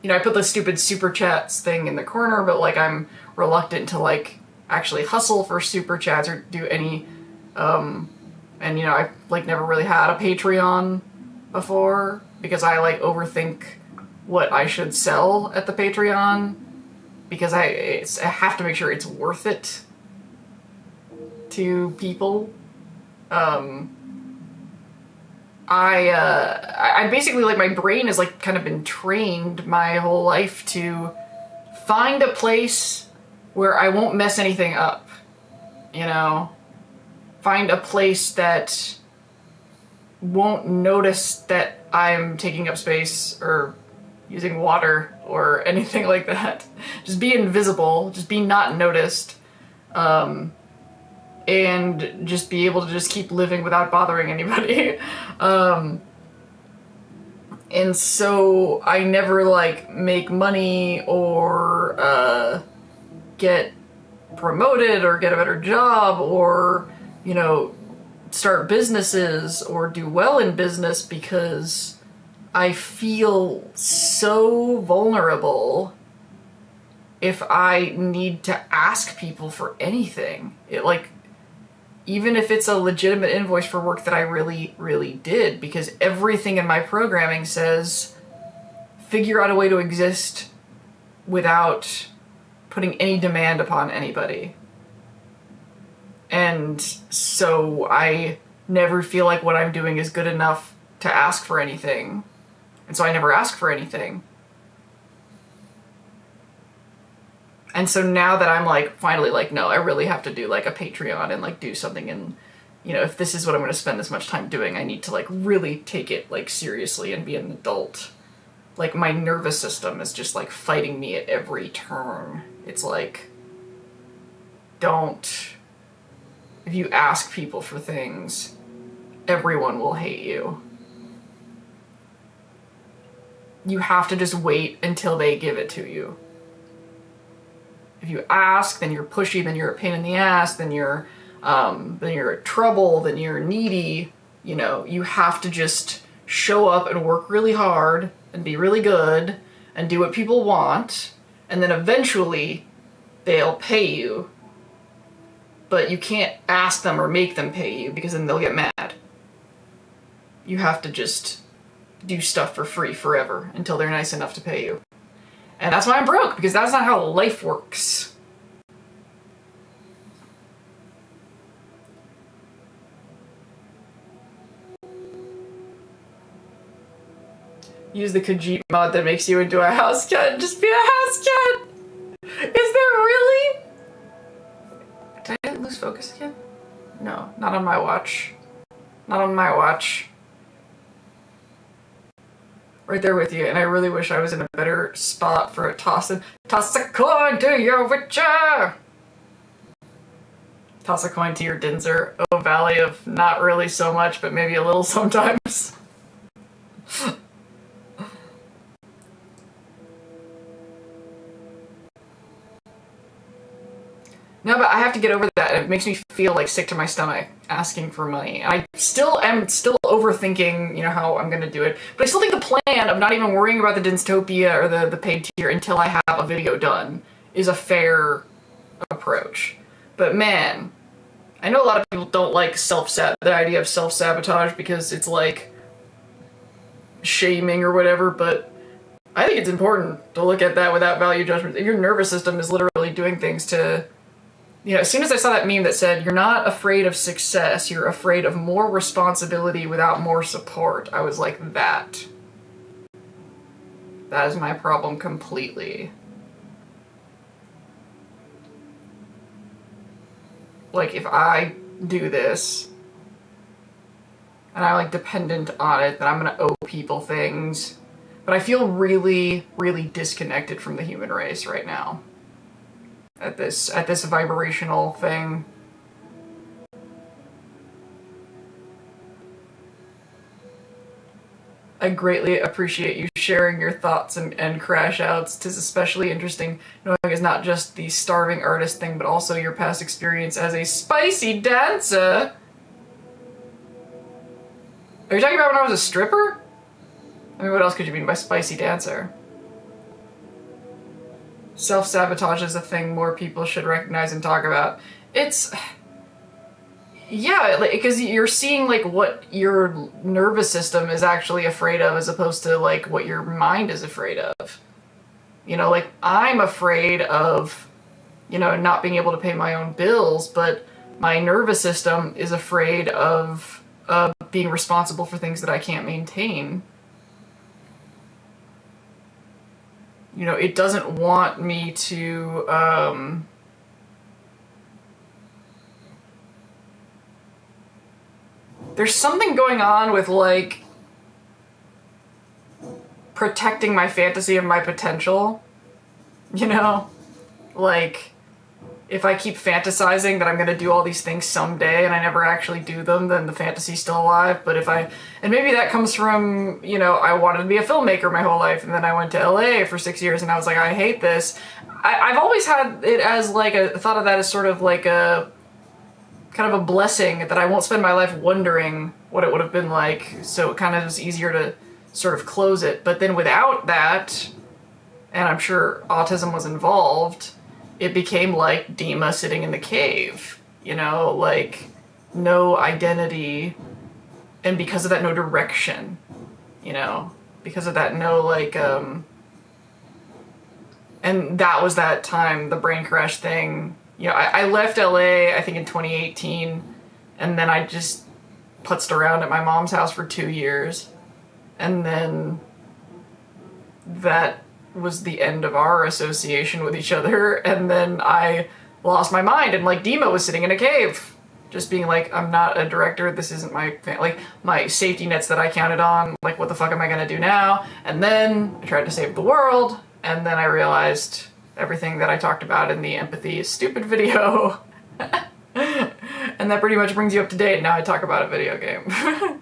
you know, I put the stupid super chats thing in the corner, but like I'm reluctant to like actually hustle for super chats or do any and you know, I've like never really had a Patreon before because I like overthink what I should sell at the Patreon because I have to make sure it's worth it to people. I basically, like, my brain has, like, kind of been trained my whole life to find a place where I won't mess anything up, you know? Find a place that won't notice that I'm taking up space or using water or anything like that. Just be invisible, just be not noticed, and just be able to just keep living without bothering anybody. And so I never like make money or get promoted or get a better job or, you know, start businesses or do well in business because I feel so vulnerable if I need to ask people for anything. It like, even if it's a legitimate invoice for work that I really, really did, because everything in my programming says figure out a way to exist without putting any demand upon anybody. And so I never feel like what I'm doing is good enough to ask for anything. And so I never ask for anything. And so now that I'm like, finally like, no, I really have to do like a Patreon and like do something, and, you know, if this is what I'm going to spend this much time doing, I need to like really take it like seriously and be an adult. Like my nervous system is just like fighting me at every turn. It's like, if you ask people for things, everyone will hate you. You have to just wait until they give it to you. If you ask, then you're pushy, then you're a pain in the ass, then you're trouble, then you're needy. You know, you have to just show up and work really hard and be really good and do what people want, and then eventually they'll pay you. But you can't ask them or make them pay you, because then they'll get mad. You have to just do stuff for free forever until they're nice enough to pay you. And that's why I'm broke, because that's not how life works. Use the Khajiit mod that makes you into a house cat. Just be a house cat! Is there really? Did I lose focus again? No, not on my watch. Not on my watch. Right there with you, and I really wish I was in a better spot for a toss a coin to your witcher! Toss a coin to your Dinzer. Oh, Valley of not really so much, but maybe a little sometimes. No, but I have to get over that. It makes me feel like sick to my stomach asking for money. I am still overthinking, you know, how I'm gonna do it. But I still think the plan of not even worrying about the Dinstopia or the paid tier until I have a video done is a fair approach. But man, I know a lot of people don't like the idea of self-sabotage, because it's like shaming or whatever, but I think it's important to look at that without value judgment. If your nervous system is literally doing things to, you know, as soon as I saw that meme that said, you're not afraid of success, you're afraid of more responsibility without more support, I was like, that is my problem completely. Like, if I do this, and I'm like dependent on it, then I'm gonna owe people things. But I feel really, really disconnected from the human race right now. At this vibrational thing. I greatly appreciate you sharing your thoughts and crash outs. 'Tis especially interesting knowing it's not just the starving artist thing, but also your past experience as a spicy dancer. Are you talking about when I was a stripper? I mean, what else could you mean by spicy dancer? Self-sabotage is a thing more people should recognize and talk about. Yeah, because you're seeing like what your nervous system is actually afraid of, as opposed to like what your mind is afraid of. You know, like I'm afraid of, you know, not being able to pay my own bills, but my nervous system is afraid of being responsible for things that I can't maintain. You know, it doesn't want me to, there's something going on with, like, protecting my fantasy of my potential, you know? Like, if I keep fantasizing that I'm gonna do all these things someday and I never actually do them, then the fantasy's still alive. But and maybe that comes from, you know, I wanted to be a filmmaker my whole life, and then I went to LA for 6 years and I was like, I hate this. I've always had it as like thought of that as sort of like a, kind of a blessing that I won't spend my life wondering what it would have been like, so it kind of is easier to sort of close it. But then without that, and I'm sure autism was involved, it became like Dima sitting in the cave, you know, like no identity, and because of that, no direction, you know, because of that, no like, and that was that time, the brain crash thing. You know, I left LA, I think in 2018, and then I just putzed around at my mom's house for 2 years. And then that was the end of our association with each other. And then I lost my mind, and like Dima was sitting in a cave, just being like, I'm not a director, this isn't my like my safety nets that I counted on, like what the fuck am I gonna do now? And then I tried to save the world, and then I realized everything that I talked about in the empathy is stupid video. And that pretty much brings you up to date. Now I talk about a video game.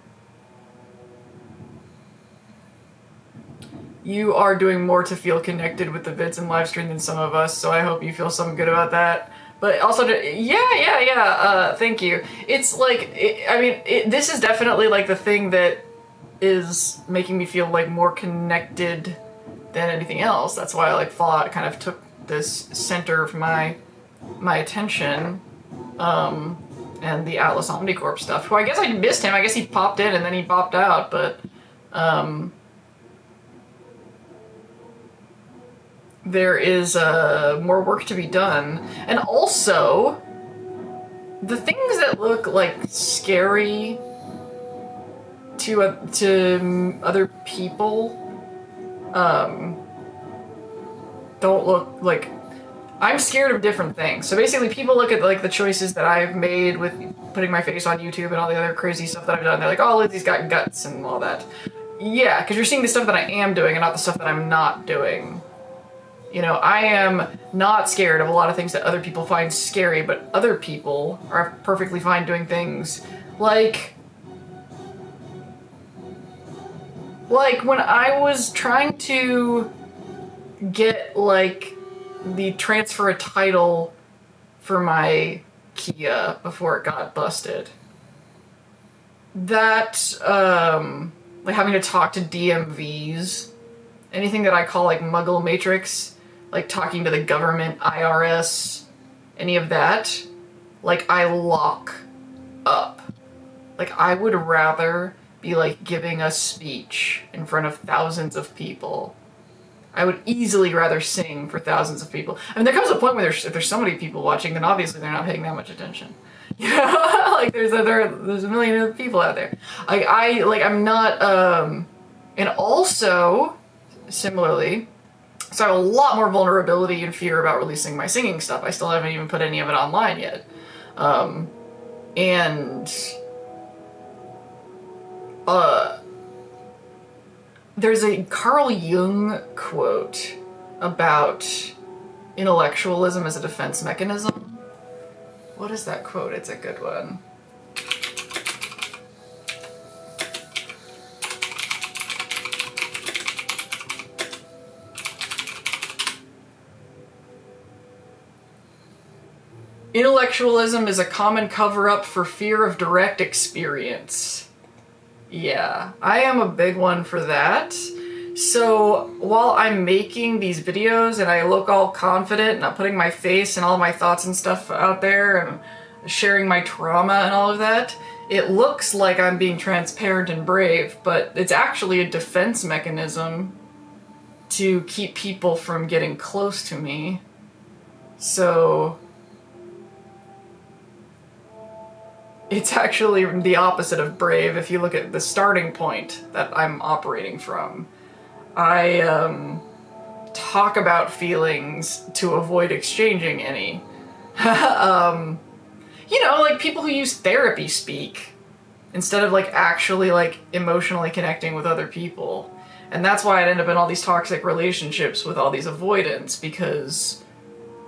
You are doing more to feel connected with the vids and live stream than some of us, so I hope you feel some good about that. But also, thank you. It's like, this is definitely like the thing that is making me feel like more connected than anything else. That's why like Fallout kind of took this center of my attention. And the Atlas Omnicorp stuff, who I guess I missed him. I guess he popped in and then he popped out, but there is more work to be done. And also, the things that look like scary to other people don't look like... I'm scared of different things. So basically people look at like the choices that I've made with putting my face on YouTube and all the other crazy stuff that I've done. They're like, oh, Lindsay's got guts and all that. Yeah, because you're seeing the stuff that I am doing and not the stuff that I'm not doing. You know, I am not scared of a lot of things that other people find scary, but other people are perfectly fine doing things like when I was trying to get like the transfer a title for my Kia before it got busted. That, like having to talk to DMVs, anything that I call like Muggle Matrix, like talking to the government, IRS, any of that, like I lock up. Like I would rather be like giving a speech in front of thousands of people. I would easily rather sing for thousands of people. I mean, there comes a point where if there's so many people watching, then obviously they're not paying that much attention. You know, like there's a million other people out there. I'm not, and also, similarly, so I have a lot more vulnerability and fear about releasing my singing stuff. I still haven't even put any of it online yet. There's a Carl Jung quote about intellectualism as a defense mechanism. What is that quote? It's a good one. Intellectualism is a common cover-up for fear of direct experience. Yeah, I am a big one for that. So while I'm making these videos and I look all confident and I'm putting my face and all my thoughts and stuff out there and sharing my trauma and all of that, it looks like I'm being transparent and brave, but it's actually a defense mechanism to keep people from getting close to me. So it's actually the opposite of brave if you look at the starting point that I'm operating from. I talk about feelings to avoid exchanging any. You know, like people who use therapy speak instead of like actually like emotionally connecting with other people. And that's why I'd end up in all these toxic relationships with all these avoidants, because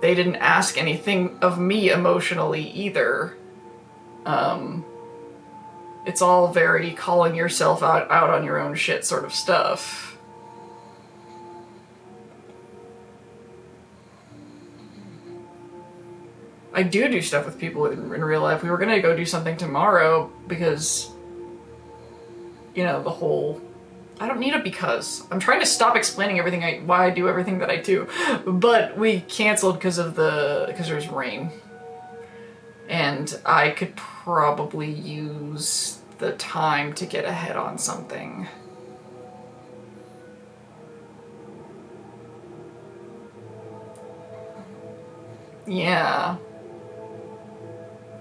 they didn't ask anything of me emotionally either. It's all very calling yourself out on your own shit sort of stuff. I do stuff with people in real life. We were gonna go do something tomorrow because, you know, the whole... I don't need a because. I'm trying to stop explaining why I do everything that I do. But we canceled because there's rain. And I could probably use the time to get ahead on something. Yeah.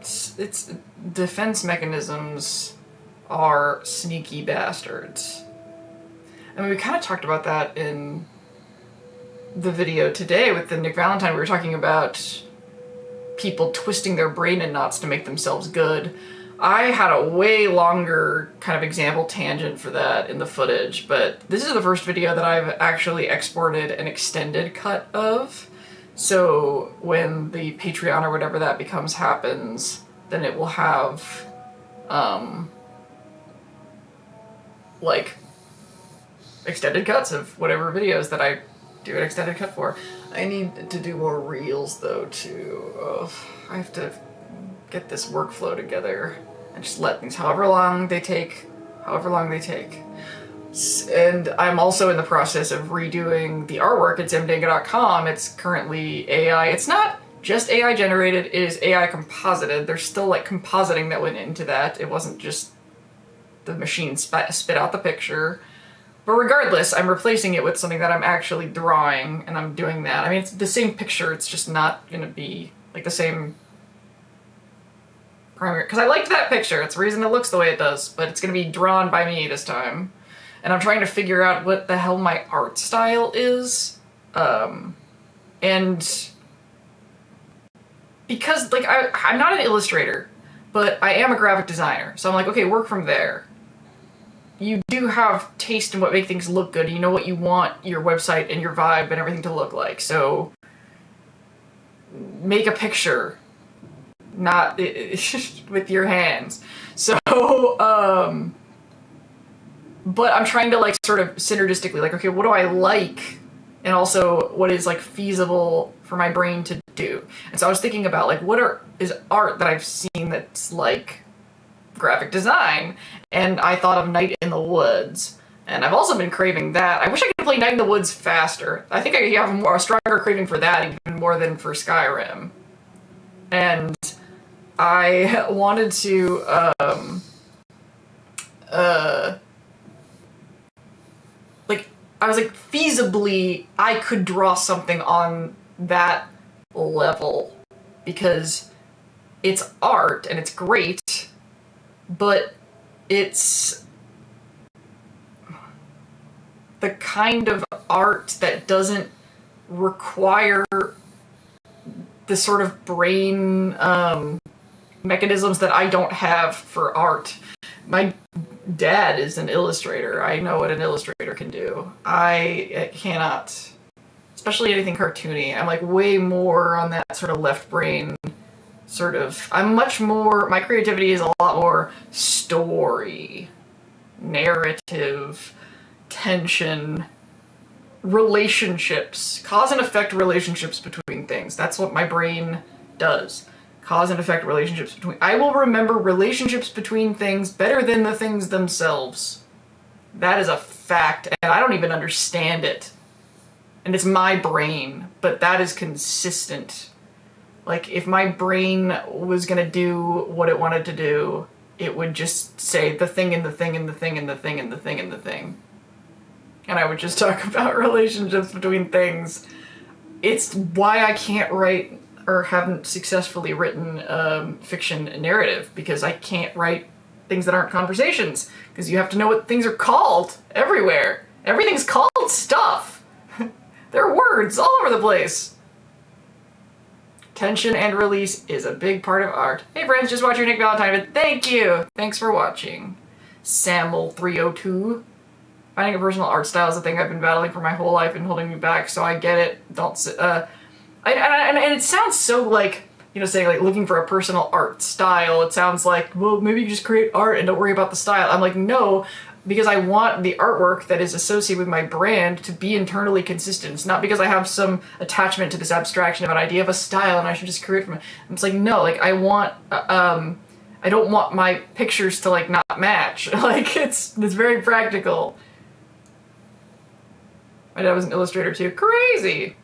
It's defense mechanisms are sneaky bastards. I mean, we kind of talked about that in the video today with the Nick Valentine. We were talking about people twisting their brain in knots to make themselves good. I had a way longer kind of example tangent for that in the footage, but this is the first video that I've actually exported an extended cut of. So when the Patreon or whatever that happens, then it will have, like, extended cuts of whatever videos that I do an extended cut for. I need to do more reels though too. Ugh, I have to get this workflow together and just let things however long they take. And I'm also in the process of redoing the artwork at zmdanga.com. It's currently AI. It's not just AI generated, it is AI composited. There's still like compositing that went into that. It wasn't just the machine spit out the picture. But regardless, I'm replacing it with something that I'm actually drawing, and I'm doing that. I mean, it's the same picture, it's just not gonna be like the same primary, because I liked that picture, it's the reason it looks the way it does, but it's gonna be drawn by me this time. And I'm trying to figure out what the hell my art style is. And because, like, I'm not an illustrator, but I am a graphic designer. So I'm like, okay, work from there. You do have taste in what makes things look good. You know what you want your website and your vibe and everything to look like. So make a picture, not with your hands. So, but I'm trying to, like, sort of synergistically, like, okay, what do I like? And also what is, like, feasible for my brain to do. And so I was thinking about, like, is art that I've seen that's like graphic design, and I thought of Night in the Woods, and I've also been craving that. I wish I could play Night in the Woods faster. I think I have a stronger craving for that even more than for Skyrim. And I wanted to like, I was like, feasibly I could draw something on that level, because it's art and it's great, but it's the kind of art that doesn't require the sort of brain mechanisms that I don't have for art. My dad is an illustrator. I know what an illustrator can do. I cannot, especially anything cartoony. I'm like way more on that sort of left brain sort of. I'm much more, my creativity is a lot more story, narrative, tension, relationships, cause and effect relationships between things. That's what my brain does. Cause and effect relationships between. I will remember relationships between things better than the things themselves. That is a fact, and I don't even understand it. And it's my brain, but that is consistent. Like, if my brain was gonna do what it wanted to do, it would just say the thing and the thing and the thing and the thing and the thing and the thing. And I would just talk about relationships between things. It's why I can't write, or haven't successfully written fiction narrative, because I can't write things that aren't conversations, because you have to know what things are called everywhere. Everything's called stuff. There are words all over the place. Tension and release is a big part of art. Hey friends, just watching Nick Valentine, but thank you! Thanks for watching. Samuel302. Finding a personal art style is a thing I've been battling for my whole life and holding me back, so I get it. And it sounds so, like, you know, saying, like, looking for a personal art style. It sounds like, well, maybe you just create art and don't worry about the style. I'm like, no, because I want the artwork that is associated with my brand to be internally consistent. It's not because I have some attachment to this abstraction of an idea of a style and I should just create from it. It's like, no, like, I want, I don't want my pictures to, like, not match. Like, it's very practical. My dad was an illustrator too. Crazy!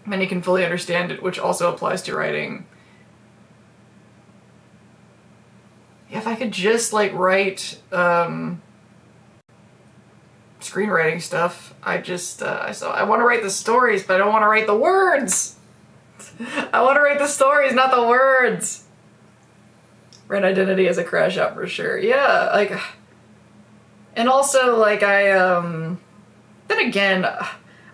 Many can fully understand it, which also applies to writing. If I could just, like, write, screenwriting stuff, I want to write the stories, but I don't want to write the words! I want to write the stories, not the words! Brand identity is a crash out for sure. Yeah, like, And also, like, then again,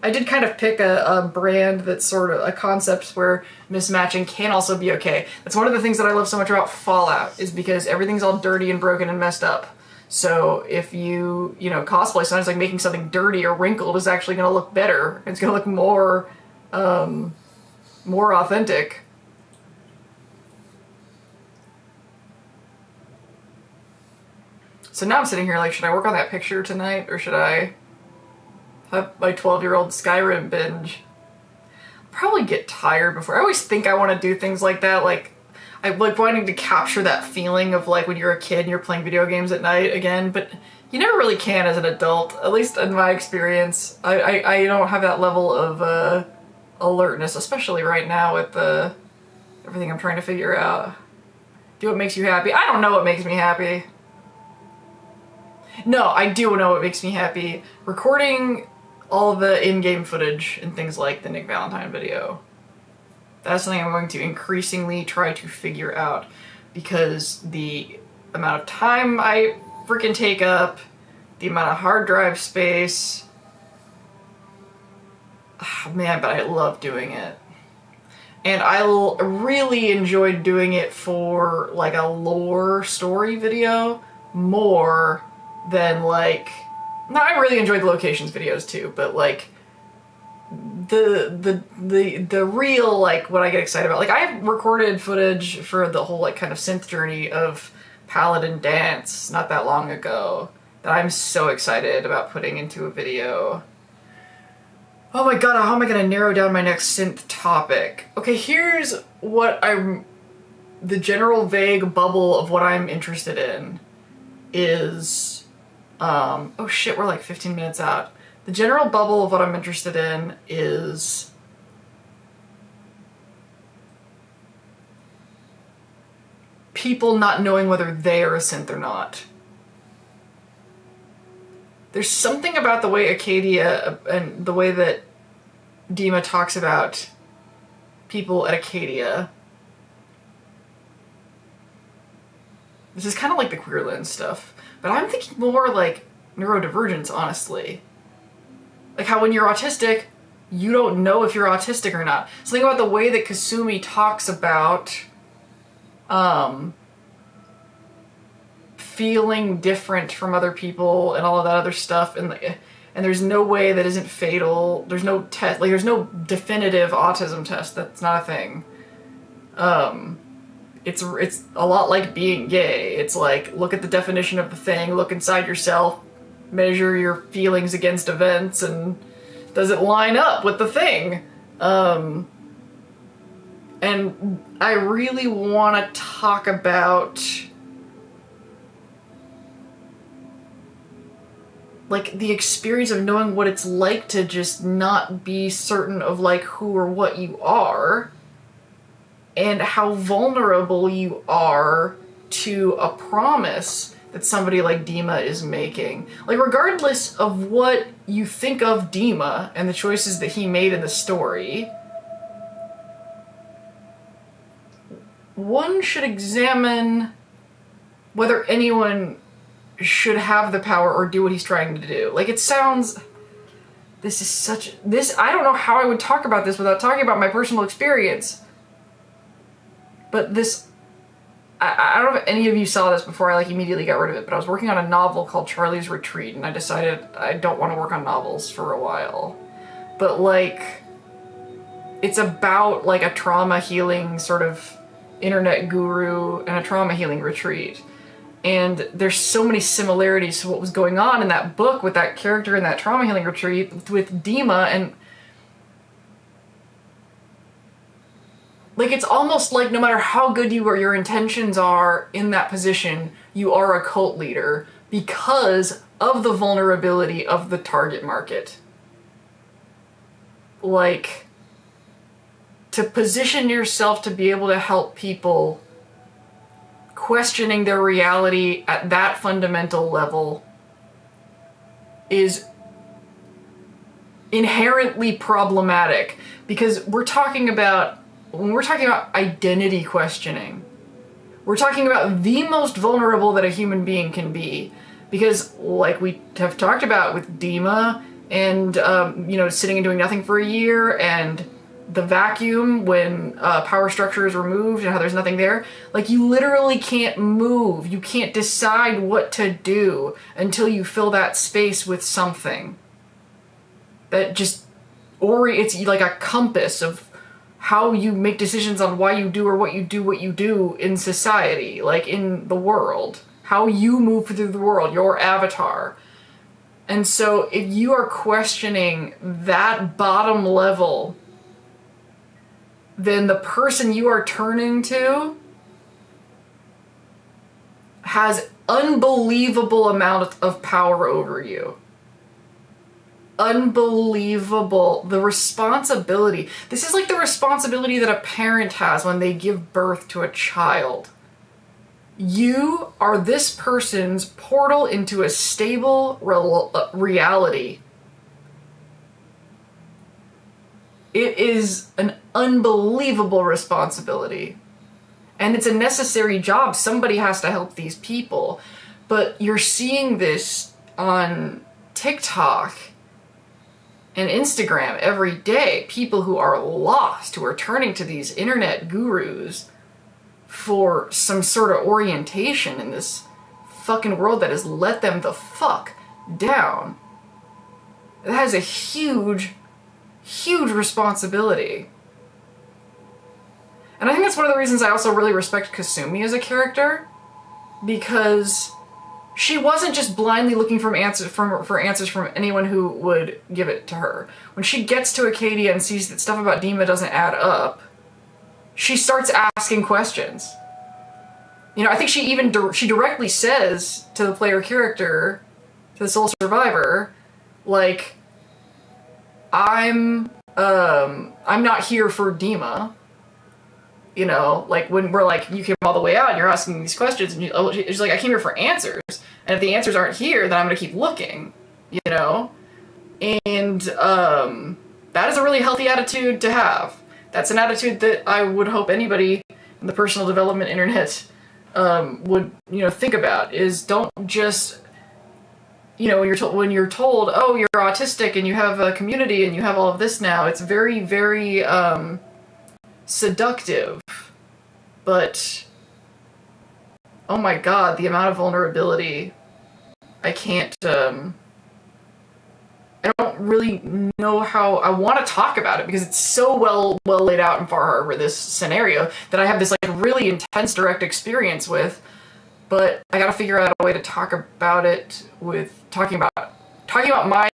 I did kind of pick a brand that's sort of a concept where mismatching can also be okay. That's one of the things that I love so much about Fallout, is because everything's all dirty and broken and messed up. So if you cosplay, sometimes like making something dirty or wrinkled is actually going to look better. It's going to look more authentic. So now I'm sitting here like, should I work on that picture tonight, or should I have my 12-year-old Skyrim binge? I'll probably get tired before. I always think I want to do things like that, like I like wanting to capture that feeling of like when you're a kid and you're playing video games at night again, but you never really can as an adult, at least in my experience. I don't have that level of alertness, especially right now with everything I'm trying to figure out. Do what makes you happy? I don't know what makes me happy. No, I do know what makes me happy. Recording all the in-game footage and things like the Nick Valentine video. That's something I'm going to increasingly try to figure out, because the amount of time I freaking take up, the amount of hard drive space, man, but I love doing it. And I really enjoyed doing it for like a lore story video more than like, no, I really enjoyed the locations videos too, but like the real, like, what I get excited about, like I recorded footage for the whole like kind of synth journey of Paladin Dance not that long ago that I'm so excited about putting into a video. Oh my god, how am I gonna narrow down my next synth topic? Okay, here's what the general vague bubble of what I'm interested in is, oh shit, we're like 15 minutes out. The general bubble of what I'm interested in is people not knowing whether they are a synth or not. There's something about the way Acadia and the way that Dima talks about people at Acadia. This is kind of like the queer lens stuff, but I'm thinking more like neurodivergence, honestly. Like how when you're autistic, you don't know if you're autistic or not. Something about the way that Kasumi talks about feeling different from other people and all of that other stuff, and there's no way that isn't fatal. There's no test, like there's no definitive autism test. That's not a thing. It's a lot like being gay. It's like, look at the definition of the thing, look inside yourself, measure your feelings against events, and does it line up with the thing? And I really want to talk about like the experience of knowing what it's like to just not be certain of like who or what you are, and how vulnerable you are to a promise that somebody like Dima is making. Like, regardless of what you think of Dima and the choices that he made in the story, one should examine whether anyone should have the power or do what he's trying to do. Like, it sounds... I don't know how I would talk about this without talking about my personal experience. But this... I don't know if any of you saw this before I, like, immediately got rid of it, but I was working on a novel called Charlie's Retreat, and I decided I don't want to work on novels for a while. But, like, it's about, like, a trauma healing sort of internet guru and a trauma healing retreat. And there's so many similarities to what was going on in that book with that character in that trauma healing retreat with Dima, and like, it's almost like no matter how good you or your intentions are in that position, you are a cult leader because of the vulnerability of the target market. Like, to position yourself to be able to help people questioning their reality at that fundamental level is inherently problematic, because when we're talking about identity questioning, we're talking about the most vulnerable that a human being can be. Because like we have talked about with Dima and, sitting and doing nothing for a year, and the vacuum when power structure is removed and how there's nothing there, like you literally can't move. You can't decide what to do until you fill that space with something. That just, it's like a compass of how you make decisions on why you do or what you do in society, like in the world. How you move through the world, your avatar. And so if you are questioning that bottom level, then the person you are turning to has unbelievable amount of power over you. Unbelievable. The responsibility. This is like the responsibility that a parent has when they give birth to a child. You are this person's portal into a stable reality. It is an unbelievable responsibility. And it's a necessary job. Somebody has to help these people. But you're seeing this on TikTok and Instagram every day. People who are lost, who are turning to these internet gurus for some sort of orientation in this fucking world that has let them the fuck down. It has a huge, huge responsibility. And I think that's one of the reasons I also really respect Kasumi as a character, because she wasn't just blindly looking for answers from anyone who would give it to her. When she gets to Acadia and sees that stuff about Dima doesn't add up, she starts asking questions. I think she directly says to the player character, to the sole survivor, like, I'm not here for Dima. Like when we're like, you came all the way out and you're asking these questions, and she's like, I came here for answers, and if the answers aren't here, then I'm gonna keep looking, and that is a really healthy attitude to have. That's an attitude that I would hope anybody in the personal development internet would think about. Is don't just when you're told, oh, you're autistic and you have a community and you have all of this now. It's very, very seductive, but oh my god, the amount of vulnerability. I don't really know how I want to talk about it, because it's so well laid out in Far Harbor, this scenario, that I have this like really intense direct experience with, but I gotta figure out a way to talk about it with talking about my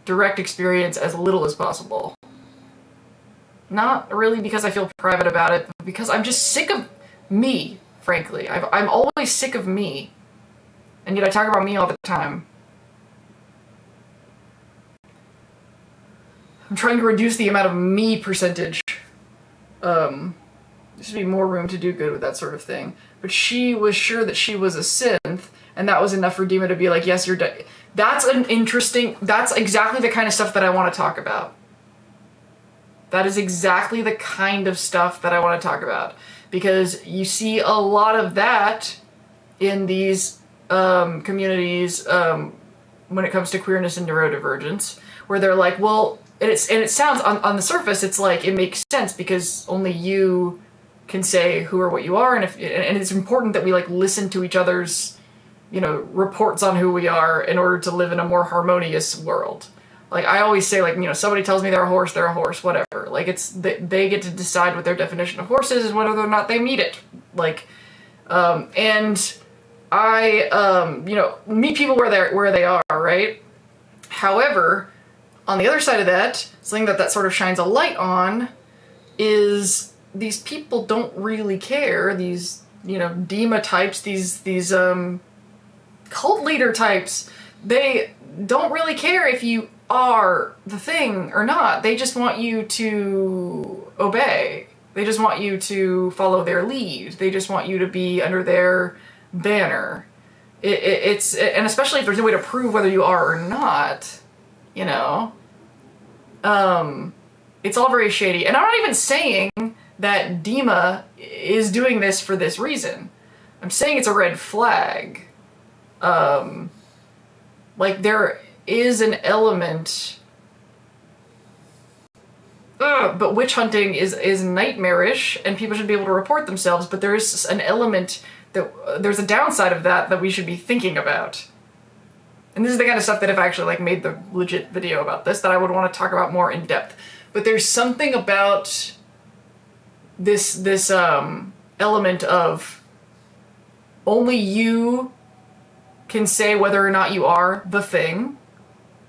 direct experience as little as possible. Not really because I feel private about it, but because I'm just sick of me, frankly. I'm always sick of me, and yet I talk about me all the time. I'm trying to reduce the amount of me percentage. There should be more room to do good with that sort of thing. But she was sure that she was a synth, and that was enough for Dima to be like, yes, you're that's exactly the kind of stuff that I want to talk about. That is exactly the kind of stuff that I want to talk about. Because you see a lot of that in these communities when it comes to queerness and neurodivergence, where they're like, well, and it sounds on the surface, it's like it makes sense because only you can say who or what you are, and it's important that we like listen to each other's reports on who we are in order to live in a more harmonious world. Like I always say, like, somebody tells me they're a horse, whatever. Like they get to decide what their definition of horse is and whether or not they meet it. Like, and I meet people where they are, right? However, on the other side of that, something that sort of shines a light on is these people don't really care. These, Dima types, these cult leader types, they don't really care if you are the thing or not. They just want you to obey. They just want you to follow their lead. They just want you to be under their banner. It's and especially if there's no way to prove whether you are or not, it's all very shady. And I'm not even saying that Dima is doing this for this reason. I'm saying it's a red flag. Like, there is an element... but witch hunting is nightmarish, and people should be able to report themselves, but there's an element that... there's a downside of that we should be thinking about. And this is the kind of stuff that if I actually, like, made the legit video about this, that I would want to talk about more in depth. But there's something about this element of only you can say whether or not you are the thing.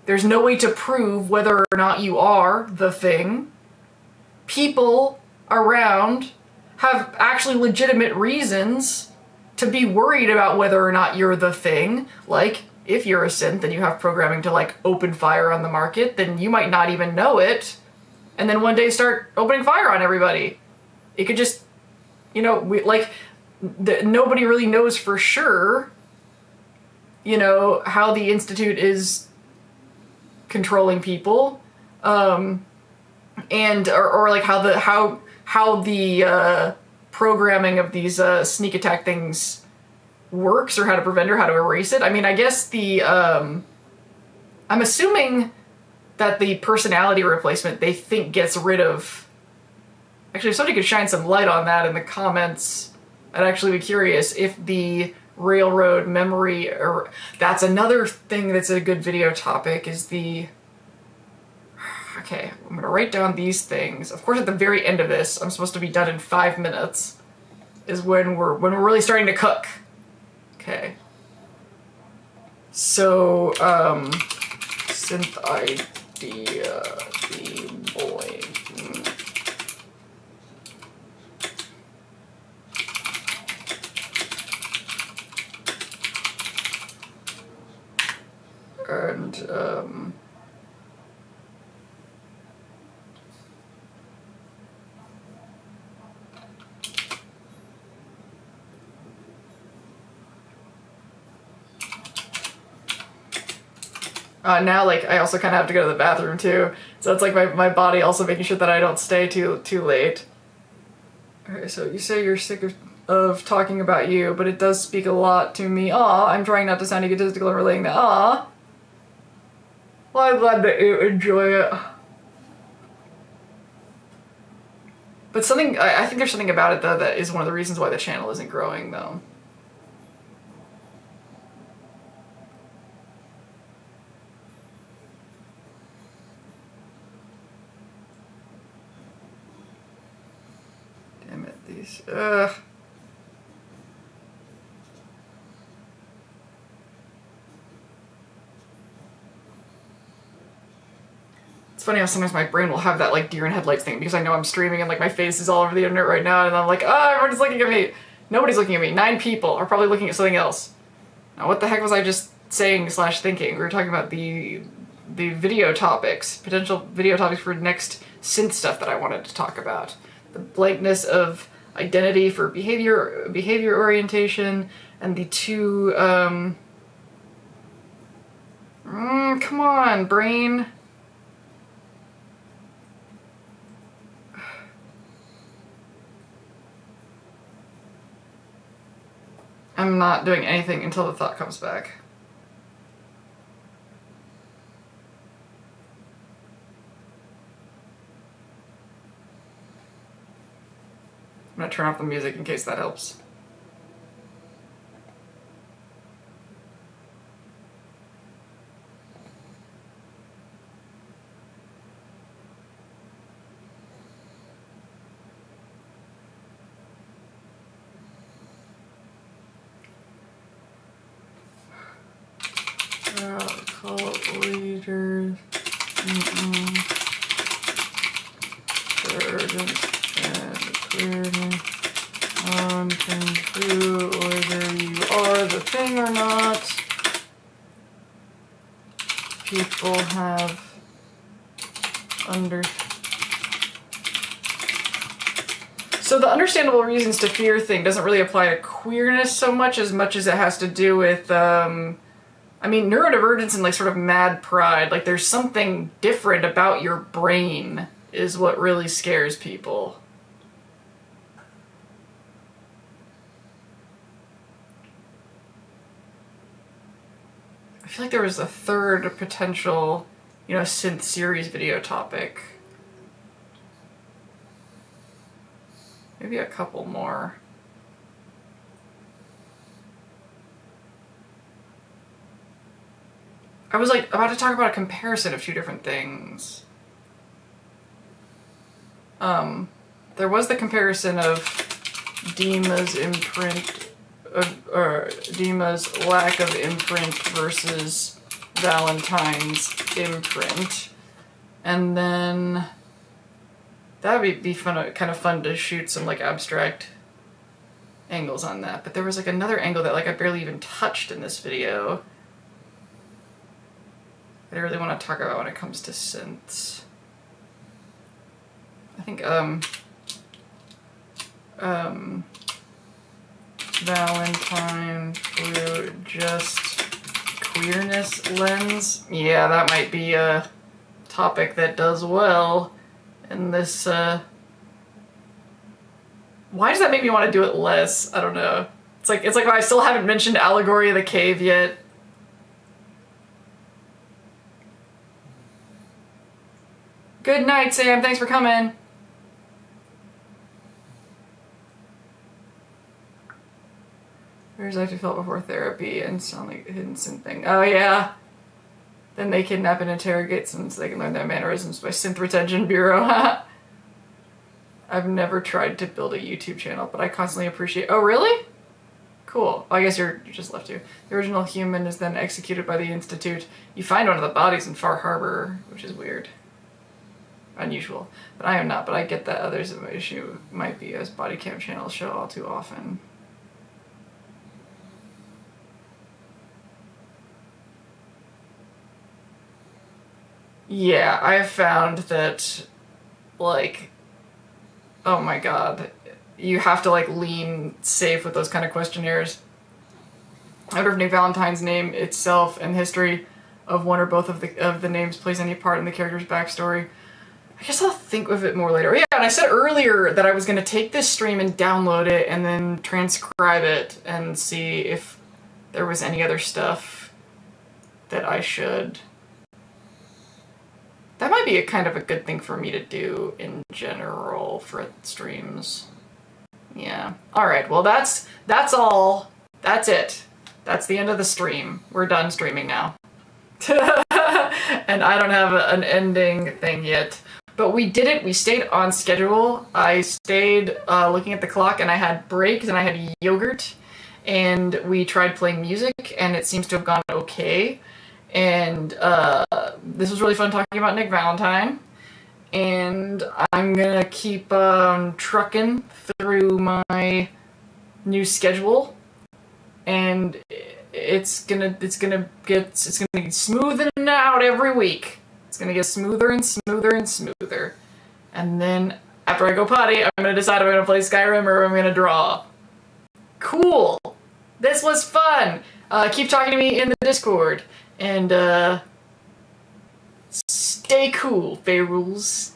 There's no way to prove whether or not you are the thing. People around have actually legitimate reasons to be worried about whether or not you're the thing. Like, if you're a synth and you have programming to, like, open fire on the market, then you might not even know it, and then one day start opening fire on everybody. It could just, you know, nobody really knows for sure, you know, how the Institute is controlling people, and or like how the programming of these sneak attack things works, or how to prevent or how to erase it. I mean, I guess I'm assuming that the personality replacement they think gets rid of... Actually, if somebody could shine some light on that in the comments, I'd actually be curious if the railroad memory... That's another thing that's a good video topic, is the... Okay, I'm gonna write down these things. Of course, at the very end of this, I'm supposed to be done in 5 minutes, is when we're really starting to cook. Okay. So, synth idea, the boy. And, now, like, I also kind of have to go to the bathroom, too. So it's like my body also making sure that I don't stay too late. Okay, so you say you're sick of talking about you, but it does speak a lot to me. Aw, I'm trying not to sound egotistical and relaying that. Aw. Well, I'm glad that you enjoy it. But I think there's something about it, though, that is one of the reasons why the channel isn't growing, though. Damn it, these... It's funny how sometimes my brain will have that, like, deer in headlights thing, because I know I'm streaming and, like, my face is all over the internet right now, and I'm like, oh, everyone's looking at me. Nobody's looking at me. 9 people are probably looking at something else. Now, what the heck was I just saying / thinking? We were talking about the video topics, potential video topics for next synth stuff that I wanted to talk about. The blankness of identity for behavior orientation, and the two, come on, brain. I'm not doing anything until the thought comes back. I'm gonna turn off the music in case that helps. Cult leaders, sergeants, and clearly can prove whether you are the thing or not. People have So the understandable reasons to fear thing doesn't really apply to queerness so much as it has to do with, I mean, neurodivergence and, like, sort of mad pride. Like, there's something different about your brain is what really scares people. feel like there was a third potential, you know, synth series video topic. Maybe a couple more. I was like about to talk about a comparison of two different things. There was the comparison of Dima's imprint, or Dima's lack of imprint versus Valentine's imprint, and then that would be fun, kind of fun to shoot some like abstract angles on that. But there was like another angle that like I barely even touched in this video that I really want to talk about when it comes to synths. I think Valentine through just queerness lens. Yeah, that might be a topic that does well in this. Why does that make me want to do it less? I don't know. It's like I still haven't mentioned Allegory of the Cave yet. Good night, Sam. Thanks for coming. Where's actually felt before therapy and sound like hidden synthing. Oh yeah. Then they kidnap and interrogate synths so they can learn their mannerisms by Synth Retention Bureau. I've never tried to build a YouTube channel, but I constantly appreciate. Oh really? Cool. Oh, I guess you're just left to. The original human is then executed by the Institute. You find one of the bodies in Far Harbor, which is weird. Unusual. But I am not, but I get that others' issue might be as body cam channels show all too often. Yeah, I have found that, like, oh my god, you have to, like, lean safe with those kind of questionnaires. I wonder if Nick Valentine's name itself and history of one or both of the names plays any part in the character's backstory. I guess I'll think of it more later. Yeah, and I said earlier that I was going to take this stream and download it and then transcribe it and see if there was any other stuff that I should... That might be a kind of a good thing for me to do in general for streams. Yeah. Alright, well that's all. That's it. That's the end of the stream. We're done streaming now. And I don't have an ending thing yet. But we did it. We stayed on schedule. I stayed looking at the clock, and I had breaks, and I had yogurt, and we tried playing music, and it seems to have gone okay. And this was really fun talking about Nick Valentine. And I'm gonna keep trucking through my new schedule, and it's gonna get smoothing out every week. It's gonna get smoother and smoother and smoother. And then after I go potty, I'm gonna decide if I'm gonna play Skyrim or if I'm gonna draw. Cool! This was fun! Keep talking to me in the Discord. And stay cool, Fey Rules.